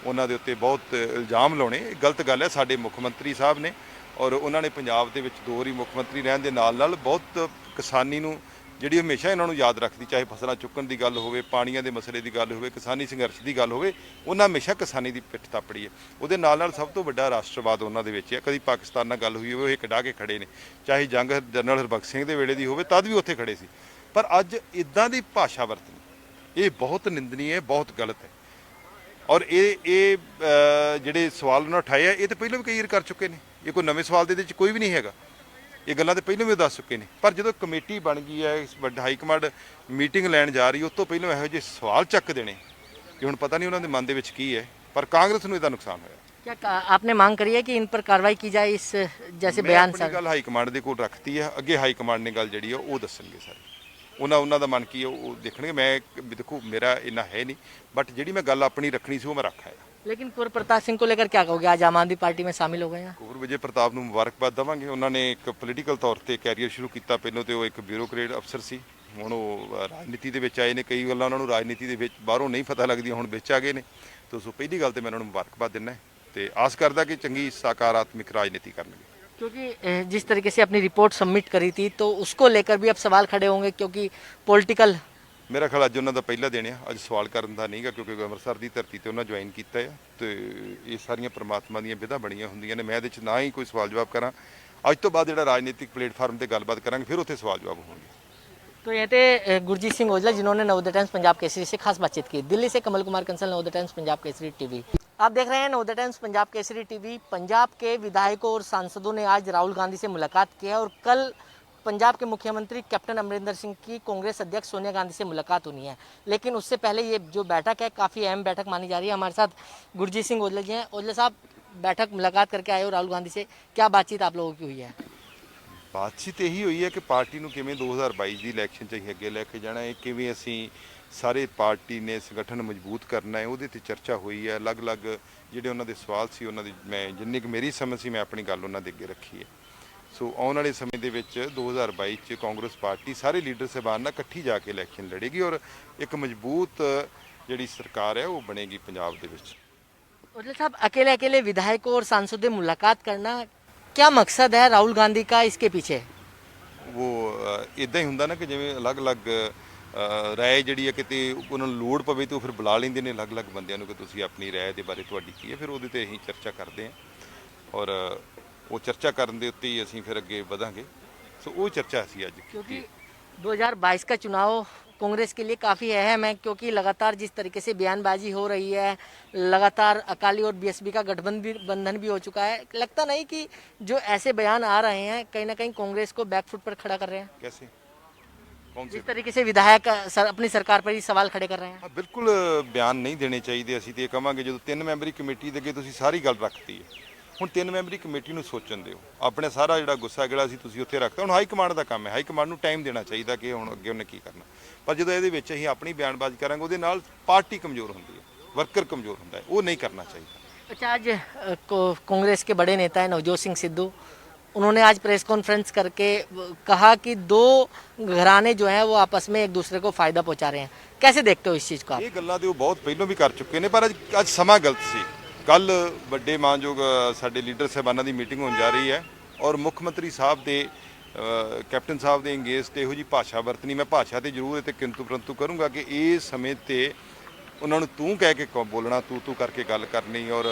ਉਹਨਾਂ ਦੇ ਉੱਤੇ ਬਹੁਤ ਇਲਜ਼ਾਮ ਲਾਉਣੇ, ਇਹ ਗਲਤ ਗੱਲ ਹੈ। ਸਾਡੇ ਮੁੱਖ ਮੰਤਰੀ ਸਾਹਿਬ ਨੇ ਔਰ ਉਹਨਾਂ ਨੇ ਪੰਜਾਬ ਦੇ ਵਿੱਚ 2 ਵਾਰੀ ਮੁੱਖ ਮੰਤਰੀ ਰਹਿਣ ਦੇ ਨਾਲ ਬਹੁਤ ਕਿਸਾਨੀ ਨੂੰ ਜਿਹੜੀ ਹਮੇਸ਼ਾ ਇਹਨਾਂ ਨੂੰ ਯਾਦ ਰੱਖਦੀ, ਚਾਹੇ ਫਸਲਾਂ ਚੁੱਕਣ ਦੀ ਗੱਲ ਹੋਵੇ, ਪਾਣੀਆਂ ਦੇ ਮਸਲੇ ਦੀ ਗੱਲ ਹੋਵੇ, ਕਿਸਾਨੀ ਸੰਘਰਸ਼ ਦੀ ਗੱਲ ਹੋਵੇ, ਉਹਨਾਂ ਹਮੇਸ਼ਾ ਕਿਸਾਨੀ ਦੀ ਪਿੱਠ ਥਾਪੜੀ ਹੈ। ਉਹਦੇ ਨਾਲ ਸਭ ਤੋਂ ਵੱਡਾ ਰਾਸ਼ਟਰਵਾਦ ਉਹਨਾਂ ਦੇ ਵਿੱਚ ਹੈ। ਕਦੀ ਪਾਕਿਸਤਾਨ ਨਾਲ ਗੱਲ ਹੋਈ ਹੋਵੇ ਉਹ ਇਹ ਕਢਾ ਕੇ ਖੜੇ ਨੇ, ਚਾਹੇ ਜੰਗ ਜਨਰਲ ਹਰਬਖਸ਼ ਸਿੰਘ ਦੇ ਵੇਲੇ ਦੀ ਹੋਵੇ ਤਦ ਵੀ ਉੱਥੇ ਖੜੇ ਸੀ। ਪਰ ਅੱਜ ਇਦਾਂ ਦੀ ਭਾਸ਼ਾ ਵਰਤਣੀ ਇਹ ਬਹੁਤ ਨਿੰਦਨੀय ਹੈ, ਬਹੁਤ ਗਲਤ ਹੈ। ਔਰ ਇਹ ਜਿਹੜੇ ਸਵਾਲ ਉਹਨਾਂ ਉਠਾਏ ਆ ਇਹ ਤਾਂ ਪਹਿਲਾਂ ਵੀ ਕਈ ਵਾਰ ਕਰ ਚੁੱਕੇ ਨੇ, ਇਹ ਕੋਈ ਨਵੇਂ ਸਵਾਲ ਦੇ ਵਿੱਚ ਕੋਈ ਵੀ ਨਹੀਂ ਹੈਗਾ। ਇਹ ਗੱਲਾਂ ਤੇ ਪਹਿਲਾਂ ਵੀ ਦੱਸ ਚੁੱਕੇ ਨੇ, ਪਰ ਜਦੋਂ ਕਮੇਟੀ ਬਣ ਗਈ ਹੈ, ਇਸ ਵੱਡਾ ਹਾਈ ਕਮਾਂਡ ਮੀਟਿੰਗ ਲੈਣ ਜਾ ਰਹੀ, ਉਸ ਤੋਂ ਪਹਿਲਾਂ ਇਹੋ ਜਿਹੇ ਸਵਾਲ ਚੱਕ ਦੇਣੇ ਕਿ ਹੁਣ ਪਤਾ ਨਹੀਂ ਉਹਨਾਂ ਦੇ ਮਨ ਦੇ ਵਿੱਚ ਕੀ ਹੈ। ਪਰ ਕਾਂਗਰਸ ਨੂੰ ਇਹਦਾ ਨੁਕਸਾਨ ਹੋਇਆ। क्या आपने मांग करी है कि इन पर कार्रवाई की जाए, इस जैसे ਮੈਂ बयान ਆਪਣੀ ਗੱਲ ਹਾਈ ਕਮਾਂਡ ਦੇ ਕੋਲ ਰੱਖਤੀ ਹੈ, ਅੱਗੇ ਹਾਈ ਕਮਾਂਡ ਨੇ ਗੱਲ ਜਿਹੜੀ ਆ ਉਹ ਦੱਸਣਗੇ ਸਾਰੇ। ਉਹਨਾਂ ਦਾ ਮਨ ਕੀ ਹੈ ਉਹ ਦੇਖਣਗੇ। ਮੈਂ ਦੇਖੋ ਮੇਰਾ ਇੰਨਾ ਹੈ ਨਹੀਂ, ਬਟ ਜਿਹੜੀ ਮੈਂ ਗੱਲ ਆਪਣੀ ਰੱਖਣੀ ਸੀ ਉਹ ਮੈਂ ਰੱਖ ਆਇਆ। लेकिन कुंवर प्रताप सिंह को लेकर क्या कहोगे? आज आम आदमी पार्टी में शामिल हो गए हैं। ਕੁੰਵਰ ਵਿਜੇ ਪ੍ਰਤਾਪ ਨੂੰ ਮੁਬਾਰਕਬਾਦ ਦੇਵਾਂਗੇ। ਉਹਨਾਂ ਨੇ ਇੱਕ ਪੋਲੀਟੀਕਲ ਤੌਰ ਤੇ ਕੈਰੀਅਰ ਸ਼ੁਰੂ ਕੀਤਾ। ਪਹਿਲਾਂ ਤੇ ਉਹ ਇੱਕ ਬਿਊਰੋਕਰੇਟ ਅਫਸਰ ਸੀ, ਹੁਣ ਉਹ ਰਾਜਨੀਤੀ ਦੇ ਵਿੱਚ ਆਏ ਨੇ। ਕਈ ਗੱਲਾਂ ਉਹਨਾਂ ਨੂੰ ਰਾਜਨੀਤੀ ਦੇ ਵਿੱਚ ਬਾਹਰੋਂ ਨਹੀਂ ਪਤਾ ਲੱਗਦੀਆਂ, ਹੁਣ ਵਿੱਚ ਆ ਗਏ ਨੇ। ਤੋਂ ਸੋ ਪਹਿਲੀ ਗੱਲ ਤੇ ਮੈਂ ਉਹਨਾਂ ਨੂੰ ਮੁਬਾਰਕਬਾਦ ਦਿੰਦਾ ਤੇ ਆਸ ਕਰਦਾ ਕਿ ਚੰਗੀ ਸਕਾਰਾਤਮਕ ਰਾਜਨੀਤੀ ਕਰਨਗੇ। क्योंकि जिस तरीके से अपनी रिपोर्ट सबमिट करी थी तो उसको लेकर भी अब सवाल खड़े होंगे, क्योंकि पॉलिटिकल ਮੇਰਾ ਖਿਆਲ ਅੱਜ ਉਹਨਾਂ ਦਾ ਪਹਿਲਾ ਦਿਨ ਆ, ਅੱਜ ਸਵਾਲ ਕਰਨ ਦਾ ਨਹੀਂਗਾ, ਕਿਉਂਕਿ ਅੰਮ੍ਰਿਤਸਰ ਦੀ ਧਰਤੀ ਤੇ ਉਹਨਾਂ ਜੁਆਇਨ ਕੀਤਾ ਆ ਤੇ ਇਹ ਸਾਰੀਆਂ ਪ੍ਰਮਾਤਮਾ ਦੀਆਂ ਵਿਧਾ ਬਣੀਆਂ ਹੁੰਦੀਆਂ ਨੇ। ਮੈਂ ਇਹਦੇ 'ਚ ਨਾ ਹੀ ਕੋਈ ਸਵਾਲ ਜਵਾਬ ਕਰਾਂ। ਅੱਜ ਤੋਂ ਬਾਅਦ ਜਿਹੜਾ ਰਾਜਨੀਤਿਕ ਪਲੇਟਫਾਰਮ ਤੇ ਗੱਲਬਾਤ ਕਰਾਂਗੇ, ਫਿਰ ਉੱਥੇ ਸਵਾਲ ਜਵਾਬ ਹੋਣਗੇ। तो ये थे गुरजीत सिंह औजला जिन्होंने नवोदय टाइम्स पंजाब केसरी से खास बातचीत की। दिल्ली से कमल कुमार कंसल, नवोदय टाइम्स पंजाब केसरी टीवी। आप देख रहे हैं नवोदय टाइम्स पंजाब केसरी टीवी। पंजाब के विधायकों और सांसदों ने आज राहुल गांधी से मुलाकात की है और कल पंजाब के मुख्यमंत्री कैप्टन अमरिंदर सिंह की कांग्रेस अध्यक्ष सोनिया गांधी से मुलाकात होनी है। लेकिन उससे पहले ये जो बैठक है काफ़ी अहम बैठक मानी जा रही है। हमारे साथ गुरजीत सिंह औजला जी हैं। औजला साहब, बैठक मुलाकात करके आए हो राहुल गांधी से, क्या बातचीत आप लोगों की हुई है? ਬਾਤਚੀਤ ਇਹੀ ਹੋਈ ਹੈ ਕਿ ਪਾਰਟੀ ਨੂੰ ਕਿਵੇਂ 2022 ਦੀ ਇਲੈਕਸ਼ਨ 'ਚ ਅਸੀਂ ਅੱਗੇ ਲੈ ਕੇ ਜਾਣਾ ਹੈ, ਕਿਵੇਂ ਅਸੀਂ ਸਾਰੇ ਪਾਰਟੀ ਨੇ ਸੰਗਠਨ ਮਜ਼ਬੂਤ ਕਰਨਾ ਹੈ, ਉਹਦੇ ਤੇ ਚਰਚਾ ਹੋਈ ਹੈ। ਅਲੱਗ-ਅਲੱਗ ਜਿਹੜੇ ਉਹਨਾਂ ਦੇ ਸਵਾਲ ਸੀ, ਉਹਨਾਂ ਦੀ ਮੈਂ ਜਿੰਨੀ ਕੁ ਮੇਰੀ ਸਮਝ ਸੀ ਮੈਂ ਆਪਣੀ ਗੱਲ ਉਹਨਾਂ ਦੇ ਅੱਗੇ ਰੱਖੀ ਹੈ। ਸੋ ਆਉਣ ਵਾਲੇ ਸਮੇਂ ਦੇ ਵਿੱਚ 2022 'ਚ ਕਾਂਗਰਸ ਪਾਰਟੀ ਸਾਰੇ ਲੀਡਰ ਸਾਹਿਬਾਨ ਨਾਲ ਇਕੱਠੀ ਜਾ ਕੇ ਇਲੈਕਸ਼ਨ ਲੜੇਗੀ ਔਰ ਇੱਕ ਮਜ਼ਬੂਤ ਜਿਹੜੀ ਸਰਕਾਰ ਹੈ ਉਹ ਬਣੇਗੀ ਪੰਜਾਬ ਦੇ ਵਿੱਚ। औजला साहब, अकेले अकेले विधायकों और सांसदों से मुलाकात करना, क्या मकसद है राहुल गांधी का इसके पीछे? ਉਹ ਇਦਾਂ ਹੀ ਹੁੰਦਾ ਨਾ ਕਿ ਜਿਵੇਂ ਅਲੱਗ-ਅਲੱਗ ਰਾਏ ਜਿਹੜੀ ਹੈ ਕਿਤੇ ਉਹਨਾਂ ਨੂੰ ਲੋੜ ਪਵੇ ਤਾਂ ਉਹ ਫਿਰ ਬੁਲਾ ਲੈਂਦੇ ਨੇ ਅਲੱਗ-ਅਲੱਗ ਬੰਦਿਆਂ ਨੂੰ ਕਿ ਤੁਸੀਂ ਆਪਣੀ ਰਾਏ ਦੇ ਬਾਰੇ ਤੁਹਾਡੀ ਕੀ ਹੈ, ਫਿਰ ਉਹਦੇ ਤੇ ਅਸੀਂ ਚਰਚਾ ਕਰਦੇ ਹਾਂ ਔਰ ਉਹ ਚਰਚਾ ਕਰਨ ਦੇ ਉੱਤੇ ਹੀ ਅਸੀਂ ਫਿਰ ਅੱਗੇ ਵਧਾਂਗੇ। ਸੋ ਉਹ ਚਰਚਾ ਸੀ ਅੱਜ क्योंकि 2022 का चुनाव कांग्रेस के लिए काफ़ी अहम है, क्योंकि लगातार जिस तरीके से बयानबाजी हो रही है, लगातार अकाली और बीएसपी का गठबंधन भी हो चुका है, लगता नहीं कि जो ऐसे बयान आ रहे हैं कहीं ना कहीं कांग्रेस को बैकफुट पर खड़ा कर रहे हैं? कैसे कौन से जिस तरीके से विधायक अपनी सरकार पर ही सवाल खड़े कर रहे हैं। ਹਾਂ ਬਿਲਕੁਲ ਬਿਆਨ ਨਹੀਂ ਦੇਣੇ ਚਾਹੀਦੇ। ਅਸੀਂ ਤੇ ਇਹ ਕਵਾਂਗੇ ਜਦੋਂ 3 ਮੈਂਬਰੀ ਕਮੇਟੀ ਦੇ ਅੱਗੇ ਤੁਸੀਂ ਸਾਰੀ ਗੱਲ ਰੱਖਤੀ ਹੈ, ਹੁਣ 3 ਮੈਂਬਰੀ ਕਮੇਟੀ ਨੂੰ ਸੋਚਣ ਦਿਓ। ਆਪਣੇ ਸਾਰਾ ਜਿਹੜਾ ਗੁੱਸਾ ਜਿਹੜਾ ਸੀ ਤੁਸੀਂ ਉੱਥੇ ਰੱਖਤਾ। ਹੁਣ ਹਾਈ ਕਮਾਂਡ ਦਾ ਕੰਮ ਹੈ, ਹਾਈ ਕਮਾਂਡ ਨੂੰ ਟਾਈਮ ਦੇਣਾ ਚਾਹੀਦਾ ਕਿ ਹੁਣ ਅੱਗੇ ਉਹਨੇ ਕੀ ਕਰਨਾ। ਪਰ ਜਦੋਂ ਇਹਦੇ ਵਿੱਚ ਅਸੀਂ ਆਪਣੀ ਬਿਆਨਬਾਜ਼ੀ ਕਰਾਂਗੇ ਉਹਦੇ ਨਾਲ ਪਾਰਟੀ ਕਮਜ਼ੋਰ ਹੁੰਦੀ ਹੈ, ਵਰਕਰ ਕਮਜ਼ੋਰ ਹੁੰਦਾ ਹੈ, ਉਹ ਨਹੀਂ ਕਰਨਾ ਚਾਹੀਦਾ। अच्छा, आज कांग्रेस के बड़े नेता हैं नवजोत सिंह सिद्धू, उन्होंने आज प्रेस कॉन्फ्रेंस करके कहा कि दो घराने जो हैं वो आपस में एक दूसरे को फायदा पहुंचा रहे हैं। कैसे देखते हो इस चीज़ को आप? ਇਹ ਗੱਲਾਂ ਤੇ ਉਹ ਬਹੁਤ ਪਹਿਲਾਂ ਵੀ ਕਰ ਚੁੱਕੇ ਨੇ, ਪਰ ਅੱਜ ਸਮਾਂ ਗਲਤ ਸੀ। ਕੱਲ ਵੱਡੇ ਮਾਨਯੋਗ ਸਾਡੇ ਲੀਡਰ ਸਾਹਿਬਾਨਾਂ ਦੀ ਮੀਟਿੰਗ ਹੋਣ ਜਾ ਰਹੀ ਹੈ ਔਰ ਮੁੱਖ ਮੰਤਰੀ ਸਾਹਿਬ ਦੇ ਕੈਪਟਨ ਸਾਹਿਬ ਦੇ ਅੰਗੇਜ ਤੇ ਇਹੋ ਜੀ ਭਾਸ਼ਾ ਵਰਤਣੀ। ਮੈਂ ਭਾਸ਼ਾ ਤੇ ਜ਼ਰੂਰ ਤੇ ਕਿੰਤੂ ਪਰੰਤੂ ਕਰੂੰਗਾ ਕਿ ਇਸ ਸਮੇਂ ਤੇ ਉਹਨਾਂ ਨੂੰ ਤੂੰ ਕਹਿ ਕੇ ਬੋਲਣਾ, ਤੂੰ ਕਰਕੇ ਗੱਲ ਕਰਨੀ ਔਰ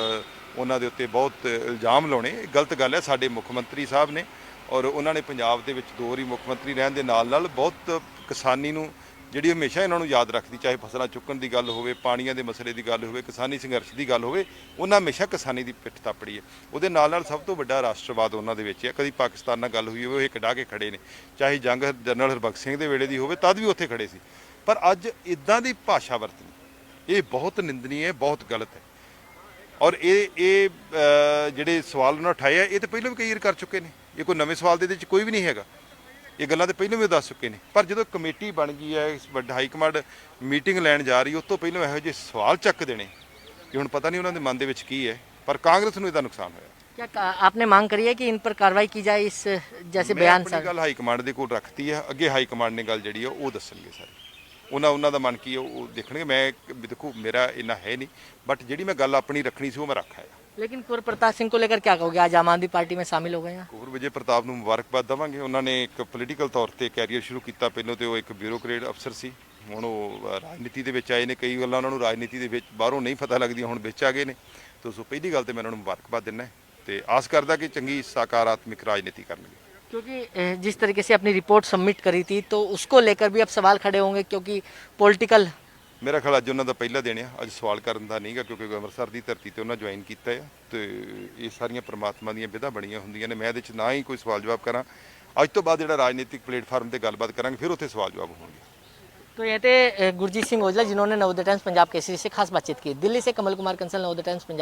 ਉਹਨਾਂ ਦੇ ਉੱਤੇ ਬਹੁਤ ਇਲਜ਼ਾਮ ਲਾਉਣੇ, ਇਹ ਗਲਤ ਗੱਲ ਹੈ। ਸਾਡੇ ਮੁੱਖ ਮੰਤਰੀ ਸਾਹਿਬ ਨੇ ਔਰ ਉਹਨਾਂ ਨੇ ਪੰਜਾਬ ਦੇ ਵਿੱਚ 2 ਵਾਰੀ ਮੁੱਖ ਮੰਤਰੀ ਰਹਿਣ ਦੇ ਨਾਲ ਬਹੁਤ ਕਿਸਾਨੀ ਨੂੰ ਜਿਹੜੀ ਹਮੇਸ਼ਾ ਇਹਨਾਂ ਨੂੰ ਯਾਦ ਰੱਖਦੀ, ਚਾਹੇ ਫਸਲਾਂ ਚੁੱਕਣ ਦੀ ਗੱਲ ਹੋਵੇ, ਪਾਣੀਆਂ ਦੇ ਮਸਲੇ ਦੀ ਗੱਲ ਹੋਵੇ, ਕਿਸਾਨੀ ਸੰਘਰਸ਼ ਦੀ ਗੱਲ ਹੋਵੇ, ਉਹਨਾਂ ਹਮੇਸ਼ਾ ਕਿਸਾਨੀ ਦੀ ਪਿੱਠ ਥਾਪੜੀ ਹੈ। ਉਹਦੇ ਨਾਲ ਸਭ ਤੋਂ ਵੱਡਾ ਰਾਸ਼ਟਰਵਾਦ ਉਹਨਾਂ ਦੇ ਵਿੱਚ ਹੈ। ਕਦੀ ਪਾਕਿਸਤਾਨ ਨਾਲ ਗੱਲ ਹੋਈ ਹੋਵੇ ਉਹ ਇੱਕ ਡਾਹ ਕੇ ਖੜੇ ਨੇ, ਚਾਹੇ ਜੰਗ ਜਨਰਲ ਹਰਬਖਸ਼ ਸਿੰਘ ਦੇ ਵੇਲੇ ਦੀ ਹੋਵੇ ਤਦ ਵੀ ਉੱਥੇ ਖੜੇ ਸੀ। ਪਰ ਅੱਜ ਇਦਾਂ ਦੀ ਭਾਸ਼ਾ ਵਰਤਣੀ ਇਹ ਬਹੁਤ ਨਿੰਦਨੀय ਹੈ, ਬਹੁਤ ਗਲਤ ਹੈ। ਔਰ ਇਹ ਜਿਹੜੇ ਸਵਾਲ ਉਹਨਾਂ ਉਠਾਏ ਆ ਇਹ ਤਾਂ ਪਹਿਲਾਂ ਵੀ ਕਈ ਵਾਰ ਕਰ ਚੁੱਕੇ ਨੇ, ਇਹ ਕੋਈ ਨਵੇਂ ਸਵਾਲ ਦੇ ਵਿੱਚ ਕੋਈ ਵੀ ਨਹੀਂ ਹੈਗਾ। ਇਹ ਗੱਲਾਂ ਤਾਂ ਪਹਿਲਾਂ ਵੀ ਉਹ ਦੱਸ ਚੁੱਕੇ ਨੇ। ਪਰ ਜਦੋਂ ਕਮੇਟੀ ਬਣ ਗਈ ਹੈ, ਵੱਡਾ ਹਾਈ ਕਮਾਂਡ ਮੀਟਿੰਗ ਲੈਣ ਜਾ ਰਹੀ, ਉਸ ਤੋਂ ਪਹਿਲਾਂ ਇਹੋ ਜਿਹੇ ਸਵਾਲ ਚੱਕ ਦੇਣੇ ਕਿ ਹੁਣ ਪਤਾ ਨਹੀਂ ਉਹਨਾਂ ਦੇ ਮਨ ਦੇ ਵਿੱਚ ਕੀ ਹੈ। ਪਰ ਕਾਂਗਰਸ ਨੂੰ ਇਹਦਾ ਨੁਕਸਾਨ ਹੋਇਆ। क्या आपने मांग करी है कि इन पर कार्रवाई की जाए, इस जैसे ਮੈਂ बयान ਆਪਣੀ ਗੱਲ ਹਾਈ ਕਮਾਂਡ ਦੇ ਕੋਲ ਰੱਖਤੀ ਹੈ, ਅੱਗੇ ਹਾਈ ਕਮਾਂਡ ਨੇ ਗੱਲ ਜਿਹੜੀ ਹੈ ਉਹ ਦੱਸਣਗੇ ਸਾਰੇ। ਉਹਨਾਂ ਦਾ ਮਨ ਕੀ ਹੈ ਉਹ ਦੇਖਣਗੇ। ਮੈਂ ਦੇਖੋ ਮੇਰਾ ਇੰਨਾ ਹੈ ਨਹੀਂ, ਬਟ ਜਿਹੜੀ ਮੈਂ ਗੱਲ ਆਪਣੀ ਰੱਖਣੀ ਸੀ ਉਹ ਮੈਂ ਰੱਖ ਆਇਆ। लेकिन कुंवर प्रताप सिंह को लेकर क्या कहोगे? आज आम आदमी पार्टी में शामिल हो गए हैं। ਕੁੰਵਰ ਵਿਜੇ ਪ੍ਰਤਾਪ ਨੂੰ ਮੁਬਾਰਕਬਾਦ ਦੇਵਾਂਗੇ। ਉਹਨਾਂ ਨੇ ਇੱਕ ਪੋਲੀਟੀਕਲ ਤੌਰ ਤੇ ਕੈਰੀਅਰ ਸ਼ੁਰੂ ਕੀਤਾ। ਪਹਿਲਾਂ ਤੇ ਉਹ ਇੱਕ ਬਿਊਰੋਕਰੇਟ ਅਫਸਰ ਸੀ, ਹੁਣ ਉਹ ਰਾਜਨੀਤੀ ਦੇ ਵਿੱਚ ਆਏ ਨੇ। ਕਈ ਗੱਲਾਂ ਉਹਨਾਂ ਨੂੰ ਰਾਜਨੀਤੀ ਦੇ ਵਿੱਚ ਬਾਹਰੋਂ ਨਹੀਂ ਪਤਾ ਲੱਗਦੀਆਂ, ਹੁਣ ਵਿੱਚ ਆ ਗਏ ਨੇ। ਤੋਂ ਸੋ ਪਹਿਲੀ ਗੱਲ ਤੇ ਮੈਂ ਉਹਨਾਂ ਨੂੰ ਮੁਬਾਰਕਬਾਦ ਦਿੰਦਾ ਤੇ ਆਸ ਕਰਦਾ ਕਿ ਚੰਗੀ ਸਕਾਰਾਤਮਕ ਰਾਜਨੀਤੀ ਕਰਨਗੇ। क्योंकि जिस तरीके से अपनी रिपोर्ट सबमिट करी थी तो उसको लेकर भी अब सवाल खड़े होंगे, क्योंकि पॉलिटिकल ਮੇਰਾ ਖਿਆਲ ਅੱਜ ਉਹਨਾਂ ਦਾ ਪਹਿਲਾ ਦਿਨ ਆ। ਅੱਜ ਸਵਾਲ ਕਰਨ ਦਾ ਨਹੀਂਗਾ, ਕਿਉਂਕਿ ਅੰਮ੍ਰਿਤਸਰ ਦੀ ਧਰਤੀ ਤੇ ਉਹਨਾਂ ਜੁਆਇਨ ਕੀਤਾ ਹੈ ਤੇ ਇਹ ਸਾਰੀਆਂ ਪ੍ਰਮਾਤਮਾ ਦੀਆਂ ਵਿਧਾਂ ਬਣੀਆਂ ਹੁੰਦੀਆਂ ਨੇ। ਮੈਂ ਇਹਦੇ 'ਚ ਨਾ ਹੀ ਕੋਈ ਸਵਾਲ ਜਵਾਬ ਕਰਾਂ। ਅੱਜ ਤੋਂ ਬਾਅਦ ਜਿਹੜਾ ਰਾਜਨੀਤਿਕ ਪਲੇਟਫਾਰਮ ਤੇ ਗੱਲਬਾਤ ਕਰਾਂਗੇ, ਫਿਰ ਉੱਥੇ ਸਵਾਲ ਜਵਾਬ ਹੋਣਗੇ। तो ये थे गुरजीत सिंह औजला, जिन्होंने नवोदय टाइम्स पंजाब केसरी से खास बातचीत की। दिल्ली से कमल कुमार कंसल, नवोदय टाइम्स पंजाब।